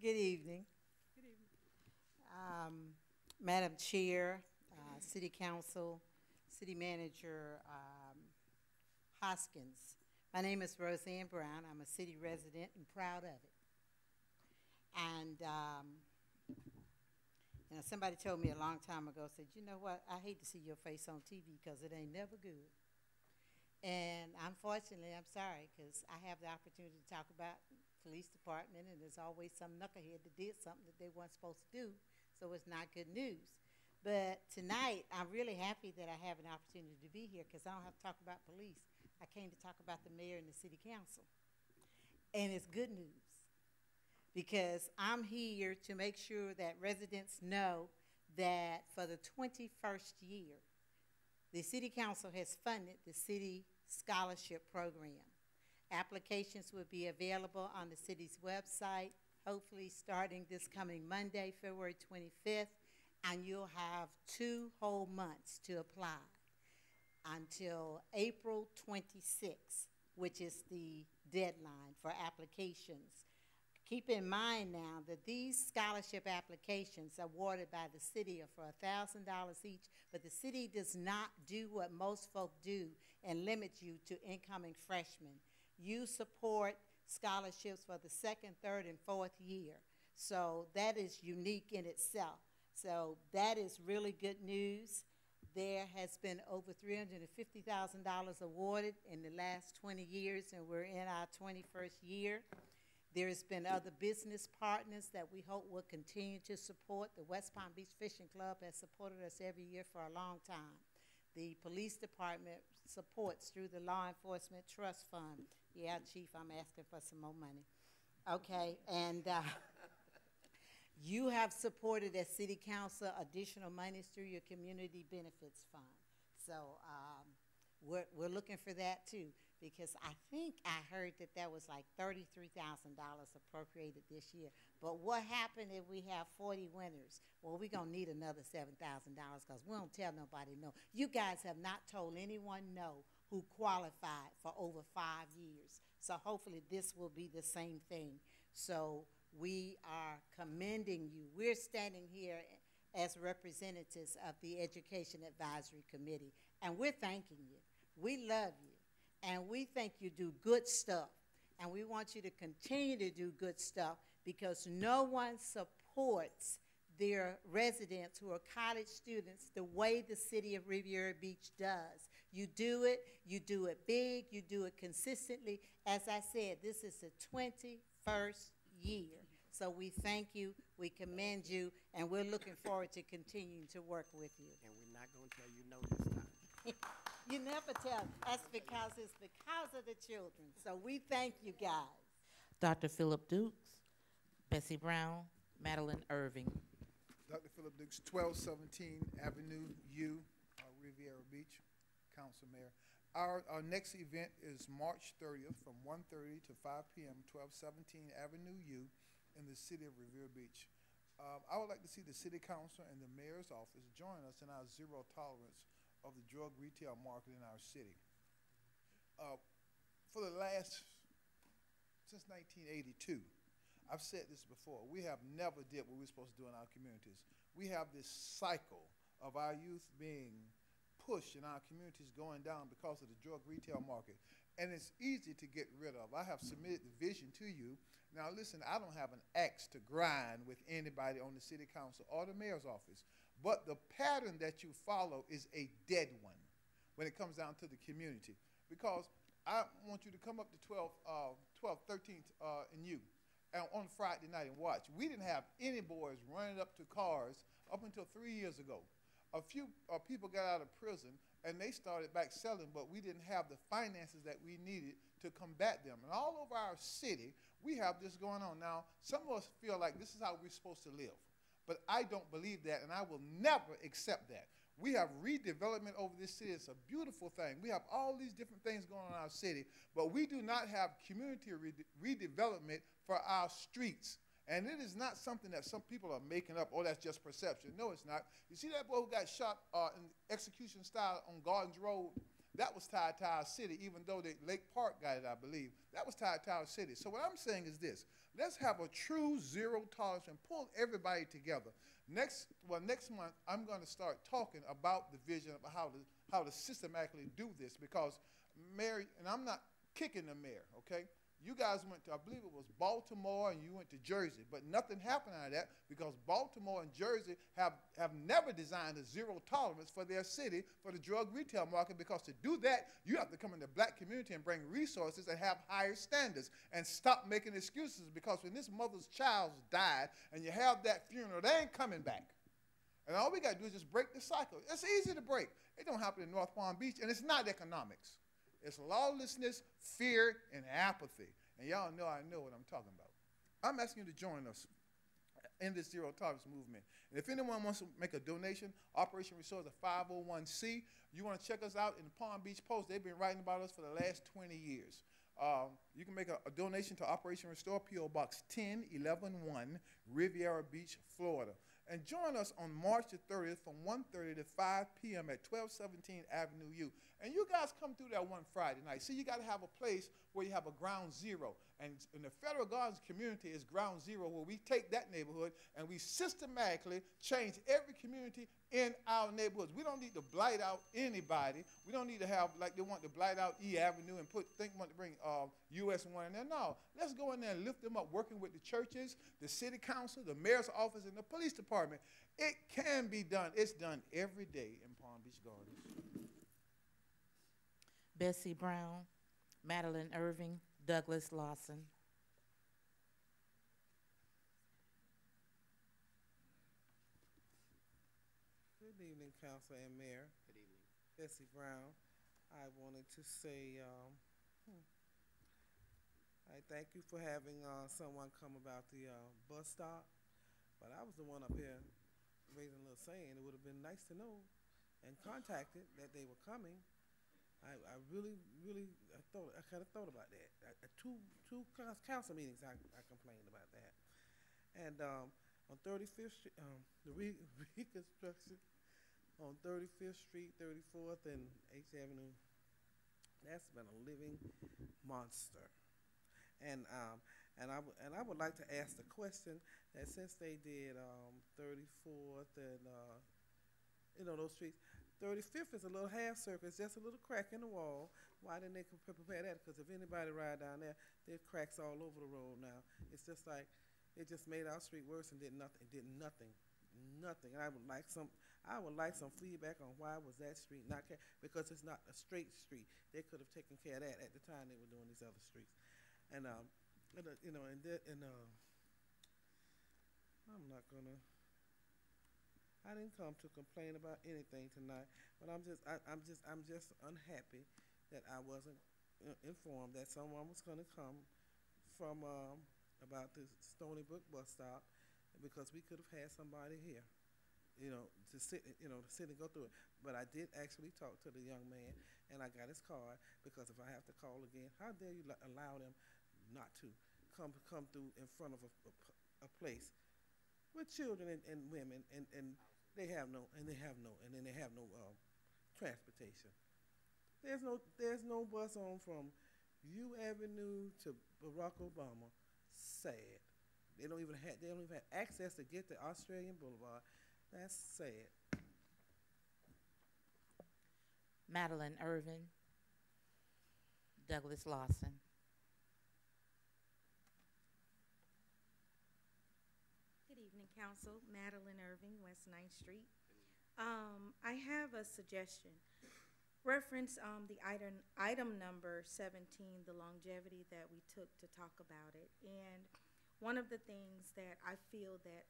Good evening. Good evening. Madam Chair, City Council, City Manager Hoskins. My name is Roseanne Brown. I'm a city resident and proud of it. And somebody told me a long time ago, said, you know what, I hate to see your face on TV because it ain't never good. And unfortunately, I'm sorry, because I have the opportunity to talk about police department, and there's always some knucklehead that did something that they weren't supposed to do. so it's not good news. But tonight, I'm really happy that I have an opportunity to be here because I don't have to talk about police. I came to talk about the mayor and the city council. And it's good news because I'm here to make sure that residents know that for the 21st year, the city council has funded the city scholarship program. Applications will be available on the city's website, hopefully starting this coming Monday, February 25th, and you'll have 2 whole months to apply until April 26th, which is the deadline for applications. Keep in mind now that these scholarship applications awarded by the city are for $1,000 each, but the city does not do what most folk do and limit you to incoming freshmen. You support scholarships for the 2nd, 3rd, and 4th year. So that is unique in itself. So that is really good news. There has been over $350,000 awarded in the last 20 years, and we're in our 21st year. There's been other business partners that we hope will continue to support. The West Palm Beach Fishing Club has supported us every year for a long time. The police department supports through the Law Enforcement Trust Fund. Yeah, Chief, I'm asking for some more money. Okay, and you have supported as City Council additional monies through your Community Benefits Fund. So we're looking for that too, because I think I heard that that was like $33,000 appropriated this year. But what happened if we have 40 winners? Well, we're going to need another $7,000 because we don't tell nobody no. You guys have not told anyone no who qualified for over 5 years. So hopefully this will be the same thing. So we are commending you. We're standing here as representatives of the Education Advisory Committee, and we're thanking you. We love you, and we think you do good stuff, and we want you to continue to do good stuff because no one supports their residents who are college students the way the city of Riviera Beach does. You do it big, you do it consistently. As I said, this is the 21st year. So we thank you, we commend you, and we're looking forward to continuing to work with you.
And we're not going to tell you no this time.
You never tell. That's because it's because of the children. So we thank you guys.
Dr. Philip Dukes, Bessie Brown, Madeline Irving.
Dr. Philip Dukes, 1217 Avenue U, Riviera Beach, Council Mayor. Our next event is March 30th from 1:30 to 5 p.m., 1217 Avenue U in the city of Riviera Beach. I would like to see the city council and the mayor's office join us in our zero tolerance of the drug retail market in our city. Since 1982, I've said this before, we have never did what we're supposed to do in our communities. We have this cycle of our youth being pushed and our communities going down because of the drug retail market. And it's easy to get rid of. I have submitted the vision to you. Now listen, I don't have an axe to grind with anybody on the city council or the mayor's office, but the pattern that you follow is a dead one when it comes down to the community. Because I want you to come up to 13th and U on Friday night and watch. We didn't have any boys running up to cars up until 3 years ago. A few people got out of prison and they started back selling, but we didn't have the finances that we needed to combat them. And all over our city, we have this going on. Now, some of us feel like this is how we're supposed to live, but I don't believe that, and I will never accept that. We have redevelopment over this city. It's a beautiful thing. We have all these different things going on in our city, but we do not have community redevelopment for our streets. And it is not something that some people are making up, oh, that's just perception. No, it's not. You see that boy who got shot in execution style on Gardens Road? That was tied to our city, even though the Lake Park got it, I believe. That was tied to our city. So what I'm saying is this. Let's have a true zero tolerance and pull everybody together. Next month, I'm going to start talking about the vision of how to systematically do this because Mayor, and I'm not kicking the mayor, okay? You guys went to, I believe it was Baltimore, and you went to Jersey, but nothing happened out of that because Baltimore and Jersey have never designed a zero tolerance for their city for the drug retail market, because to do that, you have to come in the black community and bring resources and have higher standards and stop making excuses, because when this mother's child died and you have that funeral, they ain't coming back. And all we got to do is just break the cycle. It's easy to break. It don't happen in North Palm Beach, and it's not economics. It's lawlessness, fear, and apathy. And y'all know I know what I'm talking about. I'm asking you to join us in this zero tolerance movement. And if anyone wants to make a donation, Operation Restore is a 501c. You want to check us out in the Palm Beach Post. They've been writing about us for the last 20 years. You can make a donation to Operation Restore, P.O. Box 10111, Riviera Beach, Florida. And join us on March the 30th from 1:30 to 5 p.m. at 1217 Avenue U. And you guys come through that one Friday night. See, you got to have a place where you have a ground zero. And in the Federal Gardens community is ground zero, where we take that neighborhood and we systematically change every community in our neighborhoods. We don't need to blight out anybody. We don't need to have, like they want to blight out E Avenue and want to bring US 1 in there. No, let's go in there and lift them up, working with the churches, the city council, the mayor's office, and the police department. It can be done. It's done every day in Palm Beach Gardens.
Bessie Brown, Madeline Irving, Douglas Lawson.
Good evening, Council and Mayor.
Good evening.
Bessie Brown. I wanted to say, I thank you for having someone come about the bus stop, but I was the one up here raising a little saying it would have been nice to know and contacted that they were coming. I really I kind of thought about that. Two council meetings I complained about that. And on 35th Street, the reconstruction on 35th Street, 34th, and 8th Avenue, that's been a living monster. And I would like to ask the question that since they did 34th and those streets, 35th is a little half circle. It's just a little crack in the wall. Why didn't they prepare that? Because if anybody ride down there, there's cracks all over the road now. It's just like it just made our street worse and did nothing. Nothing. I would like some feedback on why was that street not because it's not a straight street. They could have taken care of that at the time they were doing these other streets. And I'm not gonna. I didn't come to complain about anything tonight, but I'm just unhappy that I wasn't informed that someone was going to come from about the Stony Brook bus stop, because we could have had somebody here, to sit and go through it. But I did actually talk to the young man, and I got his card, because if I have to call again, how dare you allow them not to come through in front of a place with children and women and they have no transportation. There's no bus on from U Avenue to Barack Obama. Sad. They don't even have access to get to Australian Boulevard. That's sad.
Madeline Irvin, Douglas Lawson.
Good evening, Council. Madeline Irving, West 9th Street. I have a suggestion. Reference the item number 17, the longevity that we took to talk about it. And one of the things that I feel that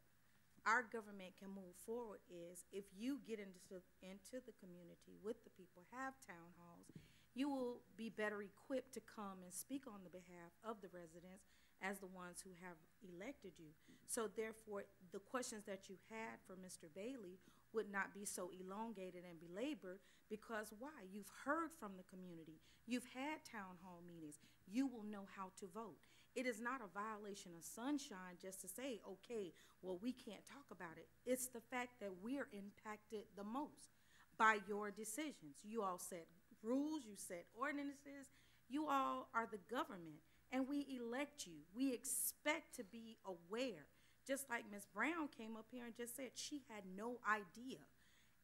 our government can move forward is if you get into the community with the people, have town halls, you will be better equipped to come and speak on the behalf of the residents as the ones who have elected you. So therefore, the questions that you had for Mr. Bailey would not be so elongated and belabored, because why? You've heard from the community. You've had town hall meetings. You will know how to vote. It is not a violation of sunshine just to say, okay, well, we can't talk about it. It's the fact that we're impacted the most by your decisions. You all set rules, you set ordinances. You all are the government, and we elect you. We expect to be aware. Just like Ms. Brown came up here and just said she had no idea.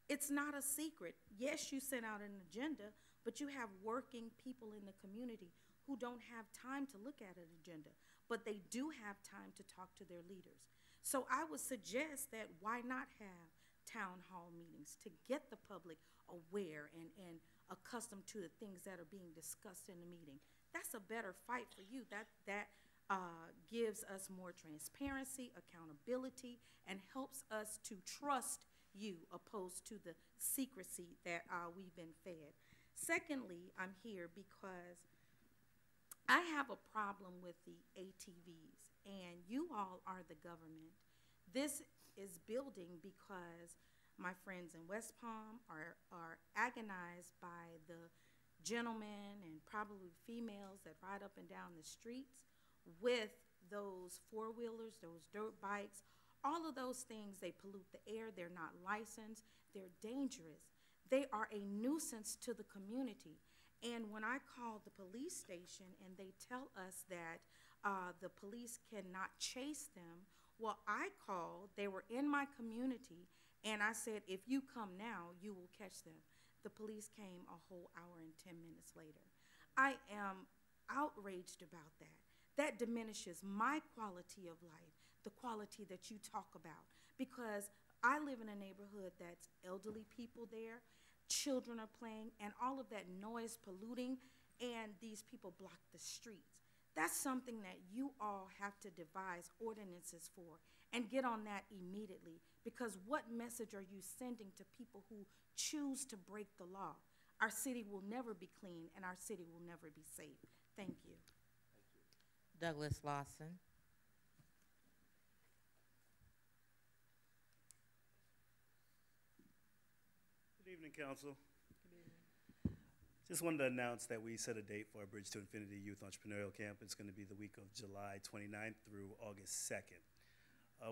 It's not a secret. Yes, you sent out an agenda, but you have working people in the community who don't have time to look at an agenda, but they do have time to talk to their leaders. So I would suggest that why not have town hall meetings to get the public aware and accustomed to the things that are being discussed in the meeting. That's a better fight for you. That gives us more transparency, accountability, and helps us to trust you opposed to the secrecy that we've been fed. Secondly, I'm here because I have a problem with the ATVs, and you all are the government. This is building because my friends in West Palm are agonized by the gentlemen and probably females that ride up and down the streets with those four-wheelers, those dirt bikes, all of those things. They pollute the air, they're not licensed, they're dangerous. They are a nuisance to the community. And when I call the police station and they tell us that the police cannot chase them, well, I called, they were in my community, and I said, if you come now, you will catch them. The police came a whole hour and 10 minutes later. I am outraged about that. That diminishes my quality of life, the quality that you talk about, because I live in a neighborhood that's elderly people there, children are playing, and all of that noise polluting, and these people block the streets. That's something that you all have to devise ordinances for and get on that immediately, because what message are you sending to people who choose to break the law? Our city will never be clean, and our city will never be safe. Thank you.
Douglas Lawson.
Good evening, Council. Just wanted to announce that we set a date for our Bridge to Infinity Youth Entrepreneurial Camp. It's going to be the week of July 29th through August 2nd.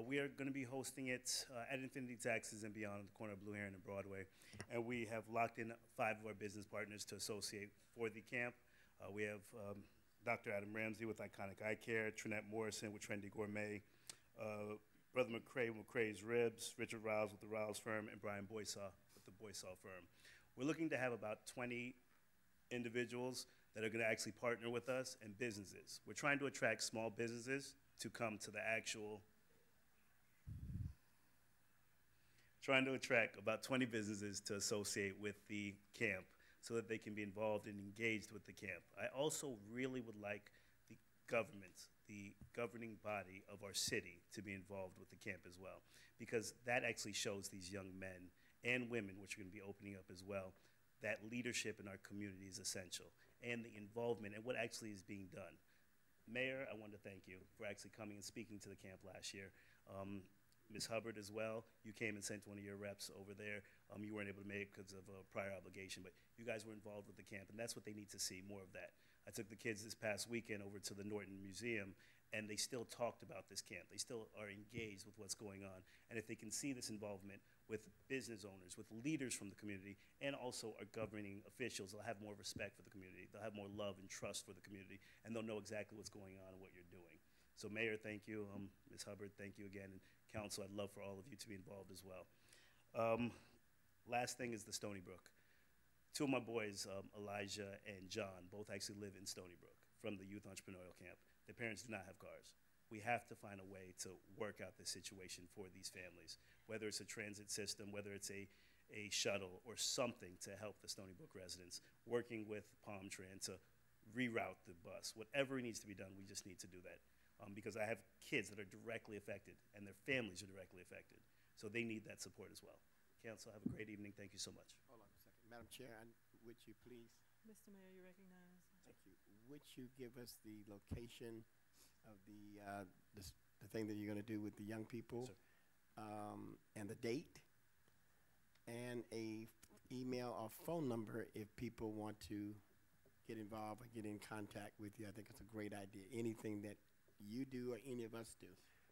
We are going to be hosting it at Infinity Taxes and Beyond on the corner of Blue Heron and Broadway. And we have locked in 5 of our business partners to associate for the camp. We have Dr. Adam Ramsey with Iconic Eye Care, Trinette Morrison with Trendy Gourmet, Brother McCray with McCray's Ribs, Richard Riles with the Riles Firm, and Brian Boysaw with the Boysaw Firm. We're looking to have about 20 individuals that are going to actually partner with us and businesses. We're trying to attract small businesses to come to the actual, trying to attract about 20 businesses to associate with the camp so that they can be involved and engaged with the camp. I also really would like the government, the governing body of our city, to be involved with the camp as well, because that actually shows these young men and women, which are going to be opening up as well, that leadership in our community is essential, and the involvement and what actually is being done. Mayor, I want to thank you for actually coming and speaking to the camp last year. Ms. Hubbard as well, you came and sent one of your reps over there. You weren't able to make it because of a prior obligation, but you guys were involved with the camp, and that's what they need to see, more of that. I took the kids this past weekend over to the Norton Museum, and they still talked about this camp. They still are engaged with what's going on. And if they can see this involvement with business owners, with leaders from the community, and also our governing officials, they'll have more respect for the community. They'll have more love and trust for the community, and they'll know exactly what's going on and what you're doing. So Mayor, thank you. Ms. Hubbard, thank you again. And Council, I'd love for all of you to be involved as well. Last thing is the Stony Brook. 2 of my boys, Elijah and John, both actually live in Stony Brook from the Youth Entrepreneurial Camp. Their parents do not have cars. We have to find a way to work out this situation for these families, whether it's a transit system, whether it's a shuttle or something to help the Stony Brook residents, working with Palm Tran to reroute the bus. Whatever needs to be done, we just need to do that. Because I have kids that are directly affected and their families are directly affected. So they need that support as well. Council, have a great evening. Thank you so much.
Hold on a second. Madam Chair, would you please?
Mr. Mayor, you recognize.
Thank you. Would you give us the location of the thing that you're going to do with the young people, and the date, and a email or phone number if people want to get involved or get in contact with you? I think it's a great idea. Anything that you do or any of us do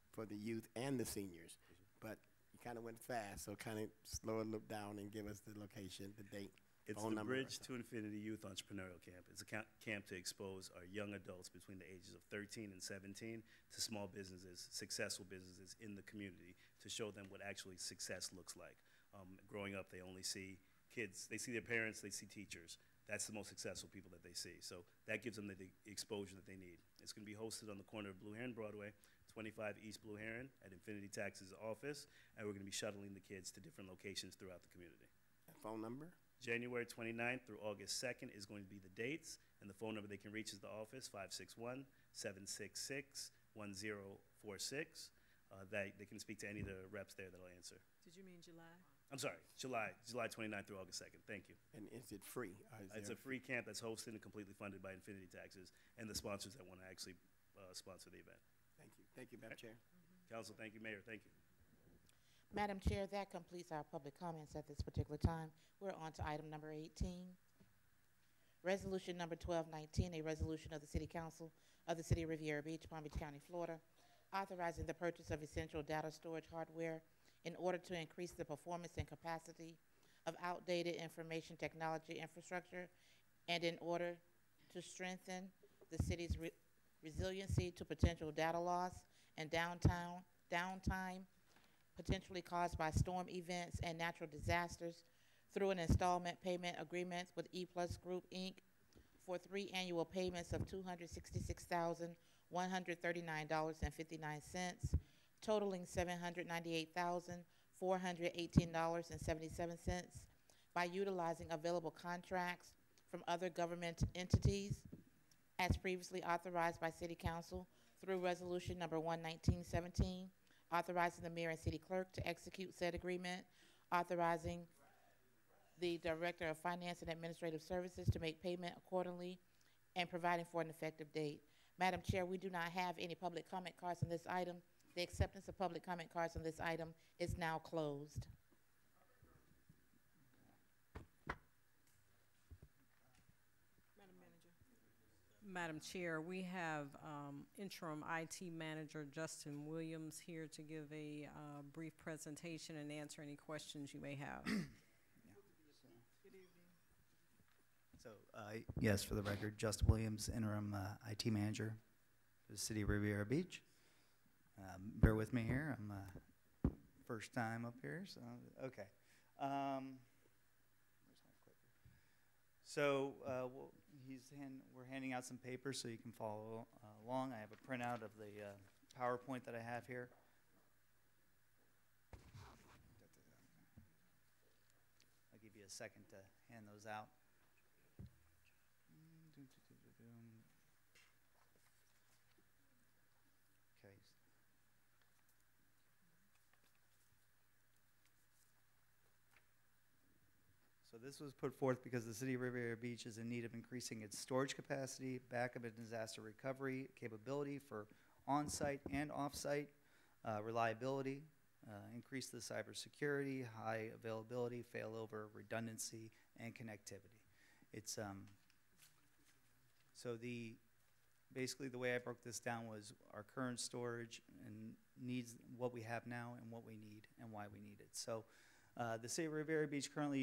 for the youth and the seniors. But you kind of went fast, so kind of slow it down and give us the location, the date.
It's the Bridge to Infinity Youth Entrepreneurial Camp. It's a camp to expose our young adults between the ages of 13 and 17 to small businesses, successful businesses in the community, to show them what actually success looks like. Growing up, they only see kids, they see their parents, they see teachers. that's the most successful people that they see. So that gives them the exposure that they need. It's going to be hosted on the corner of Blue Heron Broadway, 25 East Blue Heron at Infinity Tax's office, and we're going to be shuttling the kids to different locations throughout the community.
Phone number?
January 29th through August 2nd is going to be the dates, and the phone number they can reach is the office, 561-766-1046. They can speak to any of the reps there that'll answer.
Did you mean July?
I'm sorry, July 29th through August 2nd. Thank you.
And is it free?
It's a free camp that's hosted and completely funded by Infinity Taxes and the sponsors that want to actually sponsor the event.
Thank you. Thank you, Madam Chair.
Council, thank you. Mayor, thank you.
Madam Chair, that completes our public comments at this particular time. We're on to item number 18. Resolution number 1219, a resolution of the City Council of the City of Riviera Beach, Palm Beach County, Florida, authorizing the purchase of essential data storage hardware in order to increase the performance and capacity of outdated information technology infrastructure and in order to strengthen the city's resiliency to potential data loss and downtime potentially caused by storm events and natural disasters through an installment payment agreement with E-Plus Group, Inc. for 3 annual payments of $266,139.59, totaling $798,418.77 by utilizing available contracts from other government entities as previously authorized by City Council through Resolution number 11917, authorizing the mayor and city clerk to execute said agreement, authorizing the Director of Finance and Administrative Services to make payment accordingly, and providing for an effective date. Madam Chair, we do not have any public comment cards on this item. The acceptance of public comment cards on this item is now closed.
Madam Chair, we have interim IT manager Justin Williams here to give a brief presentation and answer any questions you may have.
So, yes, for the record, Justin Williams, interim IT manager for the City of Riviera Beach. Bear with me here. I'm first time up here, so okay. Where's my clicker? So we're handing out some papers so you can follow along. I have a printout of the PowerPoint that I have here. I'll give you a second to hand those out. Okay. So this was put forth because the City of Riviera Beach is in need of increasing its storage capacity, backup and disaster recovery capability for on-site and off-site reliability, increase the cybersecurity, high availability, failover, redundancy, and connectivity. It's so basically the way I broke this down was our current storage and needs, what we have now and what we need and why we need it. So the City of Riviera Beach currently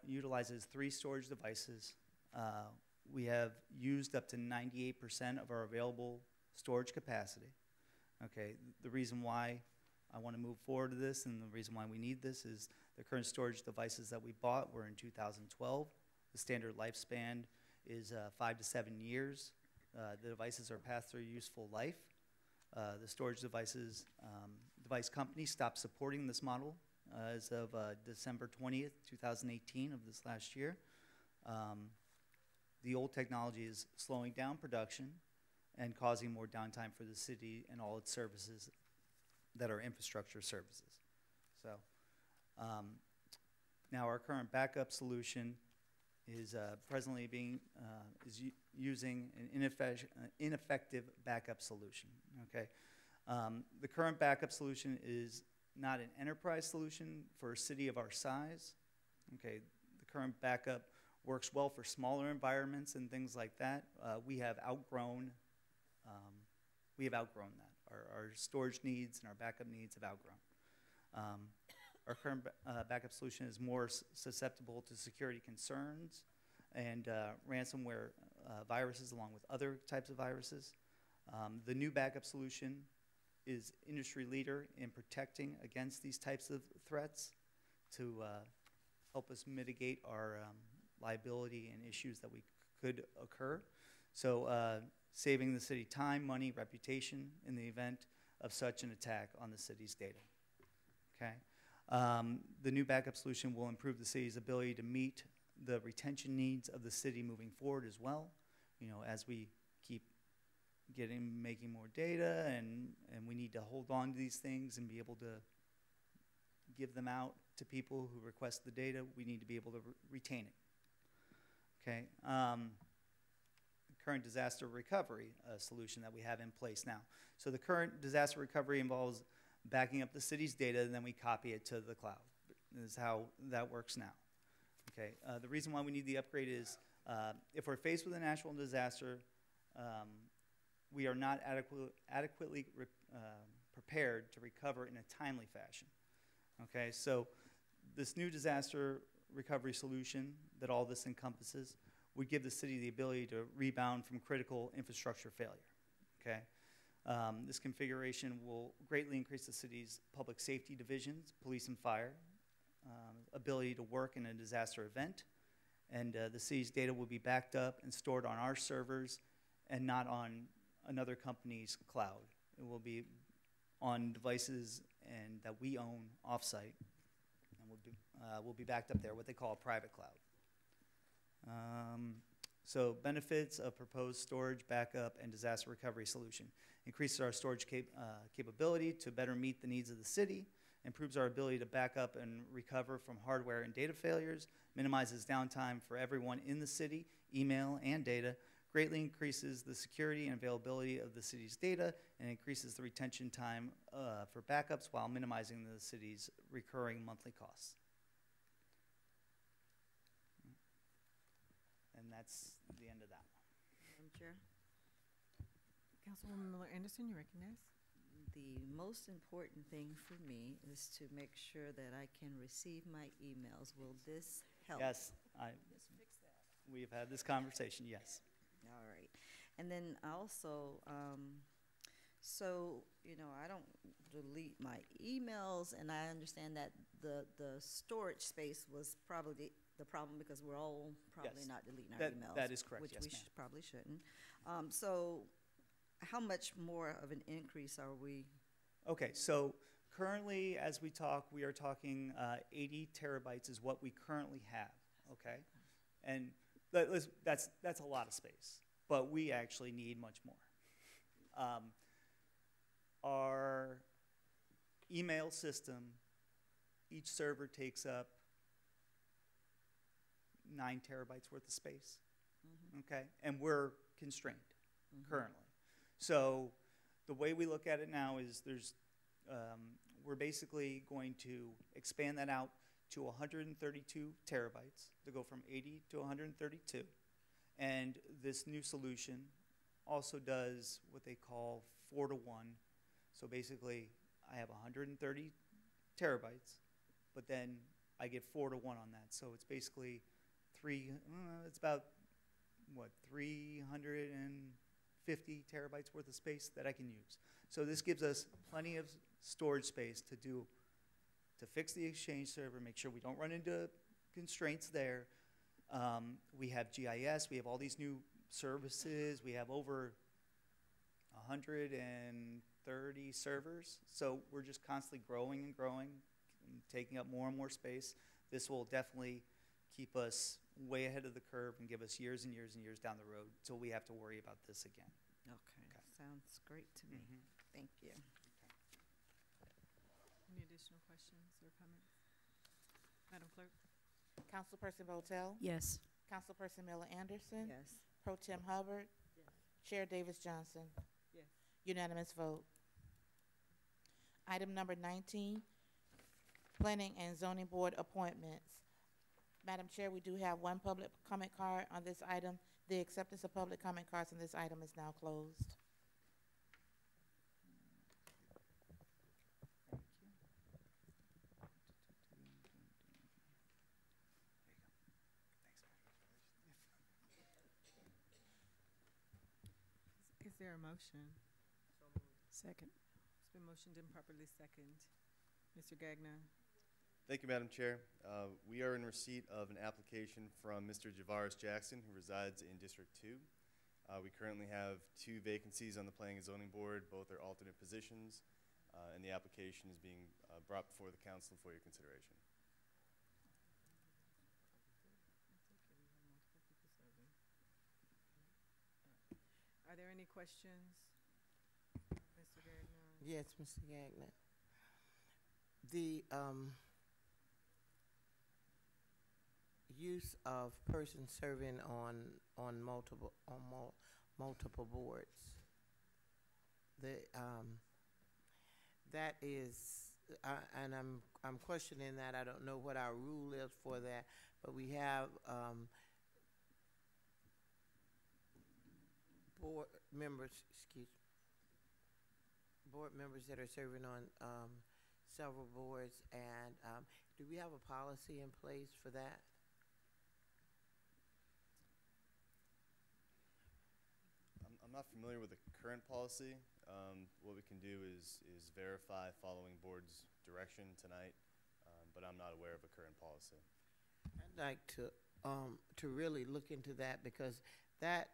utilizes 3 storage devices. We have used up to 98% of our available storage capacity. Okay, the reason why I want to move forward to this and the reason why we need this is the current storage devices that we bought were in 2012. The standard lifespan is 5 to 7 years. The devices are past their useful life. The storage devices, device company stopped supporting this model as of December 20th, 2018 of this last year. The old technology is slowing down production and causing more downtime for the city and all its services that are infrastructure services. So now our current backup solution is presently using an ineffective backup solution. Okay, the current backup solution is not an enterprise solution for a city of our size. Okay, the current backup works well for smaller environments and things like that. We have outgrown that. Our storage needs and our backup needs have outgrown. Our current backup solution is more susceptible to security concerns and ransomware viruses along with other types of viruses. The new backup solution is industry leader in protecting against these types of threats to help us mitigate our liability and issues that we could occur. So saving the city time, money, reputation in the event of such an attack on the city's data. Okay. The new backup solution will improve the city's ability to meet the retention needs of the city moving forward as well. You know, as we keep making more data and we need to hold on to these things and be able to give them out to people who request the data, we need to be able to retain it. Okay. Current disaster recovery solution that we have in place now. So the current disaster recovery involves backing up the city's data, and then we copy it to the cloud. This is how that works now. Okay. The reason why we need the upgrade is if we're faced with a natural disaster, we are not adequately prepared to recover in a timely fashion. Okay, so this new disaster recovery solution that all this encompasses would give the city the ability to rebound from critical infrastructure failure. Okay, this configuration will greatly increase the city's public safety divisions, police and fire, ability to work in a disaster event, and the city's data will be backed up and stored on our servers and not on another company's cloud. It will be on devices and that we own offsite, and will be backed up there, what they call a private cloud. So benefits of proposed storage, backup, and disaster recovery solution. Increases our storage capability to better meet the needs of the city, improves our ability to back up and recover from hardware and data failures, minimizes downtime for everyone in the city, email and data, greatly increases the security and availability of the city's data, and increases the retention time for backups while minimizing the city's recurring monthly costs. And that's the end of that.
Madam Chair,
Councilwoman Miller Anderson, you recognize?
the most important thing for me is to make sure that I can receive my emails. Will this help?
Yes, we've had this conversation, yes.
All right. And then also, so, you know, I don't delete my emails, and I understand that the storage space was probably the problem because we're all probably
Yes.
not deleting our emails.
That is correct,
which
yes,
we
ma'am.
probably shouldn't. So how much more of an increase are we?
Okay, so currently, as we talk, we are talking 80 terabytes is what we currently have, okay? And that's a lot of space, but we actually need much more. Our email system, each server takes up 9 terabytes worth of space, okay? And we're constrained currently. So the way we look at it now is we're basically going to expand that out to 132 terabytes, to go from 80 to 132. And this new solution also does what they call 4-to-1. So basically, I have 130 terabytes, but then I get 4-to-1 on that. So it's basically it's about, what, 350 terabytes worth of space that I can use. So this gives us plenty of storage space to fix the Exchange server, make sure we don't run into constraints there. We have GIS, we have all these new services, we have over 130 servers. So we're just constantly growing and growing, and taking up more and more space. This will definitely keep us way ahead of the curve and give us years and years and years down the road till we have to worry about this again.
Okay. Sounds great to me. Thank you.
Any additional questions or comments? Madam Clerk?
Councilperson Botel?
Yes.
Councilperson Miller Anderson?
Yes.
Pro Tem Hubbard?
Yes.
Chair Davis Johnson?
Yes.
Unanimous vote. Item number 19, Planning and Zoning Board appointments. Madam Chair, we do have one public comment card on this item. The acceptance of public comment cards on this item is now closed.
Is there a motion? Second. It's been motioned and properly second. Mr. Gagnon?
Thank you, Madam Chair. We are in receipt of an application from Mr. Javaris Jackson, who resides in District 2. We currently have 2 vacancies on the Planning and Zoning Board. Both are alternate positions, and the application is being brought before the council for your consideration.
Are there any questions, Mr. Gagnon?
Yes, Mr. Gagnon. The use of persons serving on multiple boards. That is, and I'm questioning that. I don't know what our rule is for that, but we have board members that are serving on several boards, and do we have a policy in place for that?
I'm not familiar with the current policy. What we can do is verify following board's direction tonight, but I'm not aware of a current policy.
I'd like to really look into that, because that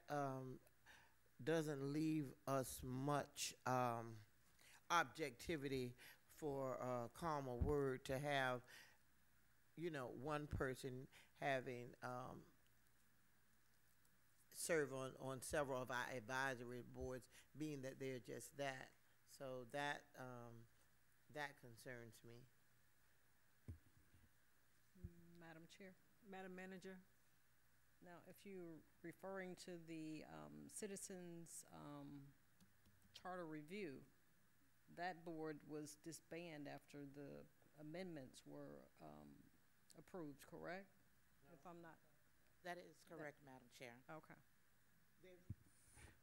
doesn't leave us much objectivity for a calmer word to have, you know, one person having serve on several of our advisory boards, being that they're just that. So that that concerns me.
Madam Chair.
Madam Manager?
Now, if you're referring to the Citizens Charter Review, that board was disbanded after the amendments were approved, correct?
No.
If I'm not.
That is correct, Madam Chair.
Okay.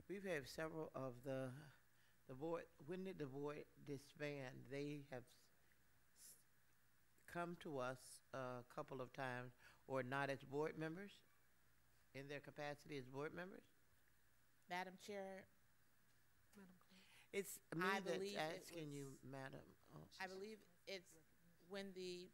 We've had several of the board. When did the board disband? They have come to us a couple of times, or not as board members, in their capacity as board members.
Madam Chair.
It's me
I
that's
believe
asking you, Madam.
I believe it's when the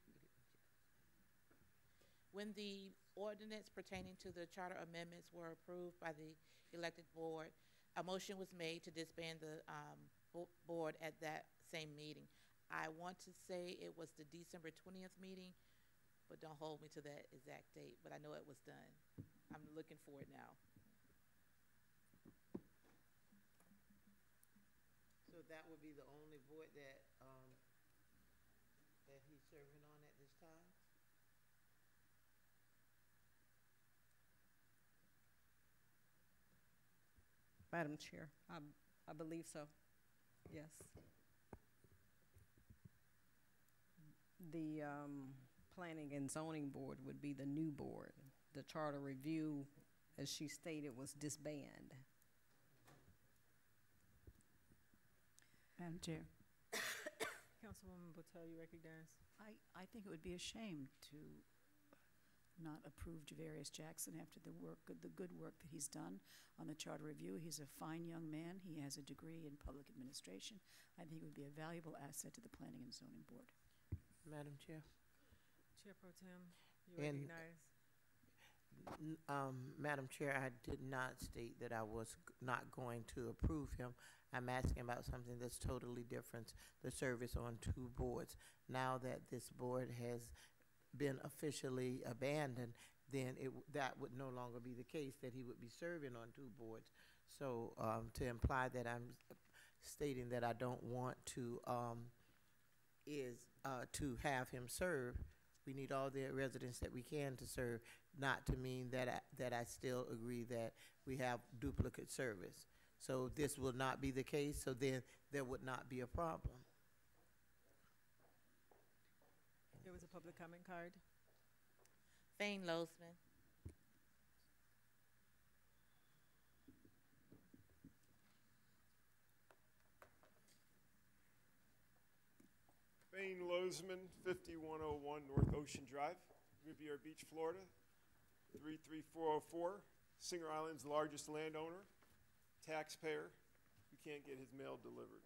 ordinance pertaining to the charter amendments were approved by the elected board, a motion was made to disband the board at that same meeting. I want to say it was the December 20th meeting, but don't hold me to that exact date, but I know it was done. I'm looking for it now.
So that would be the only board that that he's serving on at this time?
Madam Chair, I believe so. Yes. The Planning and Zoning Board would be the new board. The Charter Review, as she stated, was disbanded.
Madam Chair.
Councilwoman Botel, you recognize?
I think it would be a shame to not approve Javarius Jackson after the good work that he's done on the Charter Review. He's a fine young man. He has a degree in public administration. I think it would be a valuable asset to the Planning and Zoning Board.
Madam Chair.
Chair Pro Tem, you recognize?
Madam Chair, I did not state that I was not going to approve him. I'm asking about something that's totally different, the service on 2 boards. Now that this board has been officially abandoned, then that would no longer be the case, that he would be serving on 2 boards. So to imply that I'm stating that I don't want to to have him serve, we need all the residents that we can to serve, not to mean that I still agree that we have duplicate service. So this will not be the case, so then there would not be a problem.
There was a public comment card.
Fane Losman.
Fane Losman, 5101 North Ocean Drive, Riviera Beach, Florida, 33404. Singer Island's largest landowner, taxpayer who can't get his mail delivered.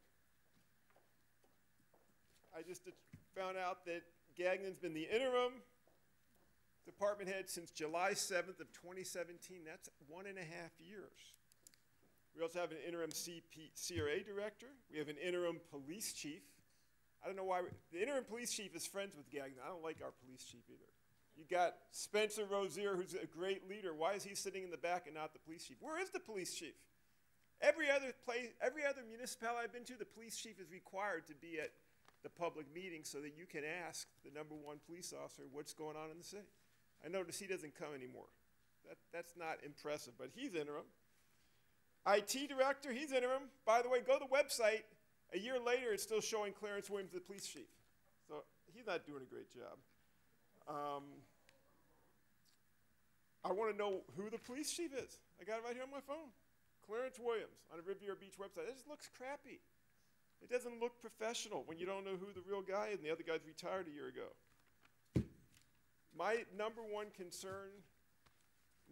I just found out that Gagnon's been the interim department head since July 7th of 2017. That's 1.5 years. We also have an interim CRA director. We have an interim police chief. I don't know why. The interim police chief is friends with Gagnon. I don't like our police chief either. You got Spencer Rozier, who's a great leader. Why is he sitting in the back and not the police chief? Where is the police chief? Every other municipality I've been to, the police chief is required to be at the public meeting so that you can ask the #1 police officer what's going on in the city. I notice he doesn't come anymore. That's not impressive, but he's interim. IT director, he's interim. By the way, go to the website. A year later, it's still showing Clarence Williams, the police chief. So he's not doing a great job. I want to know who the police chief is. I got it right here on my phone. Clarence Williams on the Riviera Beach website. It just looks crappy. It doesn't look professional when you don't know who the real guy is and the other guy's retired a year ago. My #1 concern,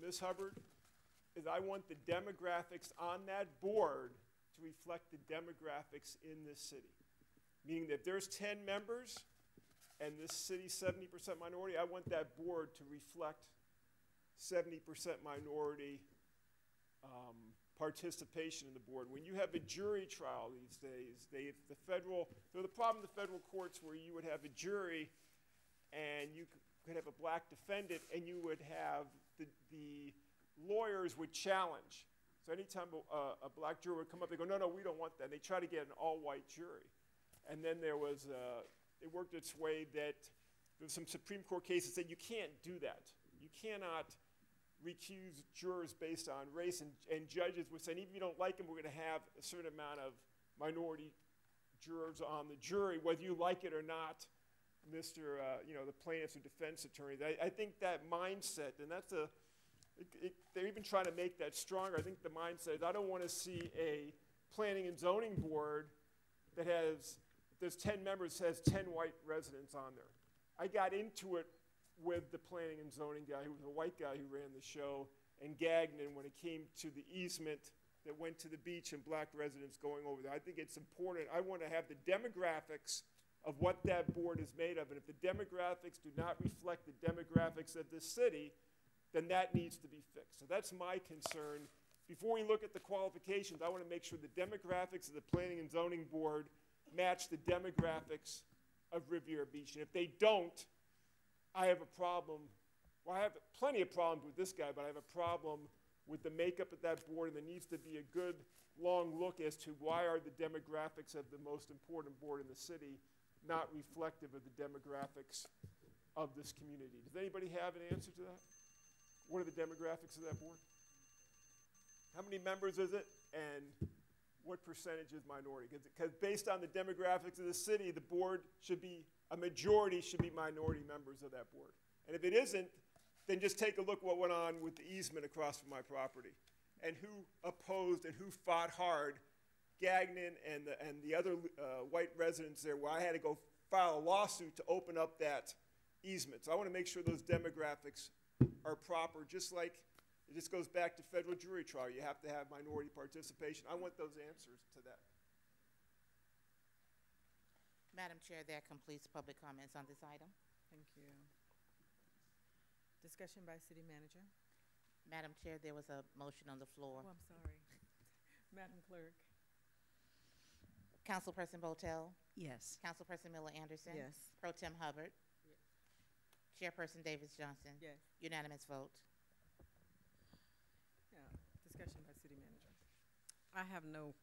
Ms. Hubbard, is I want the demographics on that board to reflect the demographics in this city. Meaning that if there's 10 members and this city's 70% minority, I want that board to reflect 70% minority participation in the board. When you have a jury trial these days, the problem with the federal courts where you would have a jury and you could have a black defendant and you would have the lawyers would challenge. So anytime a black juror would come up, they go, no, we don't want that. And they try to get an all-white jury. And then there was, it worked its way that there was some Supreme Court cases that said you can't do that. You cannot recuse jurors based on race, and judges would say, even if you don't like them, we're going to have a certain amount of minority jurors on the jury, whether you like it or not, Mr. The plaintiffs and defense attorneys. I think that mindset, and that's they're even trying to make that stronger. I think the mindset is I don't want to see a planning and zoning board that there's 10 members, has 10 white residents on there. I got into it with the planning and zoning guy, who was a white guy who ran the show, and Gagnon when it came to the easement that went to the beach and black residents going over there. I think it's important. I want to have the demographics of what that board is made of, and if the demographics do not reflect the demographics of this city, then that needs to be fixed. So that's my concern. Before we look at the qualifications, I want to make sure the demographics of the Planning and Zoning Board match the demographics of Riviera Beach. And if they don't, I have a problem. Well, I have plenty of problems with this guy, but I have a problem with the makeup of that board, and there needs to be a good, long look as to why are the demographics of the most important board in the city not reflective of the demographics of this community. Does anybody have an answer to that? What are the demographics of that board? How many members is it, and what percentage is minority? Because based on the demographics of the city, the board should be, a majority should be minority members of that board. And if it isn't, then just take a look what went on with the easement across from my property and who opposed and who fought hard, Gagnon and the other white residents there, where I had to go file a lawsuit to open up that easement. So I want to make sure those demographics are proper, just like it just goes back to federal jury trial. You have to have minority participation. I want those answers to that.
Madam Chair, that completes public comments on this item.
Thank you. Discussion by City Manager.
Madam Chair, there was a motion on the floor.
Oh, I'm sorry. Madam Clerk.
Councilperson Botel?
Yes.
Councilperson Miller Anderson?
Yes.
Pro Tem Hubbard?
Yes.
Chairperson Davis Johnson?
Yes.
Unanimous vote.
Yeah. Discussion by City Manager. I have no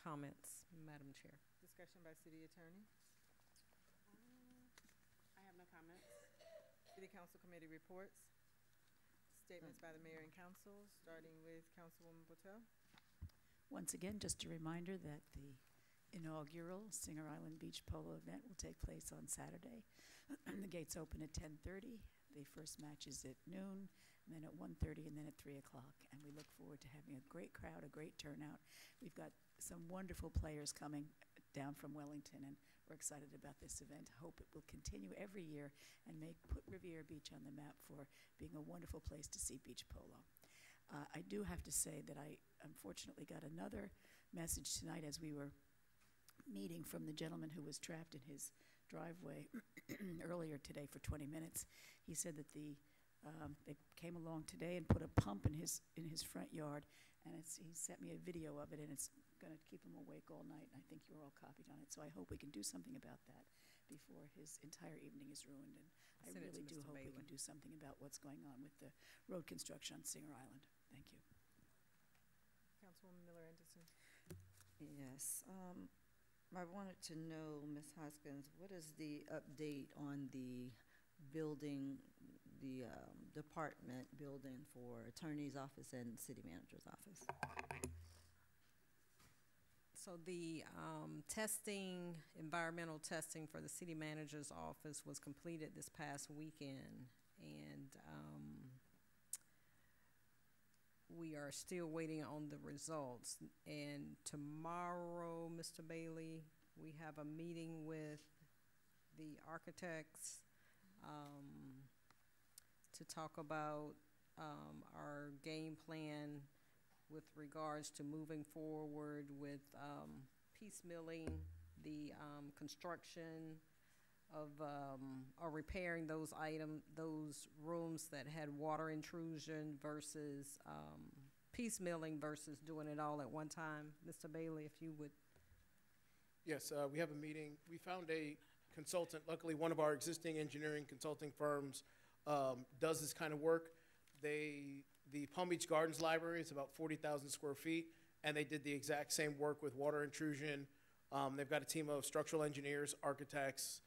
comments, Madam Chair. Discussion by City Attorney.
I have no comments.
City Council Committee reports. Statements by the Mayor and Council, starting with Councilwoman Botel.
Once again, just a reminder that the inaugural Singer Island Beach Polo event will take place on Saturday. The gates open at 10:30. The first match is at noon, and then at 1:30, and then at 3 o'clock. And we look forward to having a great crowd, a great turnout. We've got some wonderful players coming down from Wellington, and we're excited about this event. Hope it will continue every year and put Riviera Beach on the map for being a wonderful place to see beach polo. I do have to say that I unfortunately got another message tonight as we were meeting from the gentleman who was trapped in his driveway earlier today for 20 minutes. He said that they came along today and put a pump in his front yard, and he sent me a video of it, and it's going to keep him awake all night, and I think you're all copied on it. So I hope we can do something about that before his entire evening is ruined. And I
Send it to
really do
Mr.
hope we
Bailey.
can do something about what's going on with the road construction on Singer Island. Thank you.
Councilwoman Miller Anderson.
Yes. I wanted to know, Ms. Hoskins, what is the update on the building, the department building for attorney's office and city manager's office?
So the testing, environmental testing for the city manager's office was completed this past weekend, and we are still waiting on the results. And tomorrow, Mr. Bailey, we have a meeting with the architects to talk about our game plan with regards to moving forward with piecemealing the construction of or repairing those those rooms that had water intrusion versus piecemealing versus doing it all at one time. Mr. Bailey, if you would.
Yes, we have a meeting. We found a consultant. Luckily, one of our existing engineering consulting firms does this kind of work. The Palm Beach Gardens Library is about 40,000 square feet, and they did the exact same work with water intrusion. They've got a team of structural engineers, architects,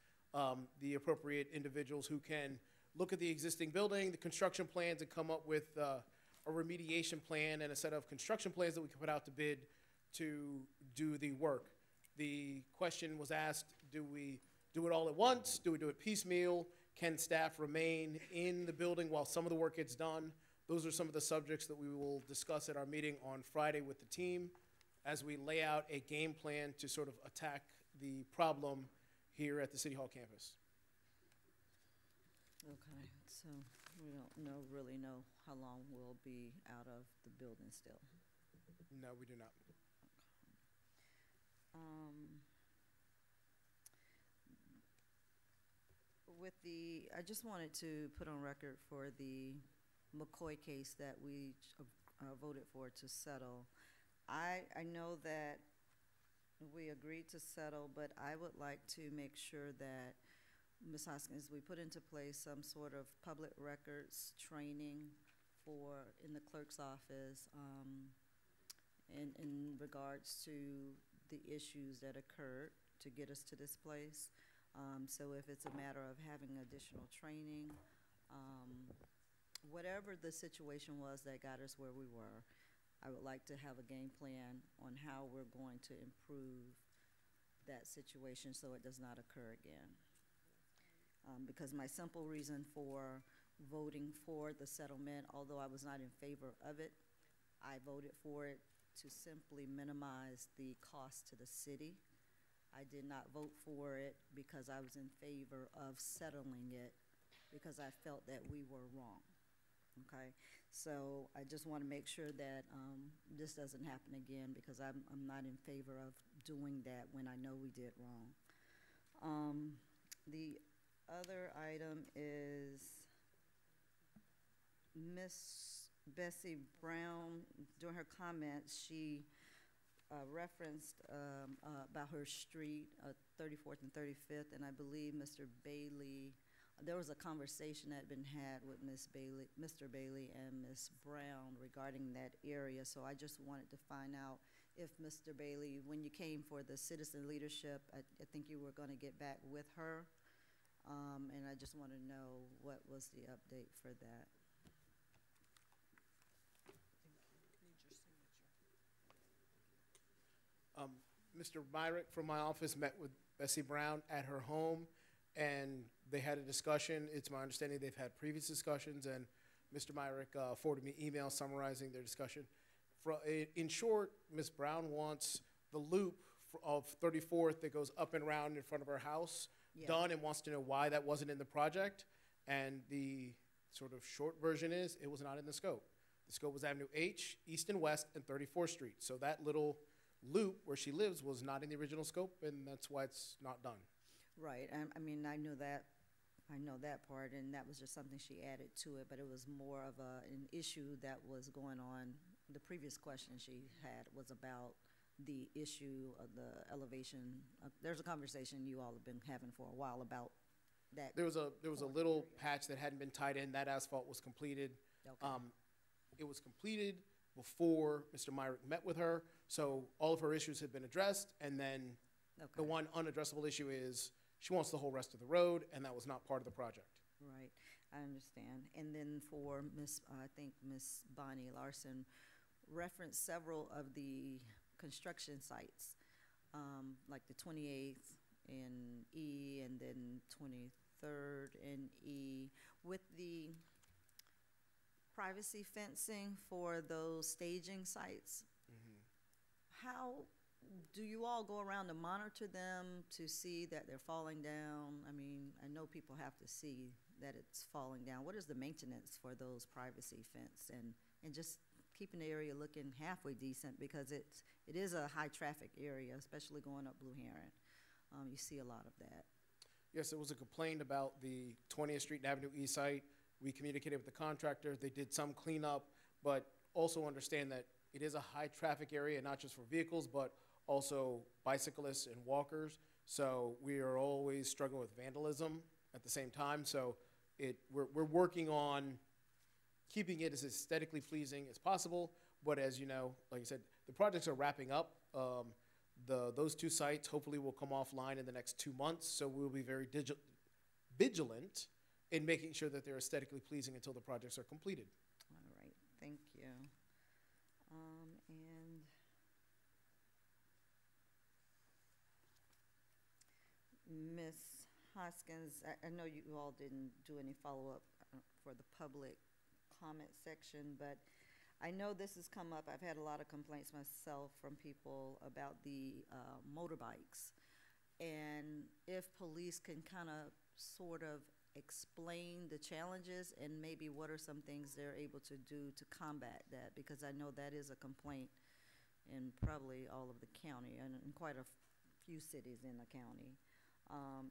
the appropriate individuals who can look at the existing building, the construction plans, and come up with a remediation plan and a set of construction plans that we can put out to bid to do the work. The question was asked, do we do it all at once? Do we do it piecemeal? Can staff remain in the building while some of the work gets done? Those are some of the subjects that we will discuss at our meeting on Friday with the team as we lay out a game plan to sort of attack the problem here at the City Hall campus.
Okay, so we don't really know how long we'll be out of the building still.
No, we do not.
I just wanted to put on record for the McCoy case that we voted for to settle. I know that we agreed to settle, but I would like to make sure that, Ms. Hoskins, we put into place some sort of public records training in the clerk's office in regards to the issues that occurred to get us to this place. So if it's a matter of having additional training, whatever the situation was that got us where we were, I would like to have a game plan on how we're going to improve that situation so it does not occur again. Because my simple reason for voting for the settlement, although I was not in favor of it, I voted for it to simply minimize the cost to the city. I did not vote for it because I was in favor of settling it because I felt that we were wrong. Okay, so I just want to make sure that this doesn't happen again because I'm not in favor of doing that when I know we did wrong. The other item is Miss Bessie Brown. During her comments, she referenced about her street, 34th and 35th, and I believe Mr. Bailey. There was a conversation that had been had with Mr. Bailey and Ms. Brown regarding that area. So I just wanted to find out if Mr. Bailey, when you came for the citizen leadership, I think you were going to get back with her. And I just want to know what was the update for that.
Mr. Myrick from my office met with Bessie Brown at her home, and they had a discussion. It's my understanding they've had previous discussions, and Mr. Myrick forwarded me emails summarizing their discussion. In short, Ms. Brown wants the loop of 34th that goes up and around in front of her house done, and wants to know why that wasn't in the project. And the sort of short version is it was not in the scope. The scope was Avenue H, East and West, and 34th Street. So that little loop where she lives was not in the original scope, and that's why it's not done.
Right, I mean, I know that part, and that was just something she added to it, but it was more of an issue that was going on. The previous question she had was about the issue of the elevation. There's a conversation you all have been having for a while about that.
There was a little patch that hadn't been tied in. That asphalt was completed.
Okay.
It was completed before Mr. Myrick met with her, so all of her issues had been addressed, and then the one unaddressable issue is she wants the whole rest of the road, and that was not part of the project.
Right, I understand. And then for I think Miss Bonnie Larson referenced several of the construction sites, like the 28th in E and then 23rd in E, with the privacy fencing for those staging sites. How do you all go around to monitor them to see that they're falling down? I mean, I know people have to see that it's falling down. What is the maintenance for those privacy fence and just keeping the area looking halfway decent, because it is a high traffic area, especially going up Blue Heron. You see a lot of that.
Yes, it was a complaint about the 20th Street and Avenue E site. We communicated with the contractor. They did some cleanup, but also understand that it is a high traffic area, not just for vehicles, but also bicyclists and walkers. So we are always struggling with vandalism at the same time. So we're working on keeping it as aesthetically pleasing as possible. But as you know, like I said, the projects are wrapping up. Those two sites hopefully will come offline in the next 2 months. So we'll be very vigilant in making sure that they're aesthetically pleasing until the projects are completed.
All right, thank you. And Ms. Hoskins, I know you all didn't do any follow-up for the public comment section, but I know this has come up. I've had a lot of complaints myself from people about the motorbikes. And if police can kind of sort of explain the challenges and maybe what are some things they're able to do to combat that, because I know that is a complaint in probably all of the county and in quite a few cities in the county.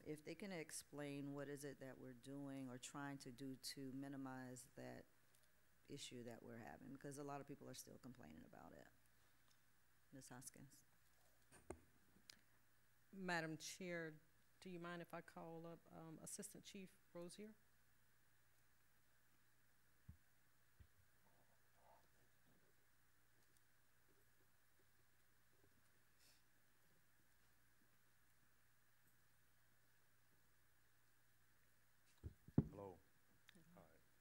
If they can explain what is it that we're doing or trying to do to minimize that issue that we're having, because a lot of people are still complaining about it. Ms. Hoskins.
Madam Chair, do you mind if I call up Assistant Chief Rosier?
Hello.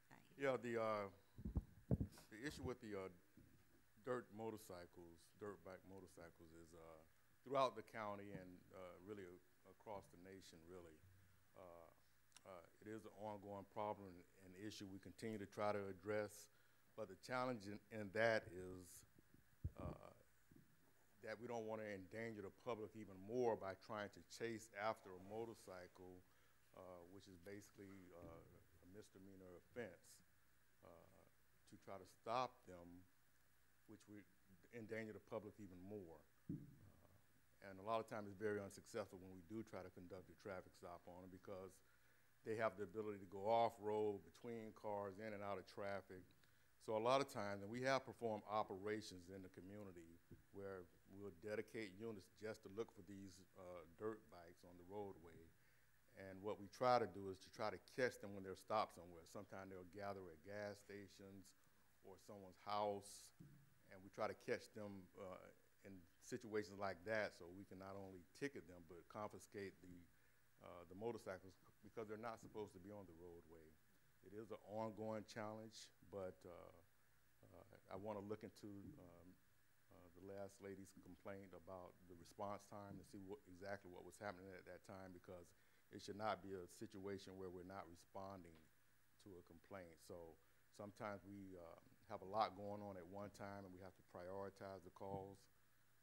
Hi. Yeah, the issue with the dirt bike motorcycles is throughout the county and really across the nation, really. It is an ongoing problem and issue we continue to try to address, but the challenge in that is that we don't want to endanger the public even more by trying to chase after a motorcycle, which is basically a misdemeanor offense, to try to stop them, which would endanger the public even more. And a lot of times it's very unsuccessful when we do try to conduct a traffic stop on them, because they have the ability to go off-road between cars, in and out of traffic. So a lot of times, and we have performed operations in the community where we'll dedicate units just to look for these dirt bikes on the roadway. And what we try to do is to try to catch them when they're stopped somewhere. Sometimes they'll gather at gas stations or someone's house, and we try to catch them in situations like that, so we can not only ticket them but confiscate the motorcycles, because they're not supposed to be on the roadway. It is an ongoing challenge, but I want to look into the last lady's complaint about the response time to see exactly what was happening at that time, because it should not be a situation where we're not responding to a complaint. So sometimes we have a lot going on at one time and we have to prioritize the calls,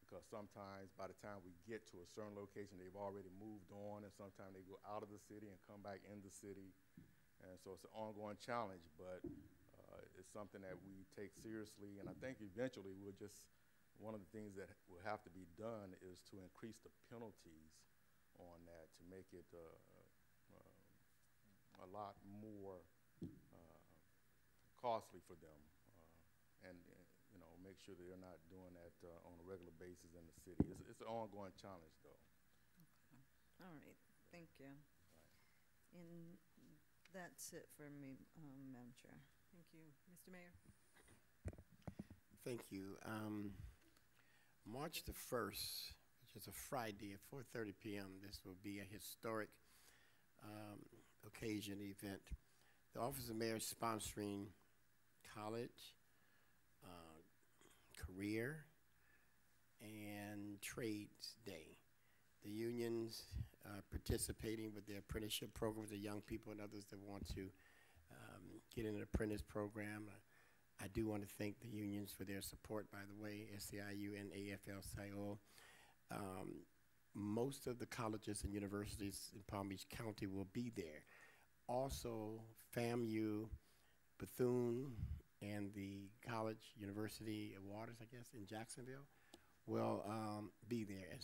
because sometimes by the time we get to a certain location, they've already moved on, and sometimes they go out of the city and come back in the city. And so it's an ongoing challenge, but it's something that we take seriously. And I think eventually one of the things that will have to be done is to increase the penalties on that to make it a lot more costly for them, and you know, make sure that they're not doing that on a regular basis in the city. It's an ongoing challenge, though.
All right, thank you. And that's it for me, Madam Chair.
Thank you. Mr. Mayor?
Thank you. March the 1st, which is a Friday at 4:30 p.m., this will be a historic occasion event. The Office of Mayor is sponsoring college, career, and trades day. The unions are participating with their apprenticeship programs, the young people and others that want to get in an apprentice program. I do want to thank the unions for their support, by the way, SEIU and AFL-CIO. Most of the colleges and universities in Palm Beach County will be there. Also, FAMU, Bethune, and the college, University of Waters, I guess, in Jacksonville, will be there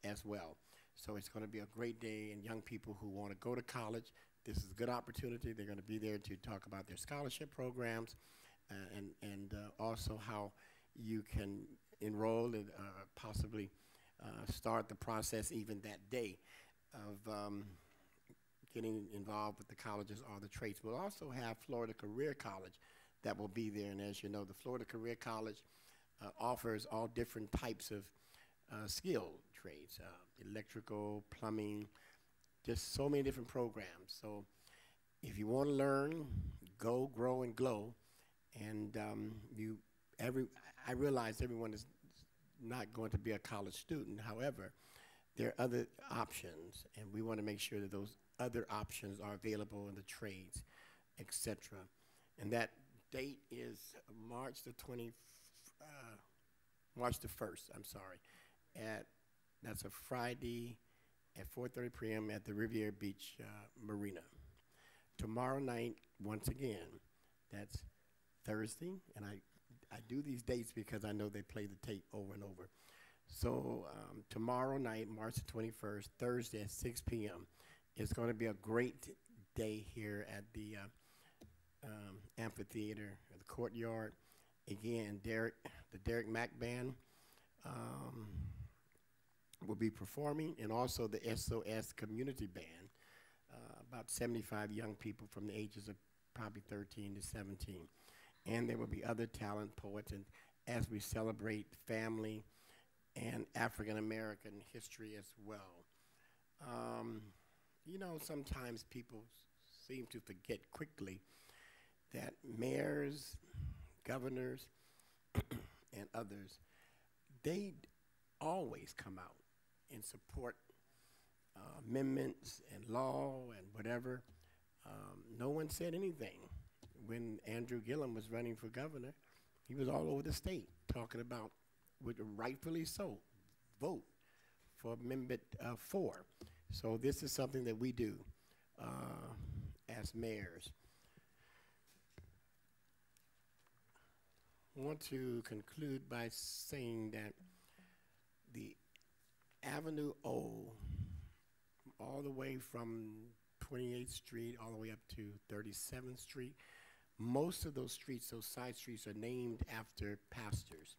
as well. So it's going to be a great day, and young people who want to go to college, this is a good opportunity. They're going to be there to talk about their scholarship programs and also how you can enroll and possibly start the process even that day of getting involved with the colleges or the trades. We'll also have Florida Career College that will be there, and as you know, the Florida Career College offers all different types of skilled trades, electrical, plumbing, just so many different programs. So if you want to learn, go, grow, and glow. And I realize everyone is not going to be a college student. However, there are other options, and we want to make sure that those other options are available in the trades, etc. And that date is March the 1st, I'm sorry. That's a Friday at 4:30 p.m. at the Riviera Beach Marina. Tomorrow night, once again, that's Thursday, and I do these dates because I know they play the tape over and over. So tomorrow night, March the 21st, Thursday at 6 p.m., it's going to be a great day here at the amphitheater, at the courtyard. Again, the Derek Mack Band will be performing, and also the SOS Community Band, about 75 young people from the ages of probably 13 to 17. And there will be other talent poets, and as we celebrate family and African American history as well. You know, sometimes people seem to forget quickly that mayors, governors, and others, they always come out and support amendments and law and whatever. No one said anything. When Andrew Gillum was running for governor, he was all over the state talking about, rightfully so, vote for Amendment 4. So this is something that we do as mayors. I want to conclude by saying that the Avenue O, all the way from 28th Street all the way up to 37th Street, most of those streets, those side streets, are named after pastors.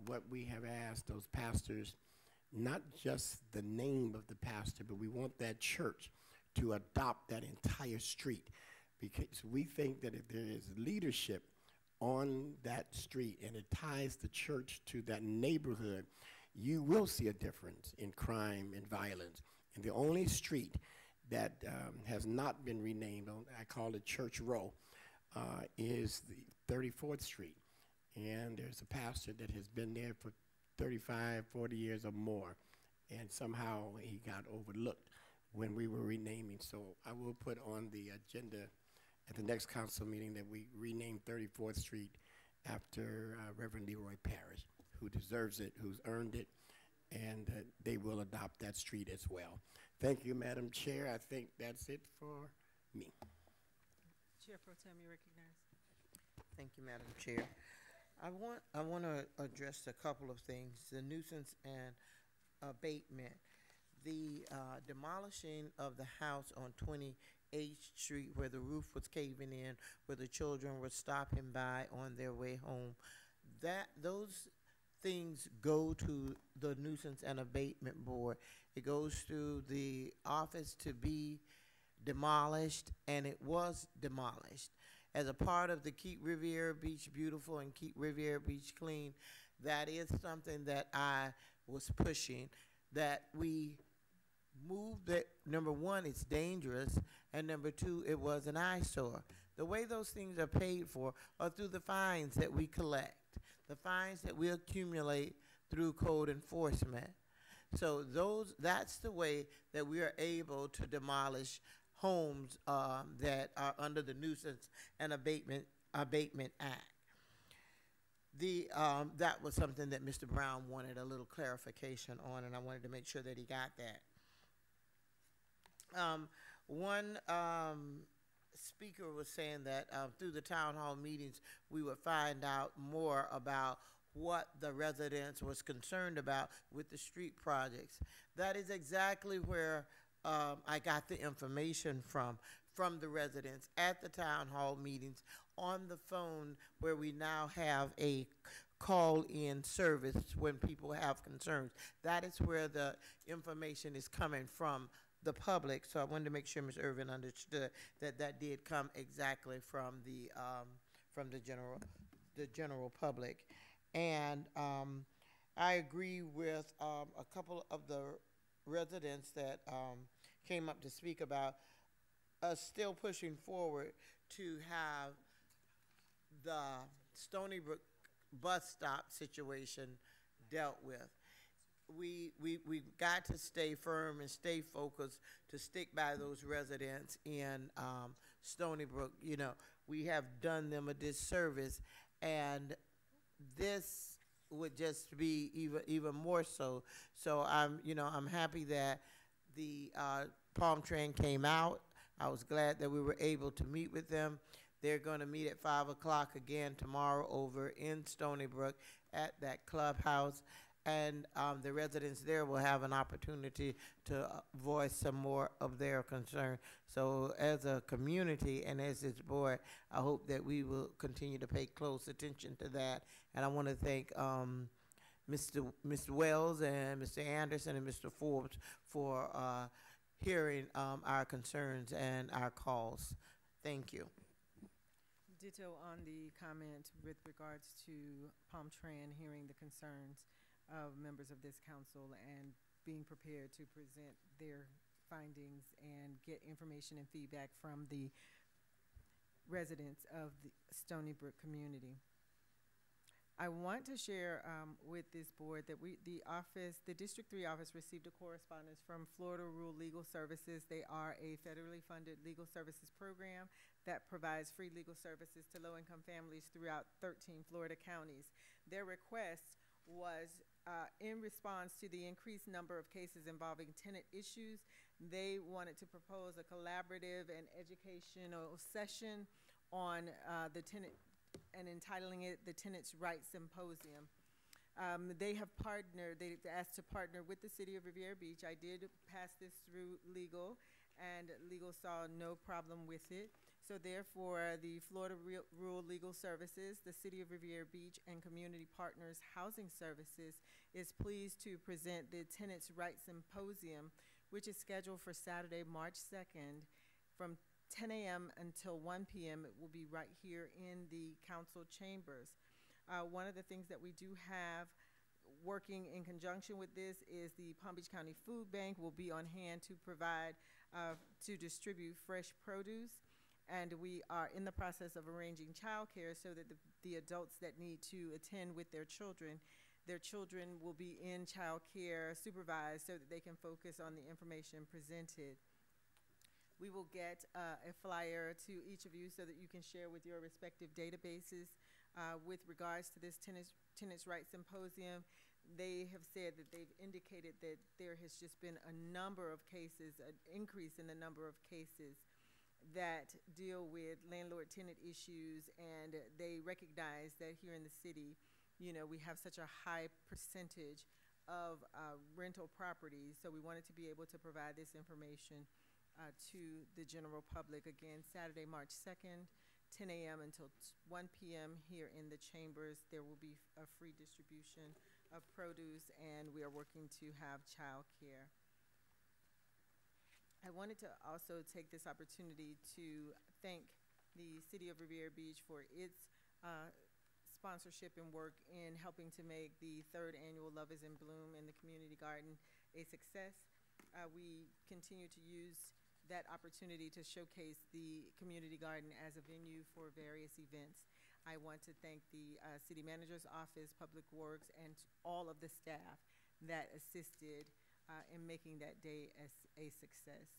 What we have asked those pastors, not just the name of the pastor, but we want that church to adopt that entire street, because we think that if there is leadership on that street and it ties the church to that neighborhood, you will see a difference in crime and violence. And the only street that has not been renamed, I call it Church Row, is the 34th Street. And there's a pastor that has been there for 35, 40 years or more, and somehow he got overlooked when we were renaming. So I will put on the agenda at the next council meeting that we rename 34th Street after Reverend Leroy Parrish, who deserves it, who's earned it, and they will adopt that street as well. Thank you, Madam Chair. I think that's it for me.
Chair Pro Tem, you recognize.
Thank you, Madam Chair. I want to address a couple of things. The nuisance and abatement. the demolishing of the house on 28th Street where the roof was caving in, where the children were stopping by on their way home, those things go to the Nuisance and Abatement Board. It goes through the office to be demolished, and it was demolished. As a part of the Keep Riviera Beach Beautiful and Keep Riviera Beach Clean, that is something that I was pushing, that we move that. Number one, it's dangerous, and number two, it was an eyesore. The way those things are paid for are through the fines that we collect, the fines that we accumulate through code enforcement. So that's the way that we are able to demolish homes that are under the Nuisance and Abatement Act. That was something that Mr. Brown wanted a little clarification on, and I wanted to make sure that he got that. One speaker was saying that through the town hall meetings, we would find out more about what the residents was concerned about with the street projects. That is exactly where I got the information from the residents at the town hall meetings, on the phone, where we now have a call-in service when people have concerns. That is where the information is coming from the public. So I wanted to make sure Ms. Irvin understood that that did come exactly from the general public. And I agree with a couple of the residents that came up to speak about us still pushing forward to have the Stony Brook bus stop situation dealt with. We've got to stay firm and stay focused to stick by those residents in Stony Brook. You know, we have done them a disservice, and this would just be even more so. So I'm happy that the Palm Train came out. I was glad that we were able to meet with them. They're going to meet at 5 o'clock again tomorrow over in Stony Brook at that clubhouse. And the residents there will have an opportunity to voice some more of their concern. So as a community and as this board, I hope that we will continue to pay close attention to that. And I want to thank Mr. Wells and Mr. Anderson and Mr. Forbes for hearing our concerns and our calls. Thank you.
Ditto on the comment with regards to Palm Tran, hearing the concerns of members of this council and being prepared to present their findings and get information and feedback from the residents of the Stony Brook community. I want to share with this board that the District 3 office received a correspondence from Florida Rural Legal Services. They are a federally funded legal services program that provides free legal services to low-income families throughout 13 Florida counties. Their request was in response to the increased number of cases involving tenant issues. They wanted to propose a collaborative and educational session on the tenant and entitling it the Tenants' Rights Symposium. They have partnered, they've asked to partner with the City of Riviera Beach. I did pass this through legal, and legal saw no problem with it. So therefore, the Florida Rural Legal Services, the City of Riviera Beach, and Community Partners Housing Services is pleased to present the Tenants' Rights Symposium, which is scheduled for Saturday, March 2nd from 10 a.m. until 1 p.m. It will be right here in the council chambers. One of the things that we do have working in conjunction with this is the Palm Beach County Food Bank will be on hand to provide, to distribute fresh produce. And we are in the process of arranging childcare so that the adults that need to attend with their children will be in childcare supervised so that they can focus on the information presented. We will get a flyer to each of you so that you can share with your respective databases with regards to this Tenants' Rights Symposium. They have said that they've indicated that there has just been a number of cases, an increase in the number of cases that deal with landlord-tenant issues, and they recognize that here in the city, you know, we have such a high percentage of rental properties. So we wanted to be able to provide this information to the general public. Again, Saturday, March 2nd, 10 a.m. until 1 p.m. here in the chambers. There will be a free distribution of produce, and we are working to have child care. I wanted to also take this opportunity to thank the City of Riviera Beach for its sponsorship and work in helping to make the 3rd annual Love is in Bloom in the Community Garden a success. We continue to use that opportunity to showcase the community garden as a venue for various events. I want to thank the City Manager's Office, Public Works, and all of the staff that assisted in making that day a success.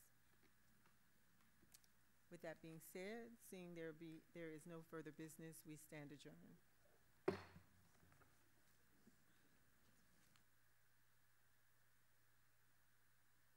With that being said, seeing there is no further business, we stand adjourned.